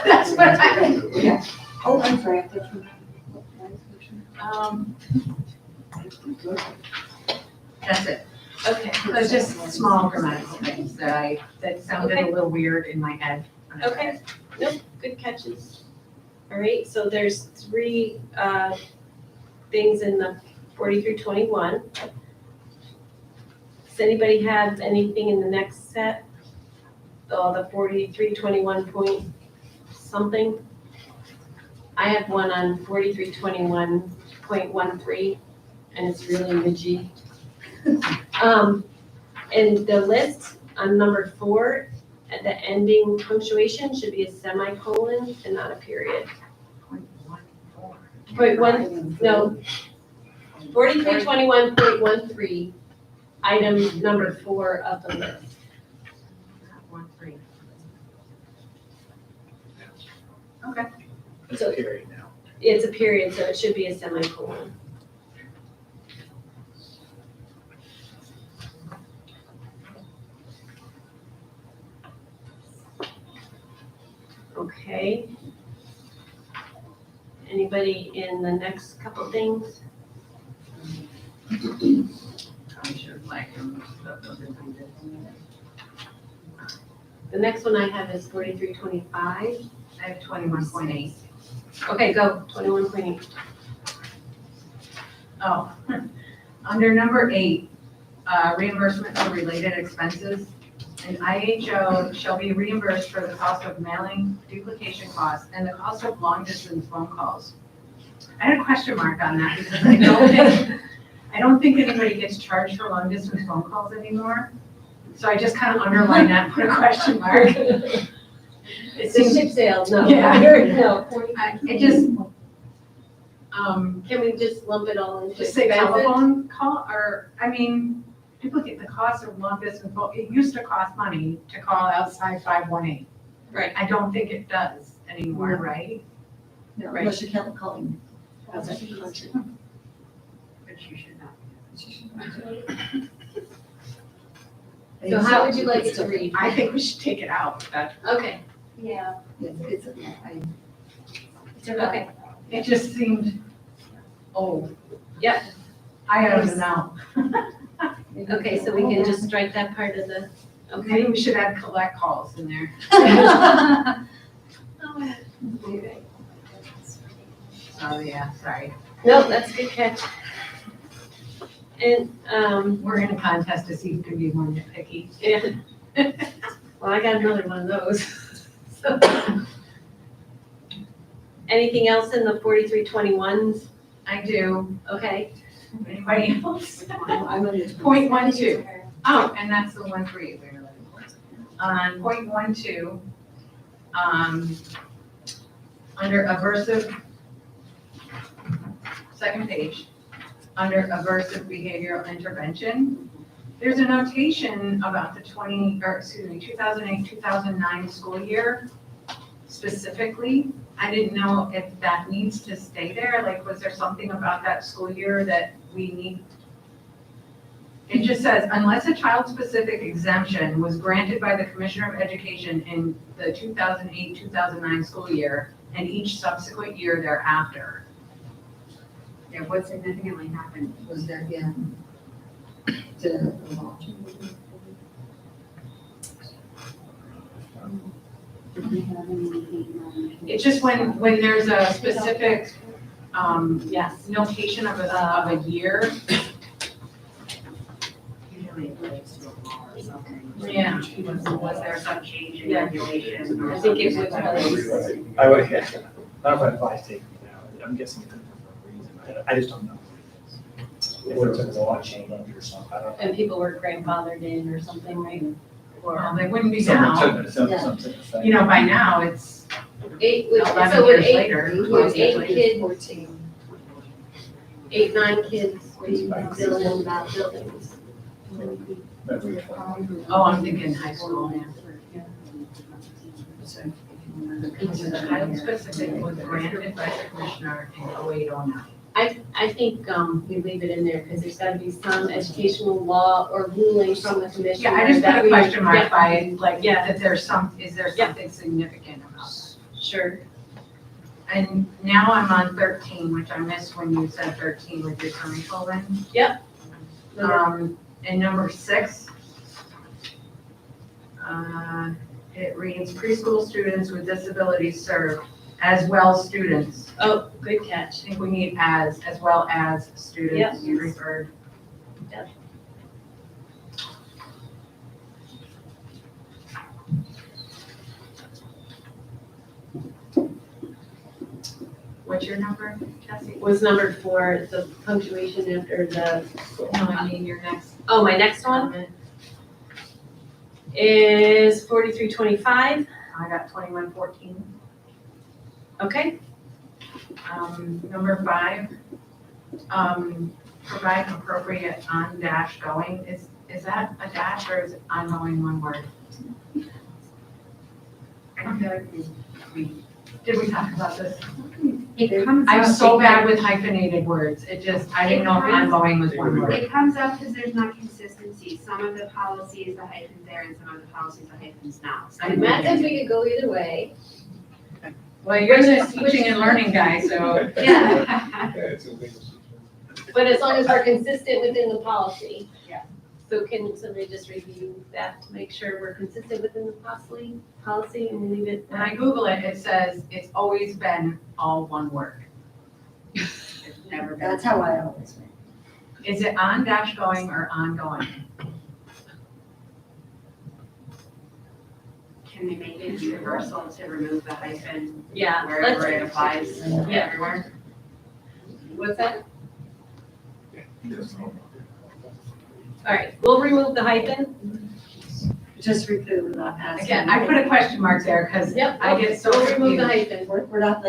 that's what I, Yeah. Oh, I'm sorry. I thought that's it. Okay. So it's just small grammatical things that sounded a little weird in my head. Okay. Nope, good catches. All right, so there's 3 things in the 4321. Does anybody have anything in the next set? The 4321 point something? I have one on 4321.13, and it's really midgy. And the list on number 4, at the ending punctuation should be a semicolon and not a period. 4321.13, item number 4 of the list. Okay. It's a period now. It's a period, so it should be a semicolon. Okay. Anybody in the next couple things? The next one I have is 4325. I have 21.8. Okay, go, 21.8. Oh, under number 8, reimbursement for related expenses. An IHO shall be reimbursed for the cost of mailing, duplication costs, and the cost of long-distance phone calls. I had a question mark on that because I don't think anybody gets charged for long-distance phone calls anymore. So I just kind of underlined that and put a question mark. It's a ship sale, no. Yeah. No. It just, Can we just lump it all into just say expenses? telephone call, or, I mean, duplicate the cost of long-distance phone. It used to cost money to call outside 518. Right. I don't think it does anymore, No. right? No, Right. unless you count calling outside the country. But you should not. So how would you like it to read? I think we should take it out. Okay, Yeah. It's, okay. It just seemed old. Yep. I don't know. Okay, so we can just strike that part of the, okay. Maybe we should add collect calls in there. Okay. Oh, yeah, sorry. No, that's a good catch. And, We're in a contest to see who can be more nitpicky. yeah. Well, I got another one of those. So, anything else in the 4321s? I do. Okay, Anybody else? I'm on the. Point 12. Oh, and that's the one for you. On point 12, under aversive, second page, under aversive behavioral intervention, there's a notation about the 2008, 2009 school year specifically. I didn't know if that needs to stay there, like, was there something about that school year that we need? It just says, unless a child-specific exemption was granted by the Commissioner of Education in the 2008, 2009 school year and each subsequent year thereafter. Yeah, what significantly happened? Was there, yeah. Did it evolve? It's just when there's a specific, yes. notation of a year. Usually it relates to a law or something. Yeah. Was there some change in Yeah. regulation? or I think it something? was. I would, yeah. I don't know if I'd advise taking it out. I'm guessing it's for a reason. I just don't know. if there was a law change or something, I don't know. And people were grandfathered in or something, right? Well, they wouldn't be Something now. to- something to say. You know, by now, it's 8, would, 11 so would years 8, later. would 12 years 8 later. kids, 14. 8, 9 kids be building buildings? Oh, I'm thinking high school, yeah. Child specific was granted by the commissioner in 0809. I think, we leave it in there because there's gotta be some educational law or ruling from the commissioner. Yeah, I just that put a we- question mark yeah, by, like, Yeah. that there's is there Yeah. something significant about that? Sure. And now I'm on 13, which I missed when you said 13 with your semicolon. And number 6, it reads preschool students with disabilities served as well students. Oh, good I catch. think we need as well as students referred. Yep. What's your number, Cassie? Was number 4, the punctuation after the, No, I mean your next oh, my next one comment. is 4325. I got 2114. Okay, Number 5, provide appropriate on dash going. Is that a dash or is it ongoing one word? I don't feel like did we talk about this? It comes I'm up so because- bad with hyphenated words. I didn't know if ongoing was one word. It comes up because there's not consistency. Some of the policies, the hyphens there, and some of the policies, the hyphens now. and Matt says we could go either way. Well, you're the teaching and learning guy, so. Yeah. But as long as we're consistent within the policy. Yeah. So can somebody just review that to make sure we're consistent within the policy and we leave it? When I Google it, it says it's always been all one word. It's never been. That's how I always make. Is it on dash going or ongoing? Can we make it universal to remove the hyphen Yeah. wherever it applies Yeah. everywhere? What's that? All right, we'll remove the hyphen. Just repeat without asking. Again, I put a question mark there because Yep. I get so We'll remove the confused. hyphen. We're not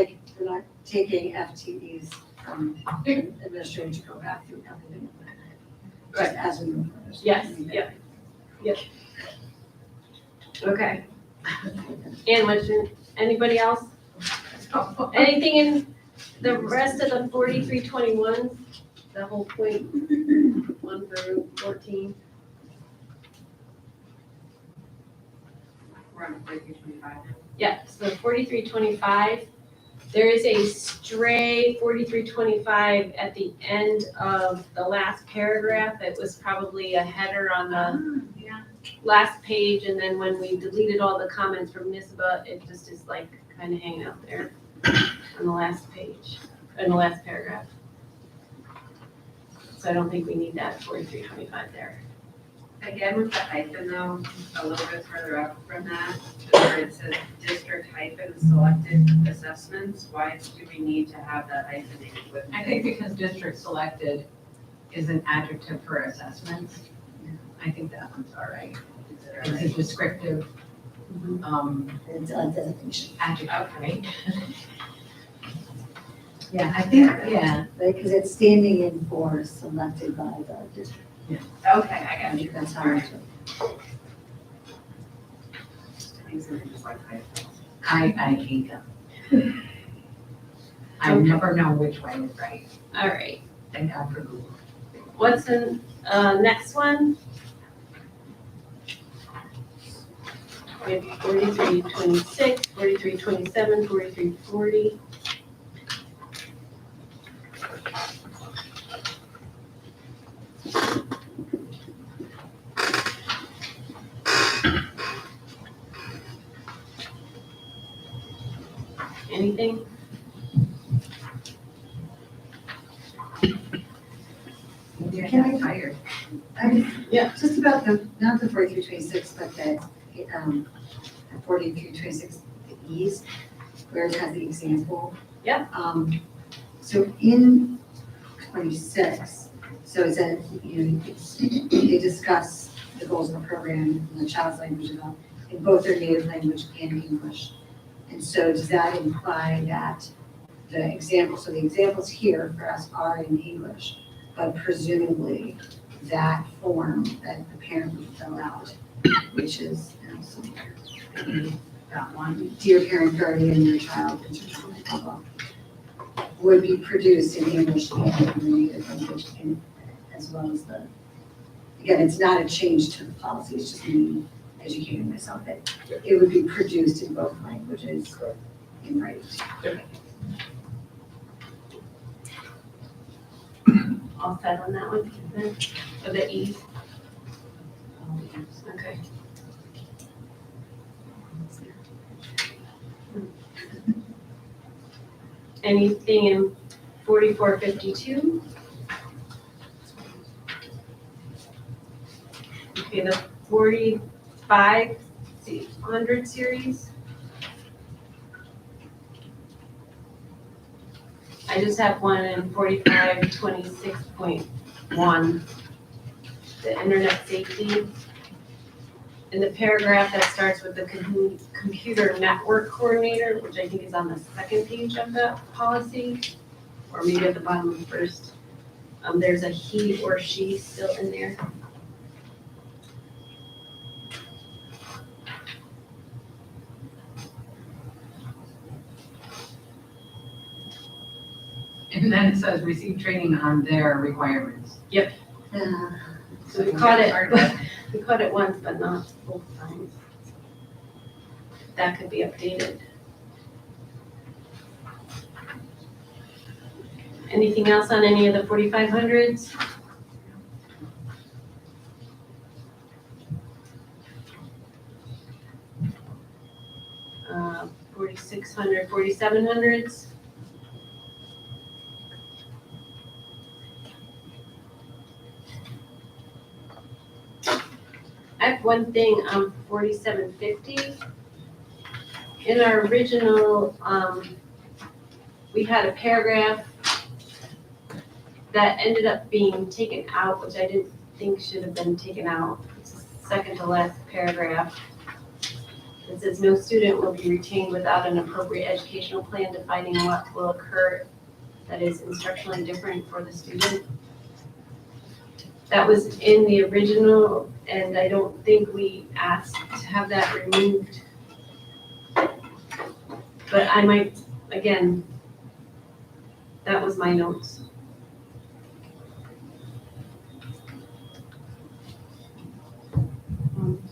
taking FTEs from administrator to go back through everything. Just as we move forward. Yes, yep. Okay. And what's your, anybody else? Anything in the rest of the 4321, the whole point, 1 through 14? We're on 4325 now. Yeah, so 4325, there is a stray 4325 at the end of the last paragraph. It was probably a header on the last page, and then when we deleted all the comments from NISBA, it just is like kind of hanging out there on the last page, in the last paragraph. So I don't think we need that 4325 there. Again, with the hyphen though, a little bit further up from that, where it says district hyphen selected assessments, why do we need to have that hyphenated with? I think because district selected is an adjective for assessments. I think that one's all right. It's a descriptive, It's a designation, adjective, right? Yeah, I think, yeah. right? Because it's standing in for selected by the district. Okay, I got you. That's how it's. I hate them. I never know which way is right. All right, Thank God for Google. what's in, next one? We have 4326, 4327, 4340. Anything? Maybe I Can I- got tired. Yeah. Just about not the 4326, but the 4326, the E's, where it has the example. Yeah. So in 26, So it's a, they discuss the goals of the program in the child's language in both their native language and English. And so does that imply that the examples here for us are in English, but presumably that form that the parent would fill out, which is, that one, dear parent, guardian, your child, blah, blah, would be produced in English and in the native language, and as well as the, again, it's not a change to the policy, it's just me educating myself that it would be produced in both languages in writing. All set on that one, then, for the E's? Okay. Anything in 4452? Okay, the 4500 series. I just have one in 4526.1, the internet safety. In the paragraph that starts with the computer network coordinator, which I think is on the second page of the policy, or maybe at the bottom of the first, there's a he or she still in there. And then it says receive training on their requirements. So we caught it once, but not both times. That could be updated. Anything else on any of the 4500s? Uh, 4600, 4700s? I have one thing on 4750. In our original, we had a paragraph that ended up being taken out, which I didn't think should have been taken out. It's the second to last paragraph. It says, no student will be retained without an appropriate educational plan defining what will occur that is instructionally different for the student. That was in the original, and I don't think we asked to have that removed. But I might, again, that was my notes.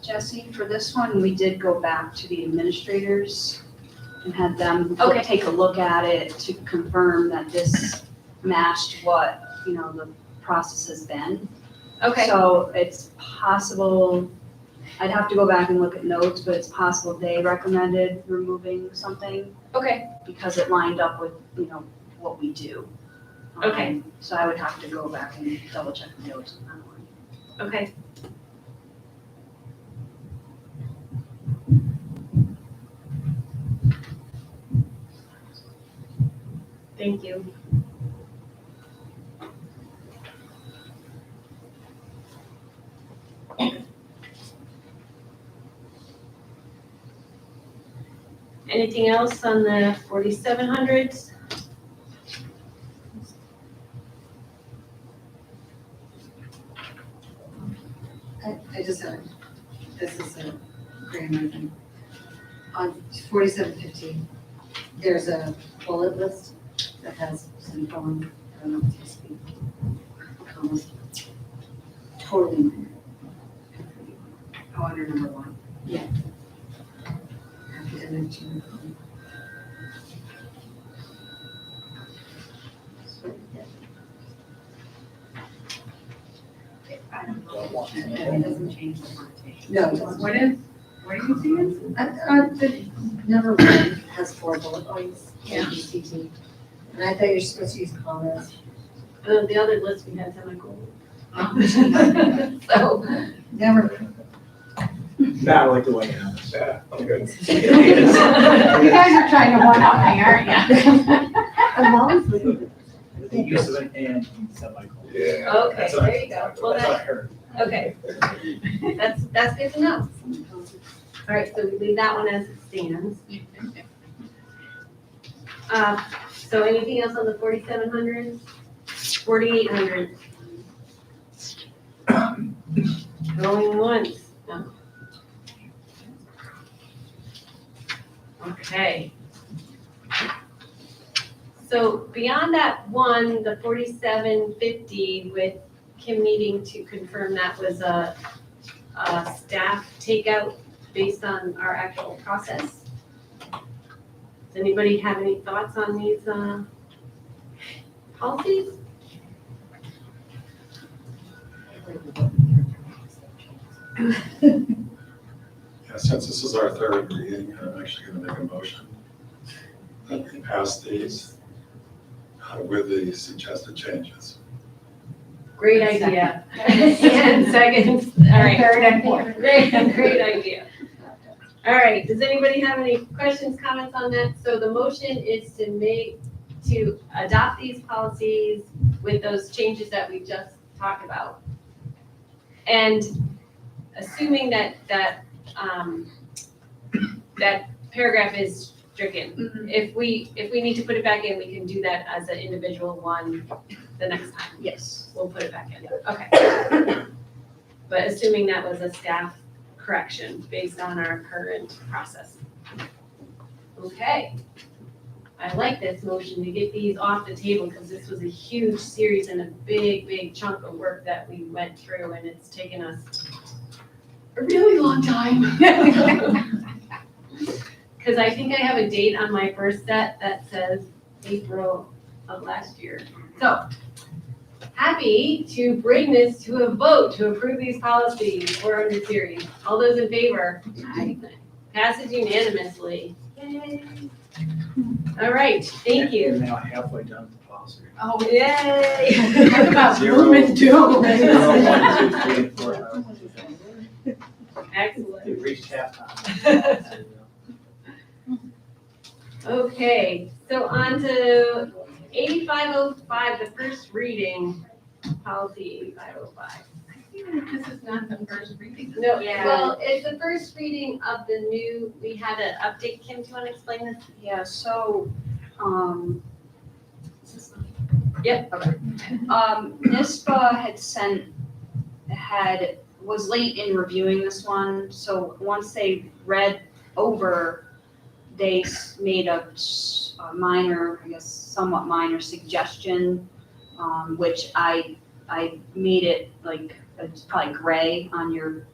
Jesse, for this one, we did go back to the administrators and had them Okay. take a look at it to confirm that this matched what, the process has been. Okay, So it's possible, I'd have to go back and look at notes, but it's possible they recommended removing something okay, because it lined up with, what we do. Okay. So I would have to go back and double check the notes on that one. Okay. Thank you. Anything else on the 4700s? I just have, this is a grammar thing. On 4750, there's a bullet list that has semicolon, I don't know if you speak, commas. Totally minor. Oh, under number 1. Academic to. I don't know. It doesn't change the connotation. No, it doesn't. What are you seeing? The number 1 has 4 bullet points, A, B, C, D. And I thought you're supposed to use commas. The other list we had semicolons. So, never. Not like the way you have it. Yeah, I'm good. You guys are trying to one-up me, aren't you? I'm always looking at The use of an and in semicolon. Yeah. Okay, That's what I- there you go. Well, That's what I heard. Okay. That's good to know. All right, so we leave that one as it stands. So anything else on the 4,700? 4,800? Going once? No. Okay. So beyond that one, the 4,750 with Kim needing to confirm that was a staff takeout based on our actual process. Does anybody have any thoughts on these policies? Yeah, since this is our third reading, I'm actually going to make a motion that we pass these with the suggested changes. Great idea. And second, all right. Third and fourth. Great idea. All right, does anybody have any questions, comments on that? So the motion is to adopt these policies with those changes that we just talked about. And assuming that paragraph is stricken, if we need to put it back in, we can do that as an individual one the next time. Yes. We'll put it back in. Okay. But assuming that was a staff correction based on our current process. Okay. I like this motion to get these off the table because this was a huge series and a big chunk of work that we went through, and it's taken us a really long time. Because I think I have a date on my first set that says April of last year. So, happy to bring this to a vote to approve these policies for under series. All those in favor? Aye. Passes unanimously. Yay. All right, thank We're you. now halfway done with the policy. Oh, yay. Talk about Zero. gloom and doom. 0, 1, 2, 3, 4. Excellent. We've reached halftime. Okay, so on to 8505, the first reading, policy 8505. This is not the first reading. No, Yeah. well, it's the first reading of the new, we had an update. Kim, do you want to explain this? Yeah, so, Yep. NISBA was late in reviewing this one, so once they read over, they made a minor, I guess somewhat minor suggestion, which I made it like, it's probably gray on your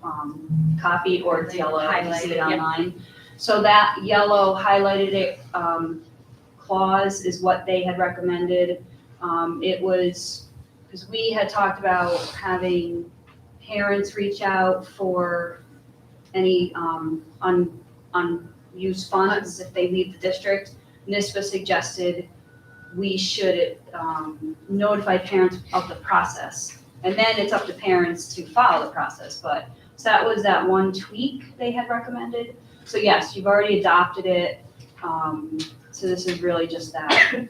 copy, or it's yellow, if you see it Highlighted, yep. online. So that yellow highlighted it clause is what they had recommended. It was, because we had talked about having parents reach out for any unused funds if they leave the district. NISBA suggested we should notify parents of the process. And then it's up to parents to follow the process, but, so that was that one tweak they had recommended. So yes, you've already adopted it, so this is really just that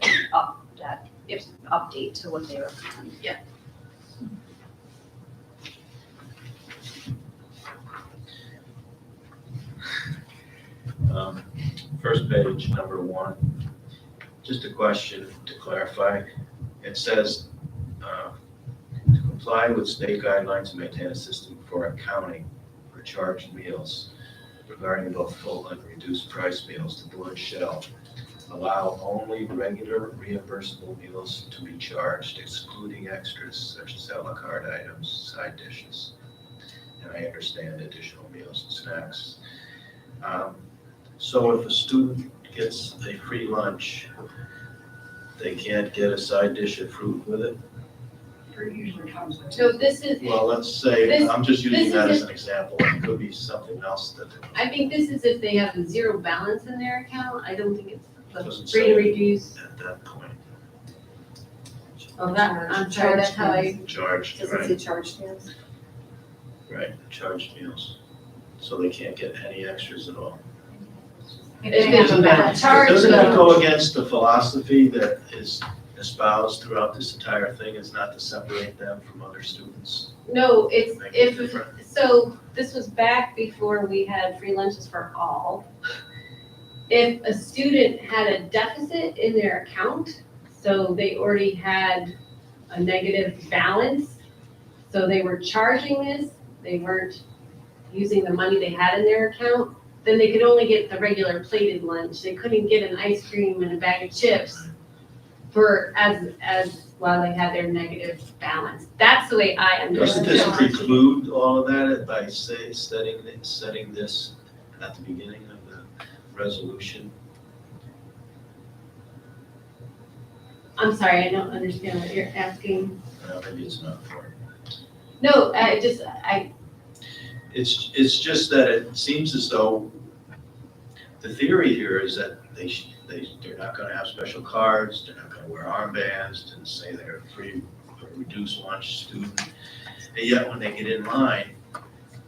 update to what they recommend. Yeah. First page, number 1, just a question to clarify. It says, to comply with state guidelines and maintain a system for accounting for charged meals regarding both full and reduced price meals, the board shall allow only regular reimbursable meals to be charged, excluding extras such as a la carte items, side dishes. And I understand additional meals and snacks. So if a student gets a free lunch, they can't get a side dish of fruit with it? Fruit usually comes with. So this is, Well, let's say, This- I'm just using this that is as an example, it could be something else that. I think this is if they have a zero balance in their account. I don't think it's Doesn't free to say reduce. at that point, Oh, that, I'm sorry, that's how I, charged, Does it right, say charge meals? right, charged meals. So they can't get any extras at all. If they have a balance. Charge Doesn't that meals. go against the philosophy that is espoused throughout this entire thing is not to separate them from other students? No, it's, Make it if, different. so this was back before we had free lunches for all. If a student had a deficit in their account, so they already had a negative balance, so they were charging this, they weren't using the money they had in their account, then they could only get the regular plated lunch. They couldn't get an ice cream and a bag of chips for, as while they had their negative balance. That's the way I Doesn't understand this it. preclude all of that by setting this at the beginning of the resolution? I'm sorry, I don't understand what you're asking. Maybe it's not important. No, It's just that it seems as though the theory here is that they're not gonna have special cards, they're not gonna wear armbands, didn't say they're a free or reduced lunch student. And yet when they get in line,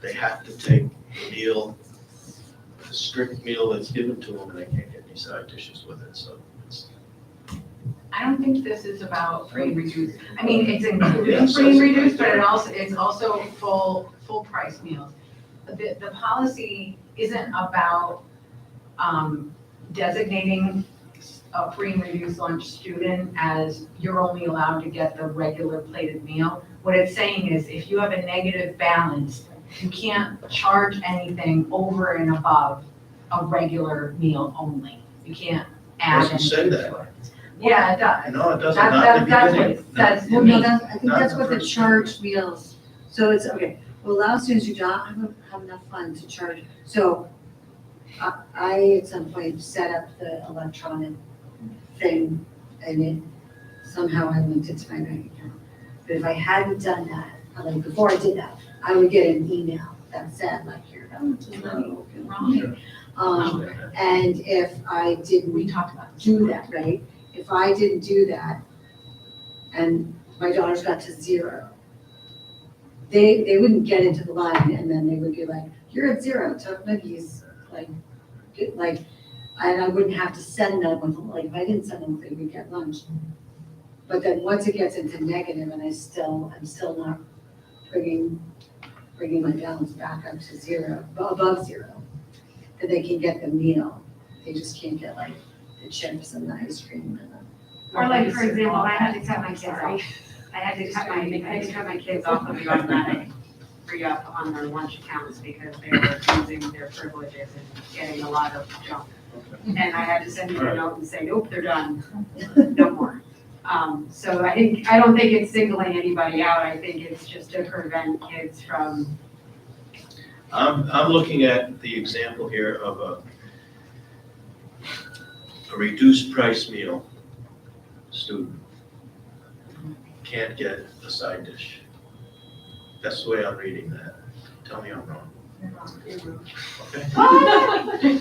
they have to take the meal, the strict meal that's given to them, and they can't get any side dishes with it, so it's. I don't think this is about free and reduced. I mean, it's including Yeah, free and so it's reduced, but right it's also full price meals. The policy isn't about, designating a free and reduced lunch student as you're only allowed to get the regular plated meal. What it's saying is if you have a negative balance, you can't charge anything over and above a regular meal only. You can't add Doesn't say anything that. to it. Yeah, it does. No, it doesn't, not in the That's what beginning. it says to Well, no, me. that's, I think Not that's in what the the first charged meals, so it's, okay, will allow students who don't have enough funds to charge. So I at some point set up the electronic thing and it, somehow I linked it to my bank account. But if I hadn't done that, like before I did that, I would get an email that said like, your balance is not wrong. And if I didn't We talked about this. do that, right? If I didn't do that and my daughters got to 0, they wouldn't get into the line and then they would be like, you're at 0, took Mickey's, and I wouldn't have to send them with, like, if I didn't send them, they would get lunch. But then once it gets into negative and I'm still not bringing my balance back up to 0, above 0, then they can get the meal. They just can't get like the chips and the ice cream and the. Or like, for example, I had to cut my kids off. I had to cut my kids off of the automatic re-up on their lunch accounts because they were using their privileges and getting a lot of junk. And I had to send you a note and say, nope, they're done, no more. So I don't think it's singling anybody out. I think it's just to prevent kids from. I'm looking at the example here of a reduced price meal student can't get a side dish. That's the way I'm reading that. Tell me I'm wrong. Okay?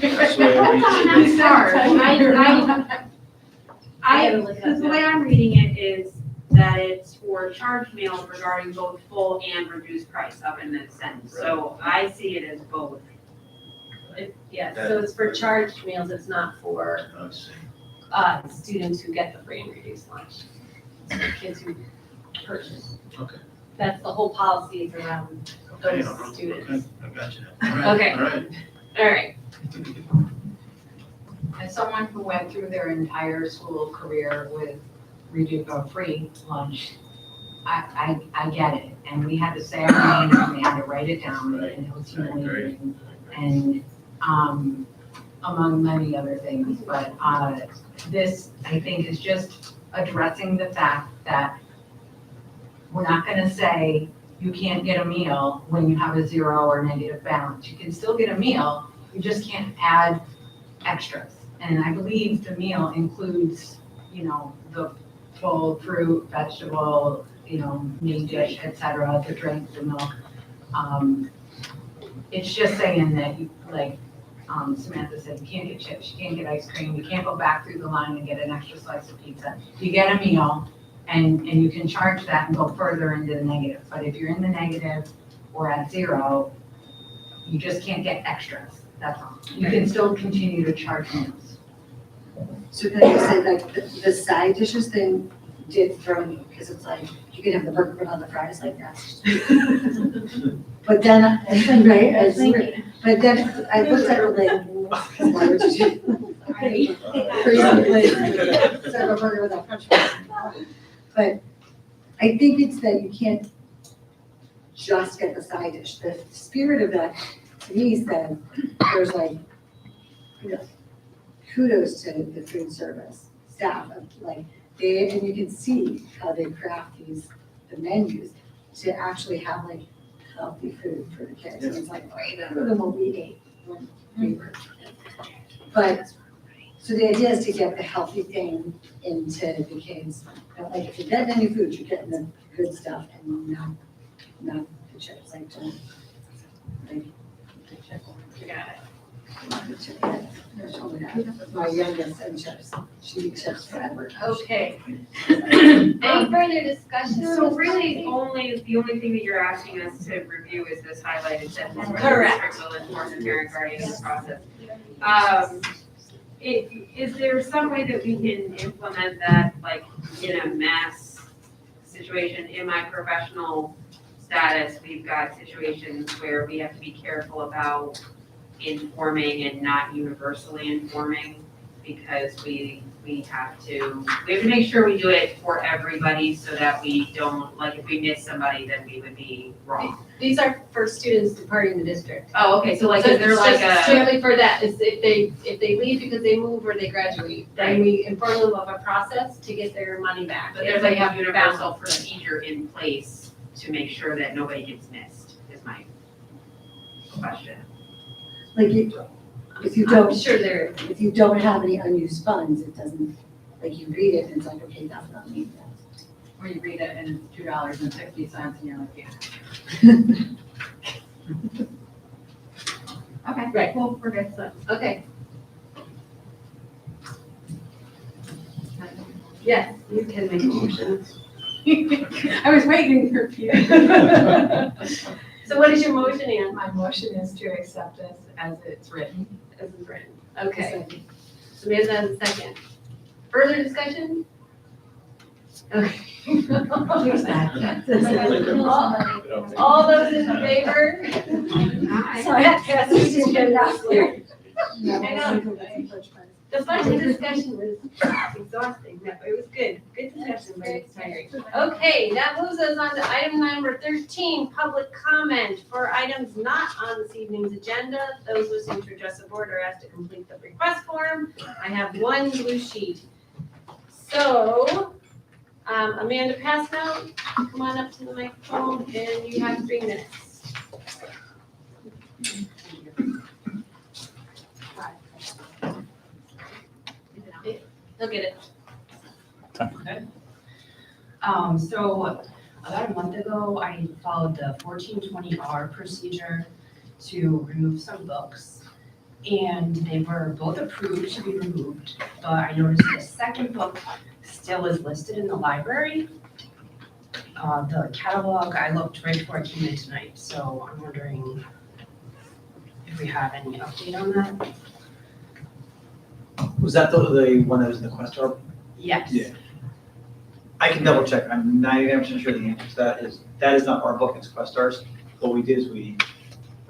That's the way I'm reading it. The way I'm reading it is that it's for charged meals regarding both full and reduced price up in that sentence. So I see it as both. Yeah, so it's for charged meals, it's not for I see. students who get the free and reduced lunch. It's for kids who purchase. Okay. That's the whole policy is around Okay, those students. okay, I got you. All right, Okay. all right. All right, As someone who went through their entire school career with free lunch, I get it. And we had to say our name and we had to write it down and it was humiliating. And, among many other things, but, this, I think, is just addressing the fact that we're not gonna say you can't get a meal when you have a 0 or negative balance. You can still get a meal, you just can't add extras. And I believe the meal includes, the full fruit, vegetable, main dish, et cetera, the drink, the milk. It's just saying that Samantha said, you can't get chips, you can't get ice cream, you can't go back through the line and get an extra slice of pizza. You get a meal and you can charge that and go further into the negative. But if you're in the negative or at 0, you just can't get extras, that's all. You can still continue to charge meals. So can I say like the side dishes thing, did throw me, because it's like, you can have the burger without the fries, like that's. But then, right, I was weird. But then I looked at her like, why would you do? Crazy, like, serve a burger without french fries. But I think it's that you can't just get the side dish. The spirit of that, to me, said, there's like, you know, kudos to the food service staff of like, and you can see how they craft the menus to actually have like healthy food for the kids. And it's like way better than what we ate when we were kids. But, so the idea is to get the healthy thing into the kids. But like, if you're getting any food, you're getting the good stuff and not the chips, like, don't, like, the chips. You got it. My youngest and chips, she eats chips forever. Okay. Any further discussion? on So this really, topic? the only thing that you're asking us to review is this highlighted sentence. where the Correct. district will inform the parent guardian of the process. Is there some way that we can implement that, like, in a mass situation? In my professional status, we've got situations where we have to be careful about informing and not universally informing, because we have to make sure we do it for everybody so that we don't, like, if we miss somebody, then we would be wrong. These are for students departing the district. Oh, okay, so like, So is there it's like just a, strictly for that, is if they leave because they move or they graduate, then we inform them of a process to get their money back. but there's like a universal procedure in place to make sure that nobody gets missed, is my question. Like, if you I'm don't, sure they're, if you don't have any unused funds, it doesn't, like, you read it and it's like, okay, that's not me. Or you read it and it's $2.60 and you're like, yeah. Okay, Right. cool, we're good, so. okay. Yes, you can make a motion. I was waiting for you. So what is your motion, Ann? My motion is to accept this as it's written. As is written. Okay. Samantha has a second. Further discussion? Okay. All those in favor? Hi. Sorry, that's just getting out there. The budget discussion was exhausting. No, it was good. Good discussion, but it's tiring. Okay, that moves us on to item number 13, public comment for items not on this evening's agenda. Those wishing to address the board are asked to complete the request form. I have one blue sheet. So, Amanda Passnow, come on up to the microphone and you have 3 minutes. He'll get it. So about a month ago, I followed the 1420R procedure to remove some books. And they were both approved to be removed, but I noticed the second book still is listed in the library. The catalog, I looked right before I came in tonight, so I'm wondering if we have any update on that. Was that the one that was in the Westar? Yes. Yeah. I can double check. I'm 99% sure the answer to that is not our book, it's Westar's. What we did is we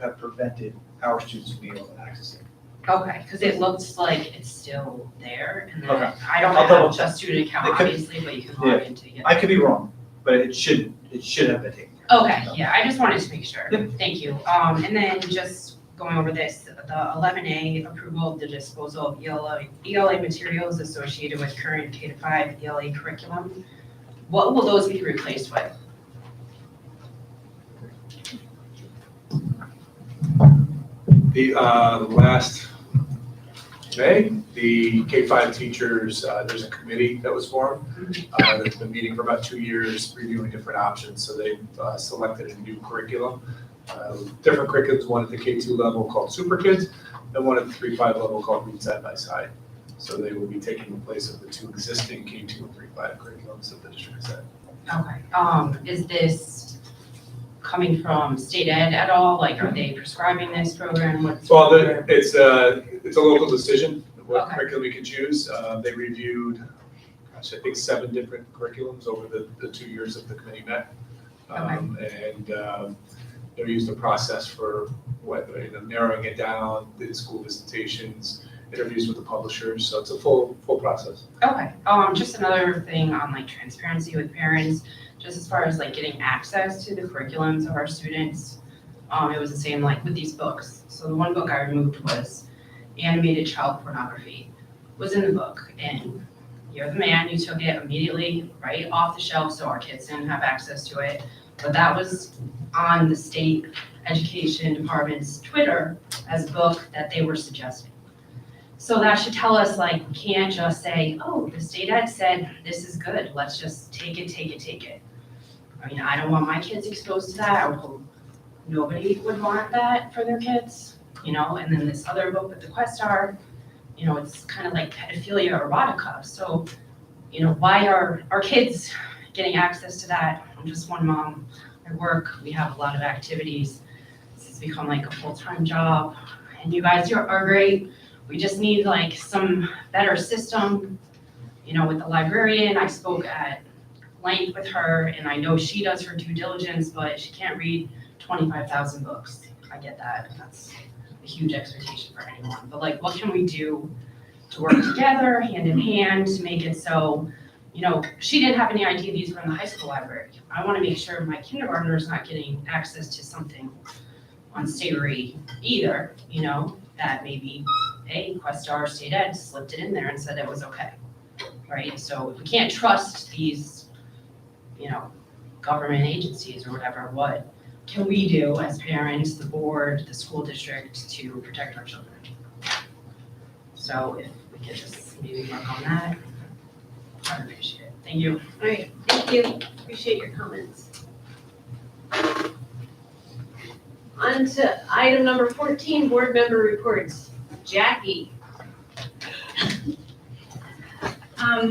have prevented our students from being able to access it. Okay, because it looks like it's still there, and then Okay. I don't I'll double have check. a student account, It could- obviously, but you can log into it. I could be wrong, but it should have been taken care of. Okay, yeah, I just wanted to make sure. Yep. Thank you. And then just going over this, the 11A approval of the disposal of ELA materials associated with current K-5 ELA curriculum. What will those be replaced with? The last May, the K-5 teachers, there's a committee that was formed. That's been meeting for about 2 years, reviewing different options. So they've selected a new curriculum. Different curriculums, one at the K2 level called Super Kids, and one at the 3-5 level called Read Side by Side. So they will be taking the place of the 2 existing K2 and 3-5 curriculums that the district has had. Okay, is this coming from state ed at all? Like, are they prescribing this program? What's Well, it's a local decision, what Okay. curriculum we can choose. They reviewed, I think 7 different curriculums over the 2 years that the committee met. They used a process for narrowing it down, the school visitations, interviews with the publishers, so it's a full process. Okay, just another thing on like transparency with parents, just as far as like getting access to the curriculums of our students. It was the same like with these books. So the one book I removed was animated child pornography, was in the book, and you're the man, you took it immediately right off the shelf so our kids didn't have access to it. But that was on the state education department's Twitter as a book that they were suggesting. So that should tell us, like, we can't just say, oh, the state ed said this is good, let's just take it. I mean, I don't want my kids exposed to that. I would hope nobody would want that for their kids, you know? And then this other book with the Westar, you know, it's kind of like pedophilia erotica. So, you know, why are our kids getting access to that? I'm just one mom. I work, we have a lot of activities. This has become like a full-time job. And you guys are great. We just need like some better system, you know, with the librarian. I spoke at length with her, and I know she does her due diligence, but she can't read 25,000 books. I get that. That's a huge expectation for anyone. But like, what can we do to work together, hand in hand, to make it so, you know, she didn't have any idea these were in the high school library. I want to make sure my kindergartner is not getting access to something unsavory either, you know, that maybe Westar State Ed slipped it in there and said it was okay, right? So if we can't trust these, you know, government agencies or whatever, what can we do as parents, the board, the school district to protect our children? So if we could just maybe work on that, I would appreciate it. Thank you. All right, thank you. Appreciate your comments. On to item number 14, board member reports. Jackie.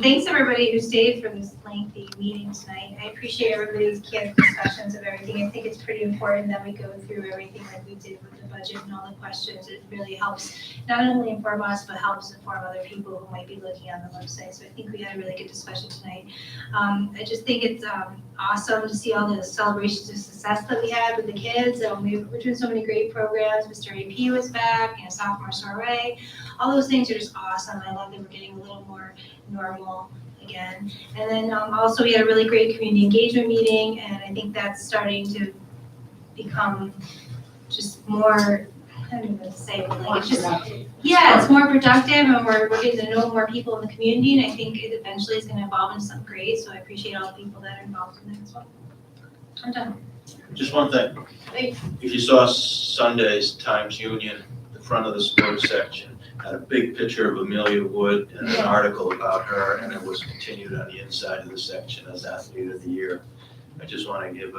Thanks everybody who stayed for this lengthy meeting tonight. I appreciate everybody's candid discussions of everything. I think it's pretty important that we go through everything like we did with the budget and all the questions. It really helps not only inform us, but helps inform other people who might be looking on the website. So I think we had a really good discussion tonight. I just think it's awesome to see all the celebrations of success that we had with the kids. We're doing so many great programs. Mr. AP was back, and sophomore soiree. All those things are just awesome. I love that we're getting a little more normal again. And then also we had a really great community engagement meeting, and I think that's starting to become just more, I don't even know what to say, but like it's just, yeah, it's more productive, and we're getting to know more people in the community, and I think it eventually is gonna evolve into something great, so I appreciate all the people that are involved in that as well. I'm done. Just one thing. Thanks. If you saw Sunday's Times Union, the front of the sports section had a big picture of Amelia Wood and an article about her, and it was continued on the inside of the section as Athlete of the Year. I just want to give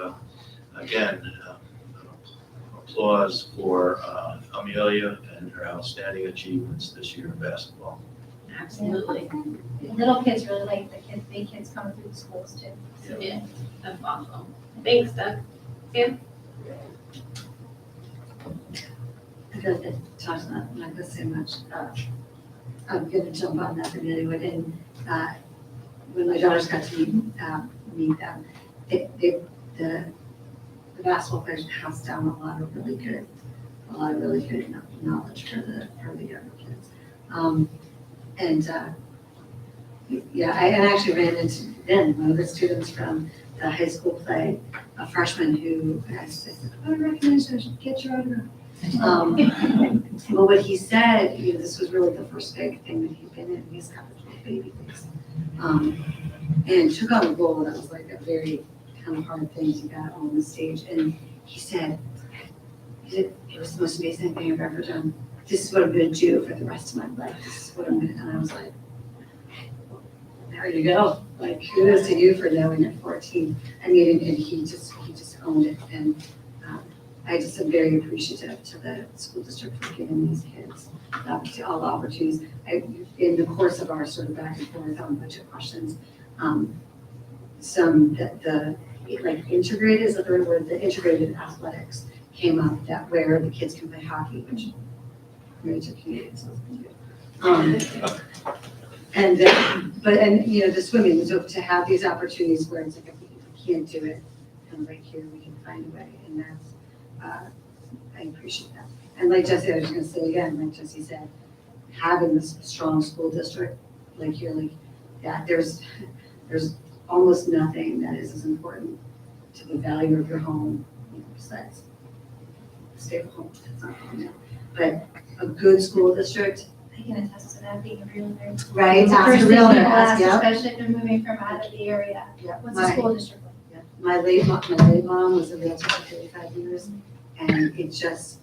applause for Amelia and her outstanding achievements this year in basketball. Absolutely. Little kids really like the big kids coming through the schools too. Yeah, that's awesome. Thanks, Doug. Sam? I feel like I talked about not gonna say much. I'm gonna jump on that really would. And when my daughters got to meet them, the basketball players passed down a lot of really good knowledge for the younger kids. I actually ran into one of the students from the high school play, a freshman who I said, I recognize you, I should get your autograph. Well, what he said, this was really the first big thing that he'd been in. He's got this little baby face, and took on a role that was like a very kind of hard thing to get on the stage. And he said, it was the most amazing thing I've ever done. This is what I'm going to do for the rest of my life. This is what I'm going to. And I was like, there you go. Like, kudos to you for knowing at 14. I mean, and he just owned it. And I just am very appreciative to the school district for giving these kids all the opportunities. In the course of our sort of back and forth on budget questions, integrated is the third word, the integrated athletics came up that where the kids can play hockey, which really took me, so it's been good. And, the swimming, so to have these opportunities where it's like, if we can't do it, and right here, we can find a way, and that's, I appreciate that. And like Jesse, I was gonna say again, like Jesse said, having this strong school district, like here, like, yeah, there's almost nothing that is as important to the value of your home, besides stable home, it's not home now, but a good school district. I can attest to that being a realtor. Right, It's the ask first a thing realtor, people ask, yeah. especially if they're moving from out of the area. Yeah. What's the school district like? Yeah. My late mom was a realtor for 35 years, and it's just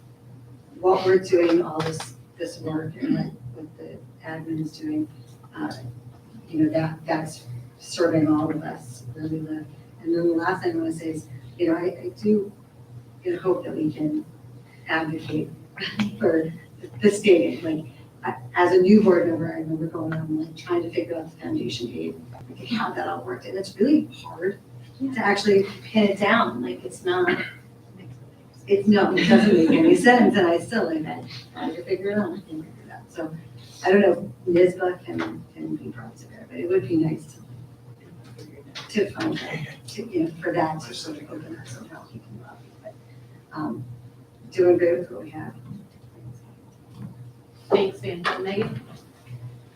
what we're doing, all this work, and what the admin is doing, that's serving all of us where we live. And then the last thing I want to say is, I do hope that we can advocate for the state. Like, as a new board member, I remember going on and like trying to figure out the foundation aid, like how that all worked, and it's really hard to actually pin it down. Like, it doesn't make any sense, and I still like that. Trying to figure it out, I can't figure it out. So I don't know if NISBA can be brought to bear, but it would be nice to find that, for that to sort of open up somehow. But doing good with what we have. Thanks, Van. Megan?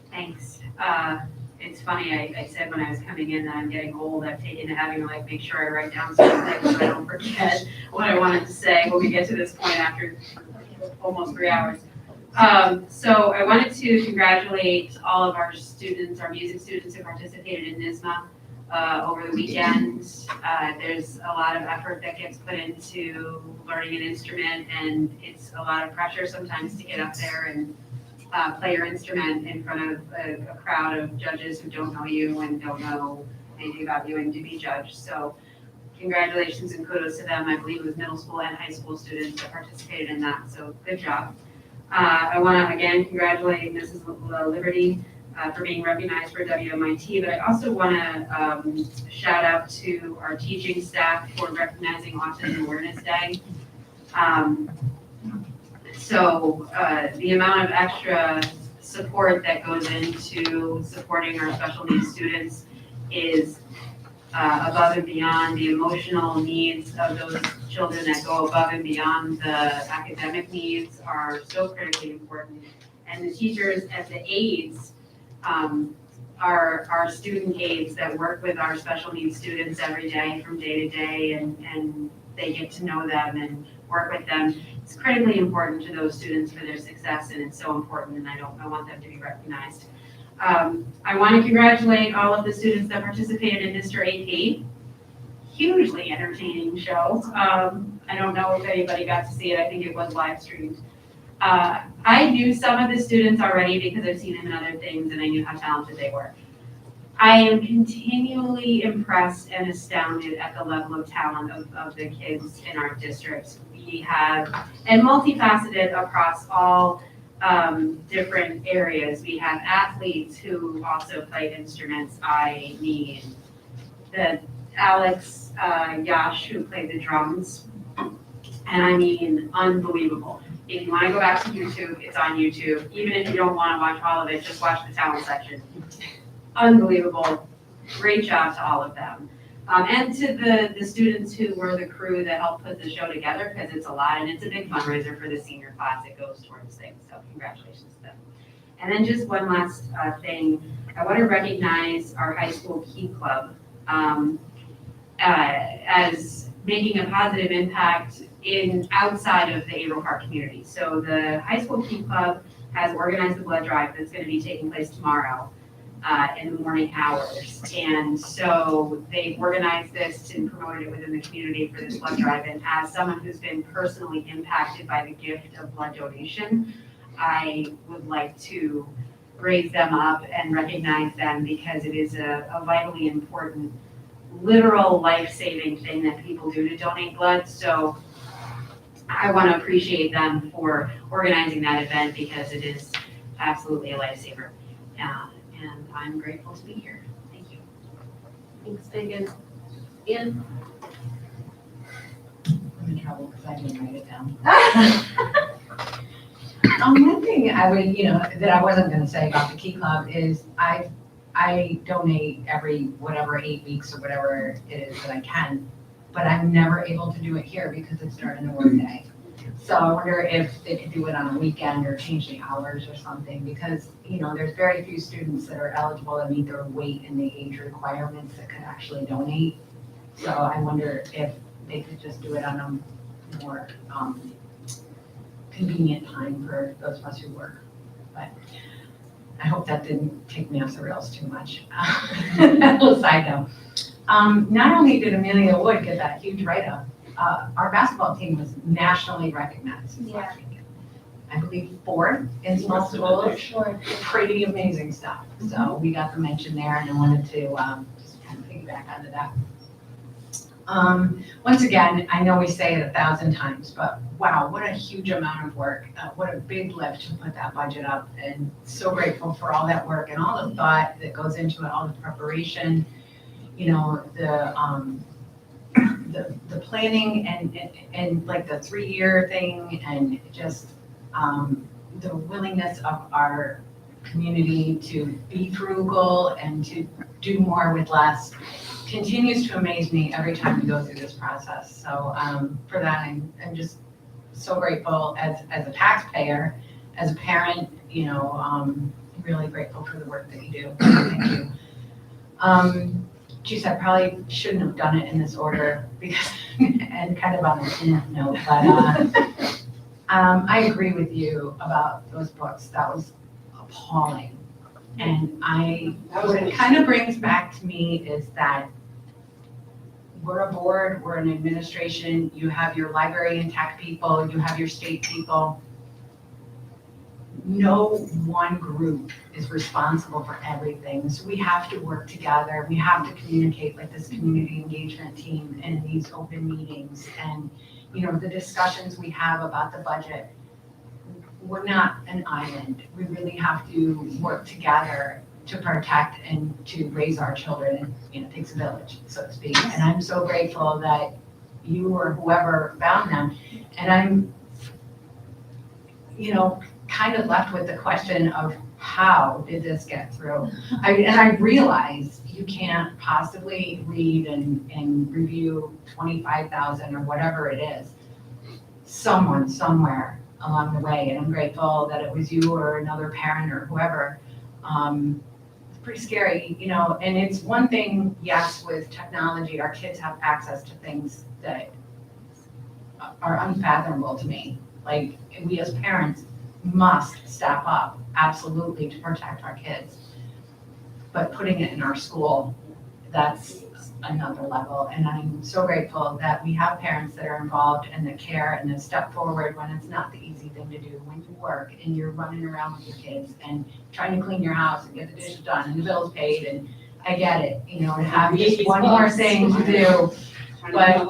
Thanks. It's funny, I said when I was coming in that I'm getting old. I've taken to having to like make sure I write down certain things so I don't forget what I wanted to say when we get to this point after almost 3 hours. So I wanted to congratulate all of our students, our music students who participated in NISMA over the weekend. There's a lot of effort that gets put into learning an instrument, and it's a lot of pressure sometimes to get up there and play your instrument in front of a crowd of judges who don't know you and don't know anything about you and to be judged. So congratulations and kudos to them. I believe it was middle school and high school students that participated in that, so good job. I want to again congratulate Mrs. Liberty for being recognized for WMIT, but I also want to shout out to our teaching staff for recognizing Autism Awareness Day. So the amount of extra support that goes into supporting our special needs students is above and beyond the emotional needs of those children that go above and beyond the academic needs are so critically important. And the teachers and the aides, our student aides that work with our special needs students every day from day to day, and they get to know them and work with them. It's critically important to those students for their success, and it's so important, and I want them to be recognized. I want to congratulate all of the students that participated in Mr. AP. Hugely entertaining show. I don't know if anybody got to see it. I think it was live streamed. I knew some of the students already because I've seen them in other things, and I knew how talented they were. I am continually impressed and astounded at the level of talent of the kids in our district. We have, and multifaceted across all different areas. We have athletes who also play instruments. I mean, the Alex Yash who played the drums, and I mean, unbelievable. If you want to go back to YouTube, it's on YouTube. Even if you don't want to watch all of it, just watch the talent section. Unbelievable. Great job to all of them. And to the students who were the crew that helped put the show together, because it's a lot and it's a big fundraiser for the senior class. It goes towards things, so congratulations to them. And then just one last thing. I want to recognize our high school Key Club as making a positive impact outside of the Averill Park community. So the high school Key Club has organized the blood drive that's going to be taking place tomorrow in the morning hours. And so they organized this and promoted it within the community for this blood drive. And as someone who's been personally impacted by the gift of blood donation, I would like to raise them up and recognize them because it is a vitally important, literal life-saving thing that people do to donate blood. So I want to appreciate them for organizing that event because it is absolutely a lifesaver. And I'm grateful to be here. Thank you. Thanks, Megan. Ian? I'm in trouble because I didn't write it down. One thing I would, that I wasn't gonna say about the Key Club is I donate every whatever 8 weeks or whatever it is that I can, but I'm never able to do it here because it's during the workday. So I wonder if they could do it on a weekend or change the hours or something, because, there's very few students that are eligible to meet their weight and the age requirements that could actually donate. So I wonder if they could just do it on a more convenient time for those of us who work. But I hope that didn't take me off the rails too much. That little side note. Not only did Amelia Wood get that huge write-up, our basketball team was nationally recognized last week. I believe 4th in small schools. Pretty amazing stuff. So we got the mention there, and I wanted to just kind of piggyback onto that. Once again, I know we say it 1,000 times, but wow, what a huge amount of work. What a big lift to put that budget up, and so grateful for all that work and all the thought that goes into it, all the preparation, the planning and like the 3-year thing, and just the willingness of our community to be frugal and to do more with less continues to amaze me every time we go through this process. So for that, I'm just so grateful as a taxpayer, as a parent, really grateful for the work that you do. Thank you. Geez, I probably shouldn't have done it in this order because, and kind of on a note, but I agree with you about those books. That was appalling. And what it kind of brings back to me is that we're a board, we're an administration, you have your library and tech people, you have your state people. No one group is responsible for everything. So we have to work together. We have to communicate like this community engagement team in these open meetings. And, the discussions we have about the budget, we're not an island. We really have to work together to protect and to raise our children. It takes a village, so to speak. And I'm so grateful that you or whoever found them. And I'm, kind of left with the question of how did this get through? I realize you can't possibly read and review 25,000 or whatever it is, someone somewhere along the way. And I'm grateful that it was you or another parent or whoever. It's pretty scary, and it's one thing, yes, with technology, our kids have access to things that are unfathomable to me. Like, we as parents must step up absolutely to protect our kids. But putting it in our school, that's another level. And I'm so grateful that we have parents that are involved and that care and that step forward when it's not the easy thing to do. When you work and you're running around with your kids and trying to clean your house and get the dishes done and the bills paid, and I get it, and have just one more thing to do. But,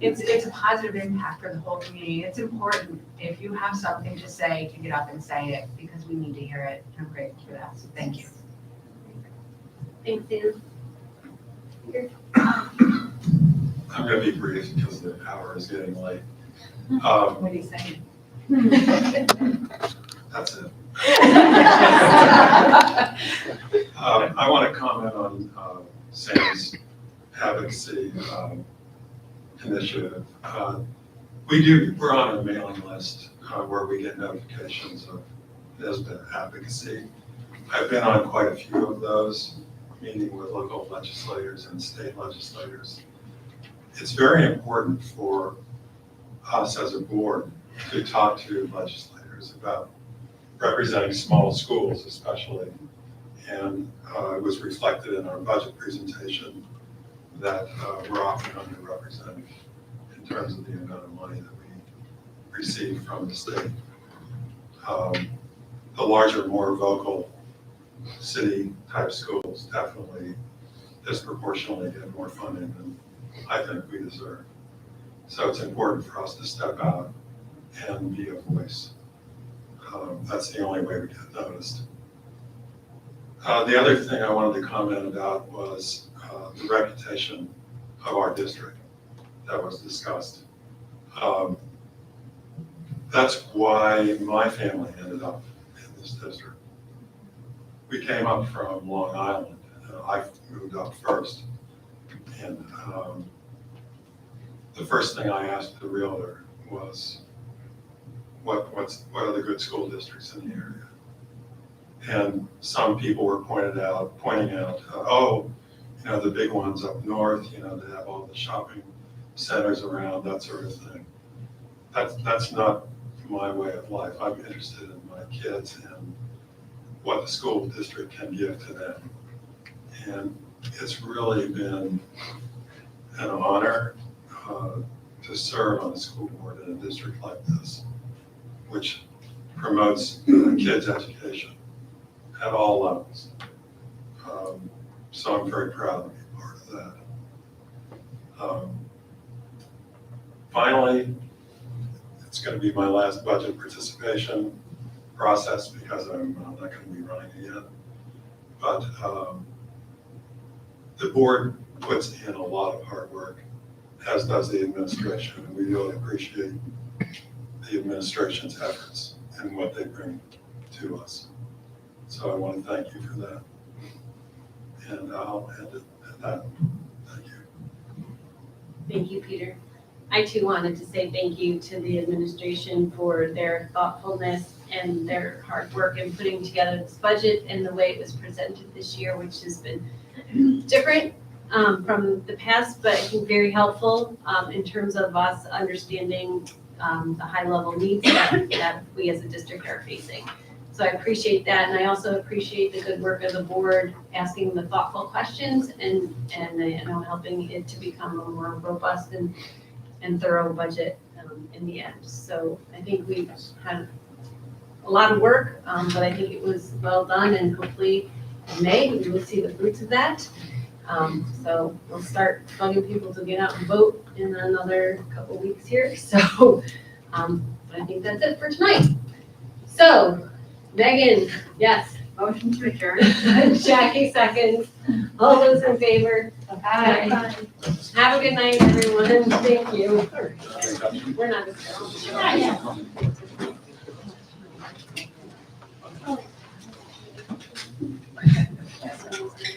it's a positive impact for the whole community. It's important if you have something to say to get up and say it, because we need to hear it. I'm grateful for that. So thank you. Thanks, Sue. I'm going to be brief because the hour is getting late. What are you saying? That's it. I want to comment on Sam's advocacy initiative. We're on a mailing list where we get notifications of NSBA advocacy. I've been on quite a few of those, meeting with local legislators and state legislators. It's very important for us as a board to talk to legislators about representing small schools especially. And it was reflected in our budget presentation that we're often underrepresented in terms of the amount of money that we receive from the state. The larger, more vocal city type schools definitely disproportionately get more funding than I think we deserve. So it's important for us to step out and be a voice. That's the only way we get noticed. The other thing I wanted to comment about was the reputation of our district that was discussed. That's why my family ended up in this district. We came up from Long Island. I moved up first. And the first thing I asked the realtor was, what are the good school districts in the area? And some people were pointing out, oh, you know, the big ones up north, you know, they have all the shopping centers around, that sort of thing. That's not my way of life. I'm interested in my kids and what the school district can give to them. And it's really been an honor to serve on the school board in a district like this, which promotes kids' education at all levels. So I'm very proud to be part of that. Finally, it's going to be my last budget participation process because I'm not going to be running again. But the board puts in a lot of hard work, as does the administration, and we really appreciate the administration's efforts and what they bring to us. So I want to thank you for that. And I'll end it at that. Thank you. Thank you, Peter. I too wanted to say thank you to the administration for their thoughtfulness and their hard work in putting together this budget and the way it was presented this year, which has been different from the past, but I think very helpful in terms of us understanding the high-level needs that we as a district are facing. So I appreciate that, and I also appreciate the good work of the board asking the thoughtful questions and you know, helping it to become a more robust and thorough budget in the end. So I think we've had a lot of work, but I think it was well done, and hopefully in May we will see the fruits of that. So we'll start bugging people to get out and vote in another couple weeks here. So I think that's it for tonight. So Megan, yes. Motion to adjourn. Jackie seconds. All those in favor? Aye. Have a good night, everyone. Thank you. We're not.